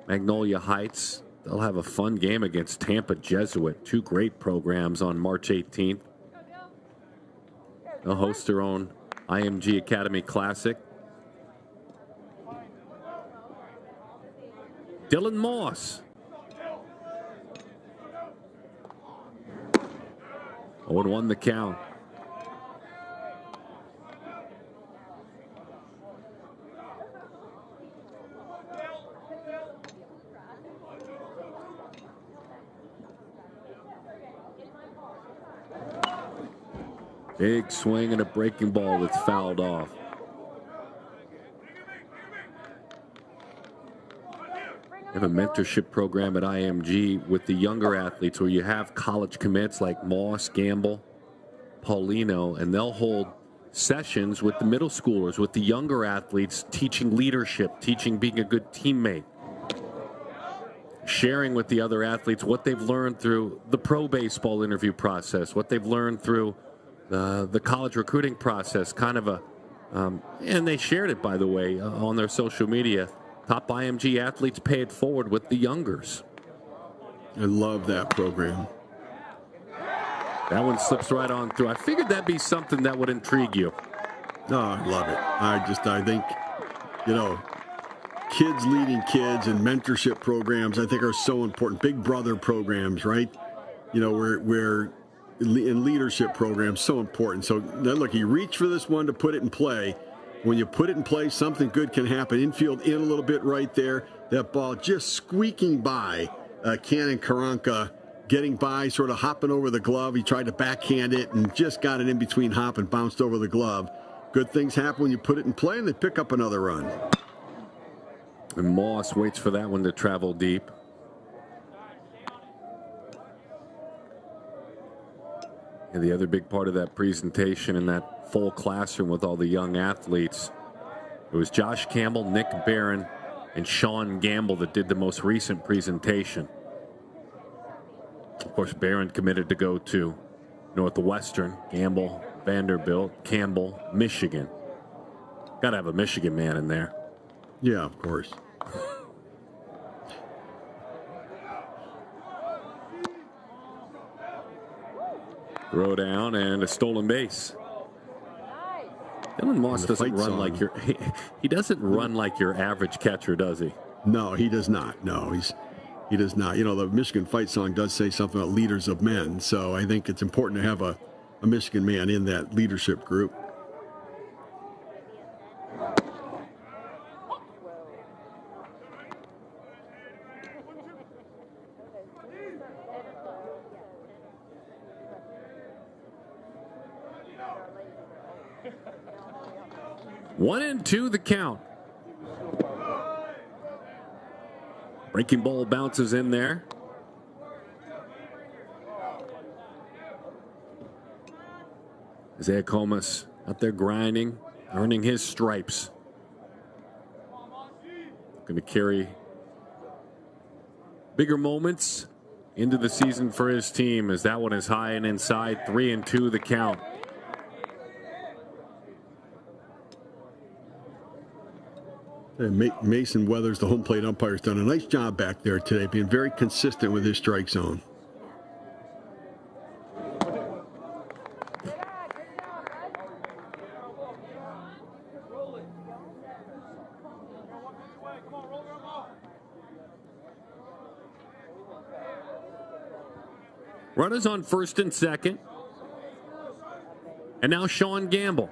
Magnolia Heights. They'll have a fun game against Tampa Jesuit. 2 great programs on March 18th. They'll host their own IMG Academy Classic. Dylan Moss. 0-1 the count. Big swing and a breaking ball that's fouled off. They have a mentorship program at IMG with the younger athletes where you have college commits like Moss, Gamble, Paulino, and they'll hold sessions with the middle schoolers, with the younger athletes, teaching leadership, teaching being a good teammate, sharing with the other athletes what they've learned through the pro baseball interview process, what they've learned through the college recruiting process, kind of a, and they shared it, by the way, on their social media. Top IMG athletes pay it forward with the youngers. I love that program. That one slips right on through. I figured that'd be something that would intrigue you. Oh, I love it. I think, kids leading kids and mentorship programs, I think, are so important. Big brother programs, right? Where in leadership programs, so important. So look, you reach for this one to put it in play. When you put it in play, something good can happen. Infield in a little bit right there. That ball just squeaking by Cannon Karanka, getting by, sort of hopping over the glove. He tried to backhand it and just got it in between hop and bounced over the glove. Good things happen when you put it in play, and they pick up another run. And Moss waits for that one to travel deep. And the other big part of that presentation in that full classroom with all the young athletes, it was Josh Campbell, Nick Barron, and Sean Gamble that did the most recent presentation. Of course, Barron committed to go to Northwestern, Gamble, Vanderbilt, Campbell, Michigan. Got to have a Michigan man in there. Yeah, of course. Throw down and a stolen base. Dylan Moss doesn't run like your he doesn't run like your average catcher, does he? No, he does not. No, he does not. The Michigan fight song does say something about leaders of men, so I think it's important to have a Michigan man in that leadership group. One and two, the count. Breaking ball bounces in there. Isaiah Comas out there grinding, earning his stripes. Going to carry bigger moments into the season for his team, as that one is high and inside. 3-2 the count. Mason Weathers, the home plate umpire, has done a nice job back there today, being very consistent with his strike zone. Runners on first and second. And now Sean Gamble.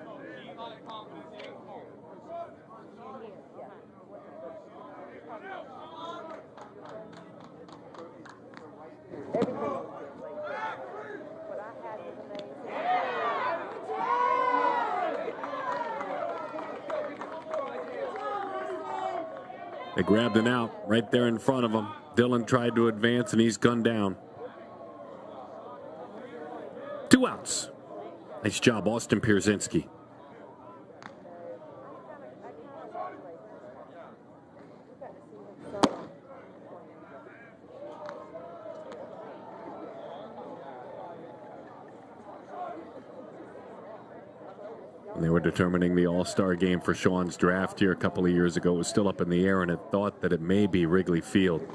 They grabbed an out right there in front of him. Dylan tried to advance, and he's gunned down. 2 outs. Nice job, Austin Pierzynski. When they were determining the All-Star game for Sean's draft here a couple of years ago, it was still up in the air, and it thought that it may be Wrigley Field.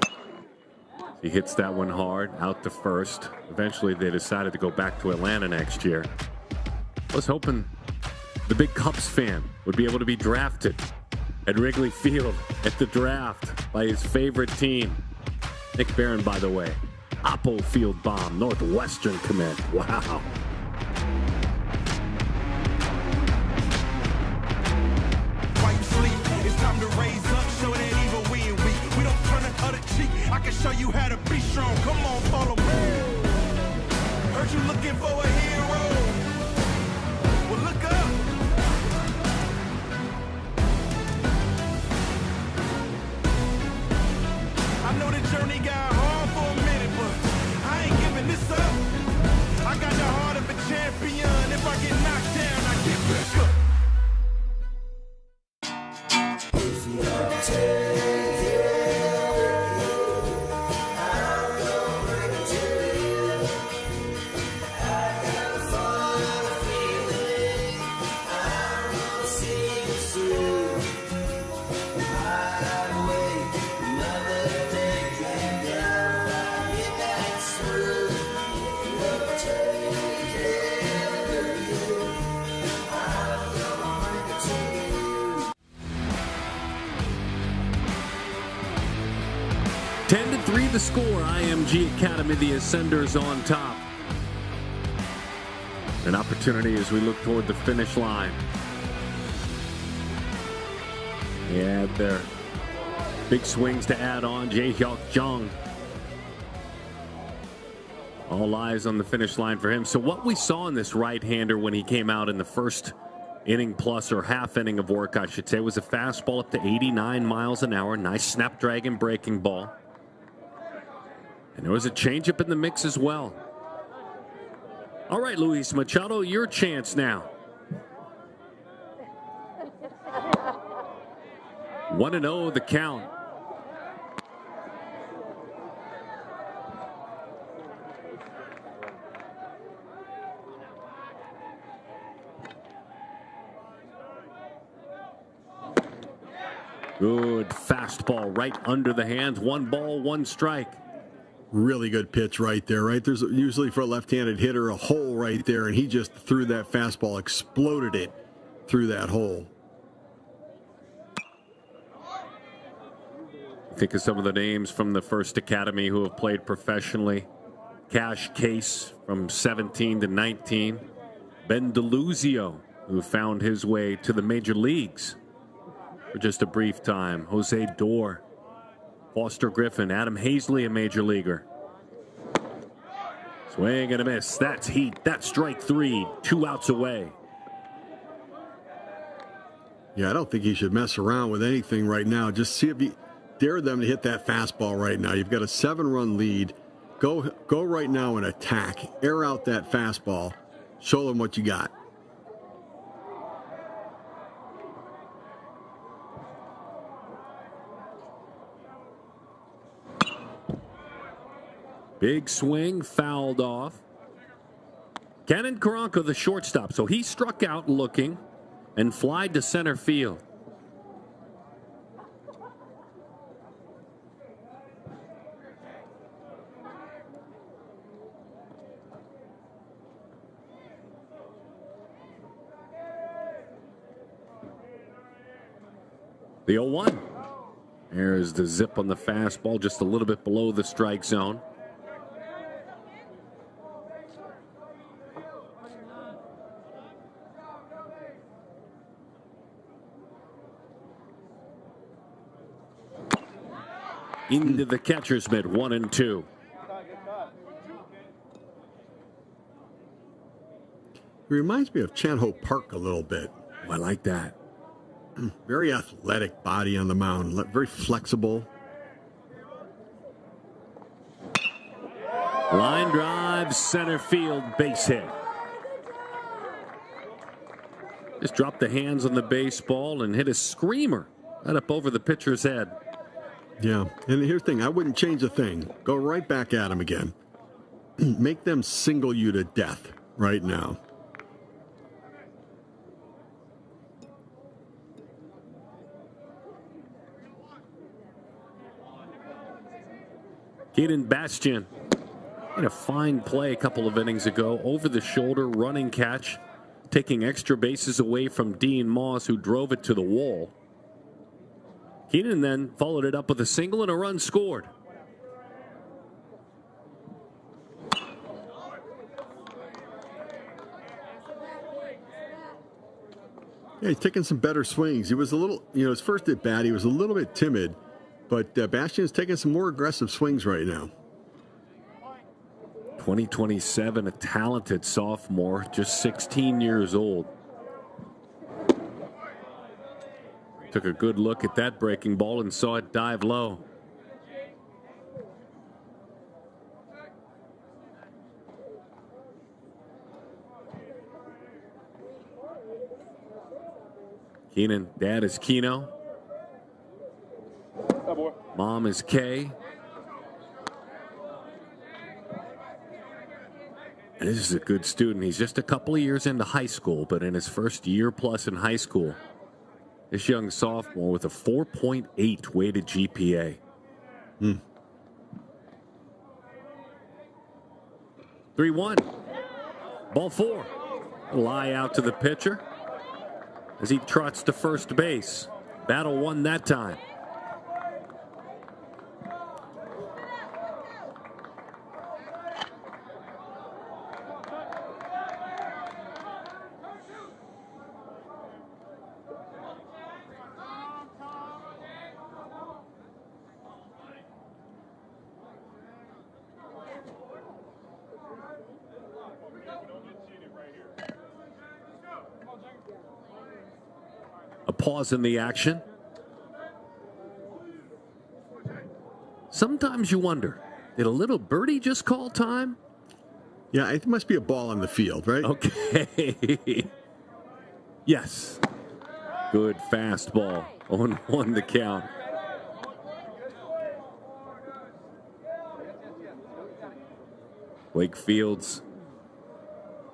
He hits that one hard, out to first. Eventually, they decided to go back to Atlanta next year. I was hoping the big Cubs fan would be able to be drafted at Wrigley Field at the draft by his favorite team. Nick Barron, by the way. Oppo Field bomb, Northwestern commit. Wow. I can show you how to be strong. Come on, follow me. Heard you looking for a hero. The score, IMG Academy, the Ascenders on top. An opportunity as we look toward the finish line. Yeah, their big swings to add on. Jae-hyuk Jung. All eyes on the finish line for him. So what we saw in this right-hander when he came out in the first inning plus, or half inning of work, I should say, was a fastball up to 89 miles an hour. Nice snapdragon breaking ball. And there was a changeup in the mix as well. All right, Luis Machado, your chance now. 1-0 the count. Good fastball right under the hands. 1 ball, 1 strike. Really good pitch right there, right? There's usually for a left-handed hitter a hole right there, and he just threw that fastball, exploded it through that hole. Think of some of the names from the First Academy who have played professionally. Cash Case from 17 to 19. Ben DeLuzio, who found his way to the major leagues for just a brief time. Jose Dorr. Foster Griffin, Adam Hazley, a major leaguer. Swing and a miss. That's heat. That's strike 3. 2 outs away. Yeah, I don't think he should mess around with anything right now. Just see if you dare them to hit that fastball right now. You've got a 7-run lead. Go right now and attack. Air out that fastball. Show them what you got. Big swing, fouled off. Cannon Karanka, the shortstop. So he struck out looking and flied to center field. The 0-1. There's the zip on the fastball, just a little bit below the strike zone. Into the catcher's mitt, 1-2. It reminds me of Chan-Ho Park a little bit. I like that. Very athletic body on the mound, very flexible. Line drive, center field, base hit. Just dropped the hands on the baseball and hit a screamer right up over the pitcher's head. Yeah, and here's the thing, I wouldn't change a thing. Go right back at him again. Make them single you to death right now. Keaton Bastian in a fine play a couple of innings ago. Over the shoulder, running catch, taking extra bases away from Dean Moss, who drove it to the wall. Keenan then followed it up with a single and a run scored. Yeah, he's taking some better swings. He was a little, his first at bat, he was a little bit timid, but Bastian's taking some more aggressive swings right now. 2027, a talented sophomore, just 16 years old. Took a good look at that breaking ball and saw it dive low. Keenan, dad is Keno. Mom is Kay. This is a good student. He's just a couple of years into high school, but in his first year plus in high school, this young sophomore with a 4.8 weighted GPA. 3-1. Ball 4. Lie out to the pitcher as he trots to first base. Battle won that time. A pause in the action. Sometimes you wonder, did a little birdie just call time? Yeah, it must be a ball on the field, right? Okay. Yes. Good fastball. 0-1 the count. Wakefield's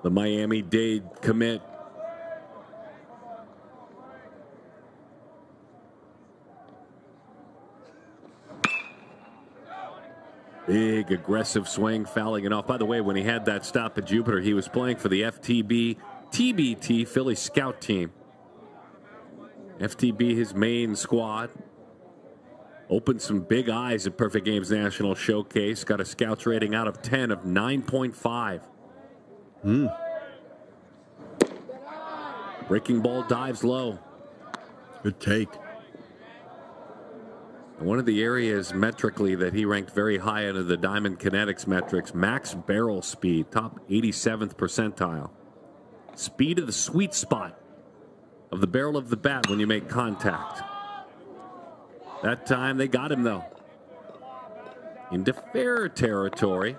the Miami-Dade commit. Big aggressive swing, fouling it off. By the way, when he had that stop at Jupiter, he was playing for the FTB TBT Philly Scout team. FTB, his main squad. Opened some big eyes at Perfect Games National Showcase. Got a Scouts rating out of 10 of 9.5. Breaking ball dives low. Good take. One of the areas metrically that he ranked very high under the Diamond Kinetics metrics, max barrel speed, top 87th percentile. Speed of the sweet spot of the barrel of the bat when you make contact. That time they got him, though. Into fair territory.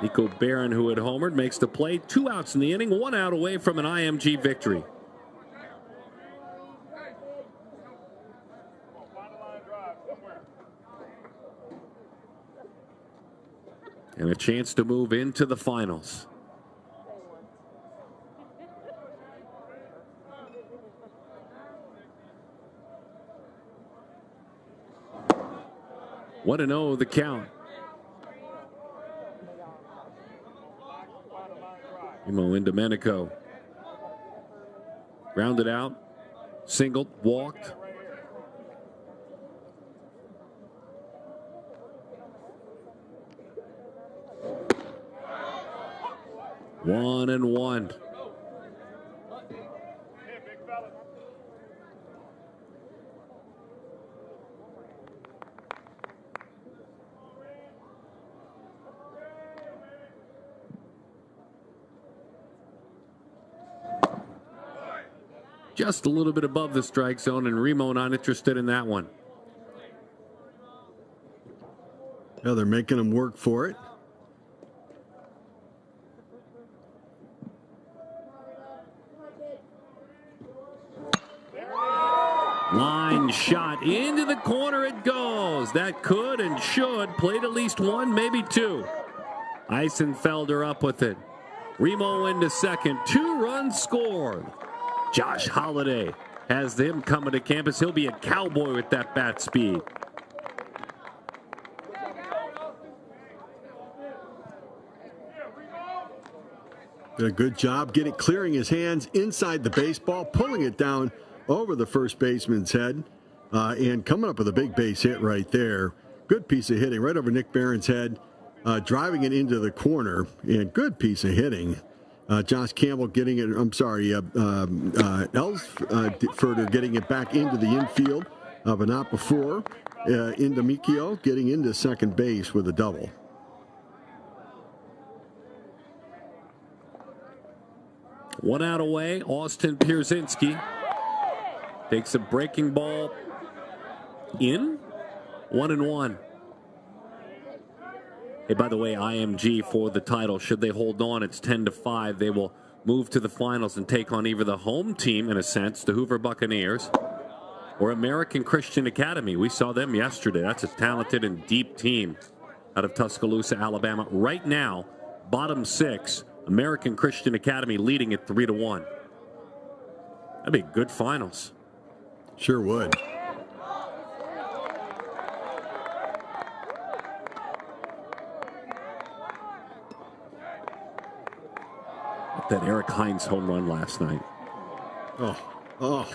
Nico Barron, who had homered, makes the play. 2 outs in the inning, 1 out away from an IMG victory. And a chance to move into the finals. What an O the count. Imo in Domenico. Grounded out. Singled. Walked. One and one. Just a little bit above the strike zone, and Remo not interested in that one. Yeah, they're making him work for it. Line shot into the corner it goes. That could and should. Played at least 1, maybe 2. Eisenfelder up with it. Remo into second. 2 runs scored. Josh Holliday has him coming to campus. He'll be a cowboy with that bat speed. Did a good job clearing his hands inside the baseball, pulling it down over the first baseman's head, and coming up with a big base hit right there. Good piece of hitting right over Nick Barron's head, driving it into the corner, and good piece of hitting. Josh Campbell getting it, Ellsfurter getting it back into the infield, but not before. Indemicchio getting into second base with a double. One out away, Austin Pierzynski takes a breaking ball in. 1-1. Hey, by the way, IMG for the title. Should they hold on, it's 10-5. They will move to the finals and take on either the home team, in a sense, the Hoover Buccaneers, or American Christian Academy. We saw them yesterday. That's a talented and deep team out of Tuscaloosa, Alabama. Right now, bottom 6, American Christian Academy leading at 3-1. That'd be good finals. Sure would. That Eric Hines home run last night. Oh,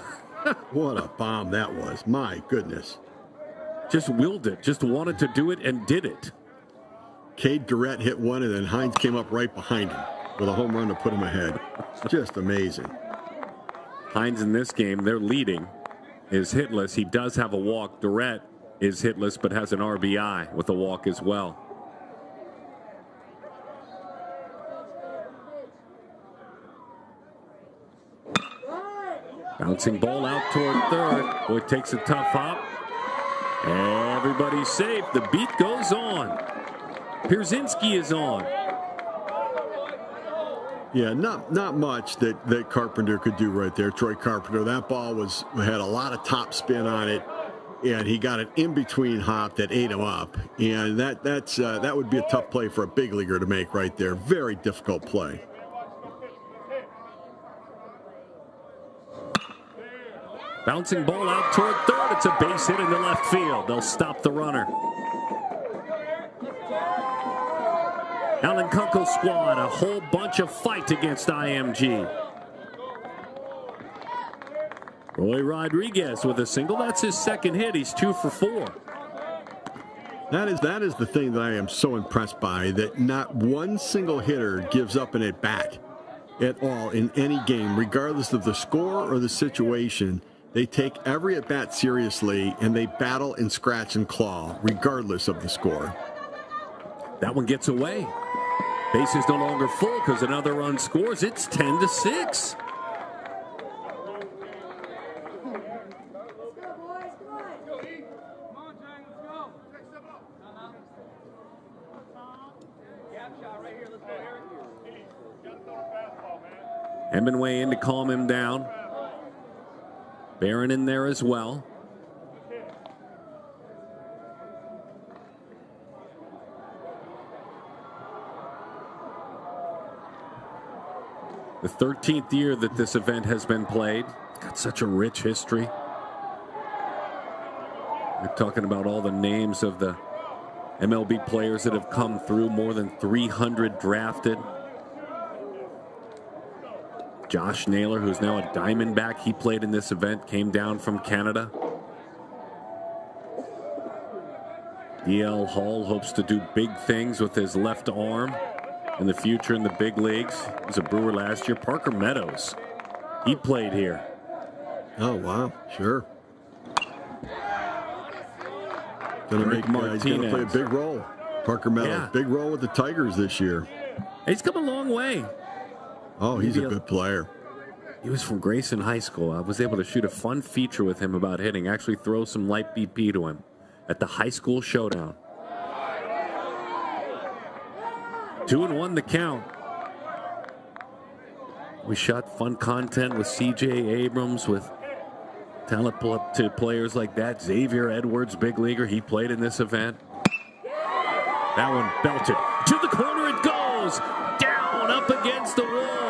what a bomb that was. My goodness. Just willed it. Just wanted to do it and did it. Cade Durrett hit one, and then Hines came up right behind him with a home run to put him ahead. Just amazing. Hines in this game, they're leading, is hitless. He does have a walk. Durrett is hitless, but has an RBI with a walk as well. Bouncing ball out toward third. Boy takes a tough hop. Everybody's safe. The beat goes on. Pierzynski is on. Yeah, not much that Carpenter could do right there. Troy Carpenter. That ball had a lot of top spin on it, and he got an in-between hop that ate him up. And that would be a tough play for a big leaguer to make right there. Very difficult play. Bouncing ball out toward third. It's a base hit into left field. They'll stop the runner. Alan Kunkel's squad, a whole bunch of fight against IMG. Roy Rodriguez with a single. That's his second hit. He's 2 for 4. That is the thing that I am so impressed by, that not one single hitter gives up an at-bat at all in any game, regardless of the score or the situation. They take every at-bat seriously, and they battle and scratch and claw, regardless of the score. That one gets away. Base is no longer full because another run scores. It's 10-6. Hemingway in to calm him down. Barron in there as well. The 13th year that this event has been played. It's got such a rich history. We're talking about all the names of the MLB players that have come through, more than 300 drafted. Josh Naylor, who's now a Diamondback, he played in this event, came down from Canada. DL Hall hopes to do big things with his left arm in the future in the big leagues. He was a Brewer last year. Parker Meadows, he played here. Oh, wow. Sure. Gonna play a big role. Parker Meadows, big role with the Tigers this year. He's come a long way. Oh, he's a good player. He was from Grayson High School. I was able to shoot a fun feature with him about hitting, actually throw some light BP to him at the high school showdown. 2-1 the count. We shot fun content with C.J. Abrams, with talented players like that. Xavier Edwards, big leaguer, he played in this event. That one belted. To the corner it goes. Down, up against the wall.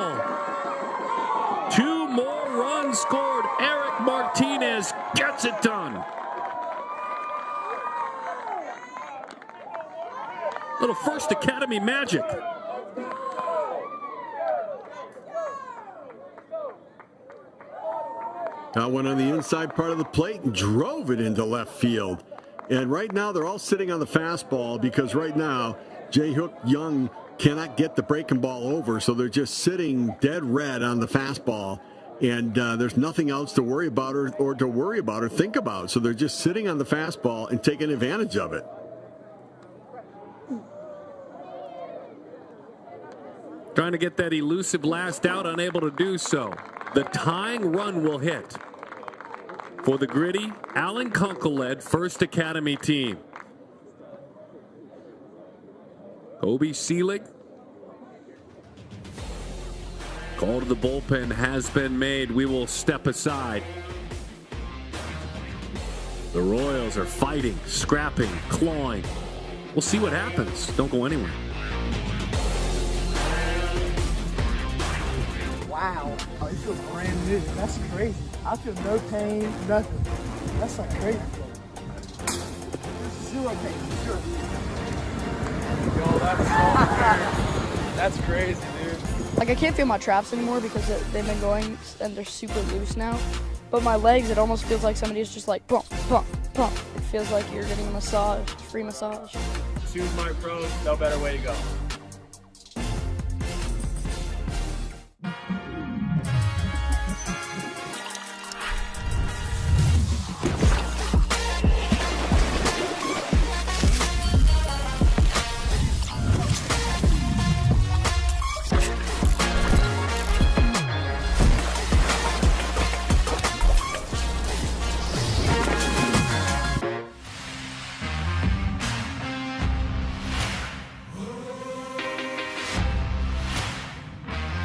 2 more runs scored. Eric Martinez gets it done. Little First Academy magic. Got one on the inside part of the plate and drove it into left field. And right now they're all sitting on the fastball, because right now Jay Hook Young cannot get the breaking ball over, so they're just sitting dead red on the fastball. And there's nothing else to worry about or think about. So they're just sitting on the fastball and taking advantage of it. Trying to get that elusive last out, unable to do so. The tying run will hit for the gritty, Alan Kunkel-led First Academy team. Kobe Selig. Call to the bullpen has been made. We will step aside. The Royals are fighting, scrapping, clawing. We'll see what happens. Don't go anywhere. Wow. Oh, it feels brand new. That's crazy. I feel no pain, nothing. That's like crazy. Zero pain, zero. Yo, that's crazy, dude. Like, I can't feel my traps anymore because they've been going and they're super loose now. But my legs, it almost feels like somebody's just like pump, pump, pump. It feels like you're getting a massage, free massage. Choose my pros, no better way to go.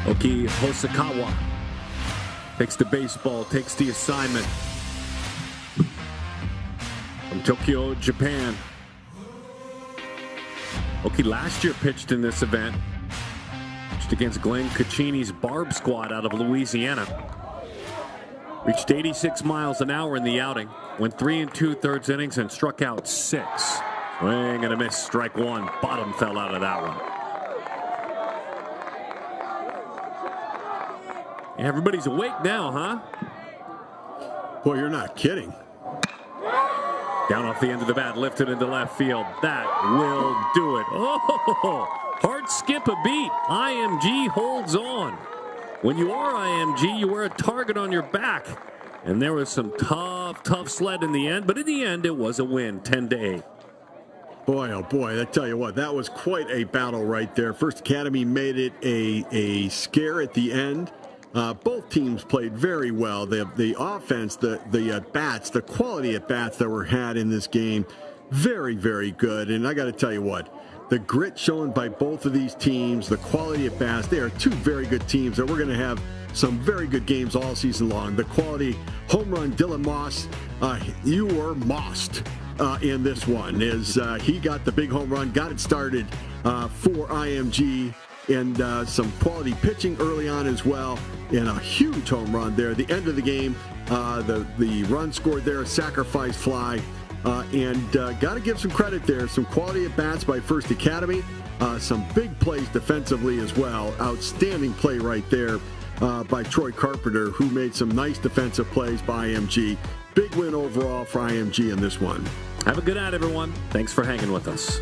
Oki Hosokawa takes the baseball, takes the assignment from Tokyo, Japan. Oki last year pitched in this event, pitched against Glenn Caccini's Barb Squad out of Louisiana. Reached 86 miles an hour in the outing, went 3 2/3 innings and struck out 6. Swing and a miss, strike one. Bottom fell out of that one. Everybody's awake now, huh? Boy, you're not kidding. Down off the end of the bat, lifted into left field. That will do it. Oh, hard skip a beat. IMG holds on. When you are IMG, you wear a target on your back. And there was some tough sled in the end. But in the end, it was a win, 10-8. Boy, oh boy, I tell you what, that was quite a battle right there. First Academy made it a scare at the end. Both teams played very well. The offense, the at-bats, the quality at-bats that were had in this game, very, very good. And I got to tell you what, the grit shown by both of these teams, the quality at-bats, they are two very good teams that we're going to have some very good games all season long. The quality home run, Dylan Moss, you were mossed in this one as he got the big home run, got it started for IMG. And some quality pitching early on as well, and a huge home run there. The end of the game, the run scored there, a sacrifice fly, and got to give some credit there. Some quality at bats by First Academy, some big plays defensively as well. Outstanding play right there by Troy Carpenter, who made some nice defensive plays by IMG. Big win overall for IMG in this one. Have a good night, everyone. Thanks for hanging with us.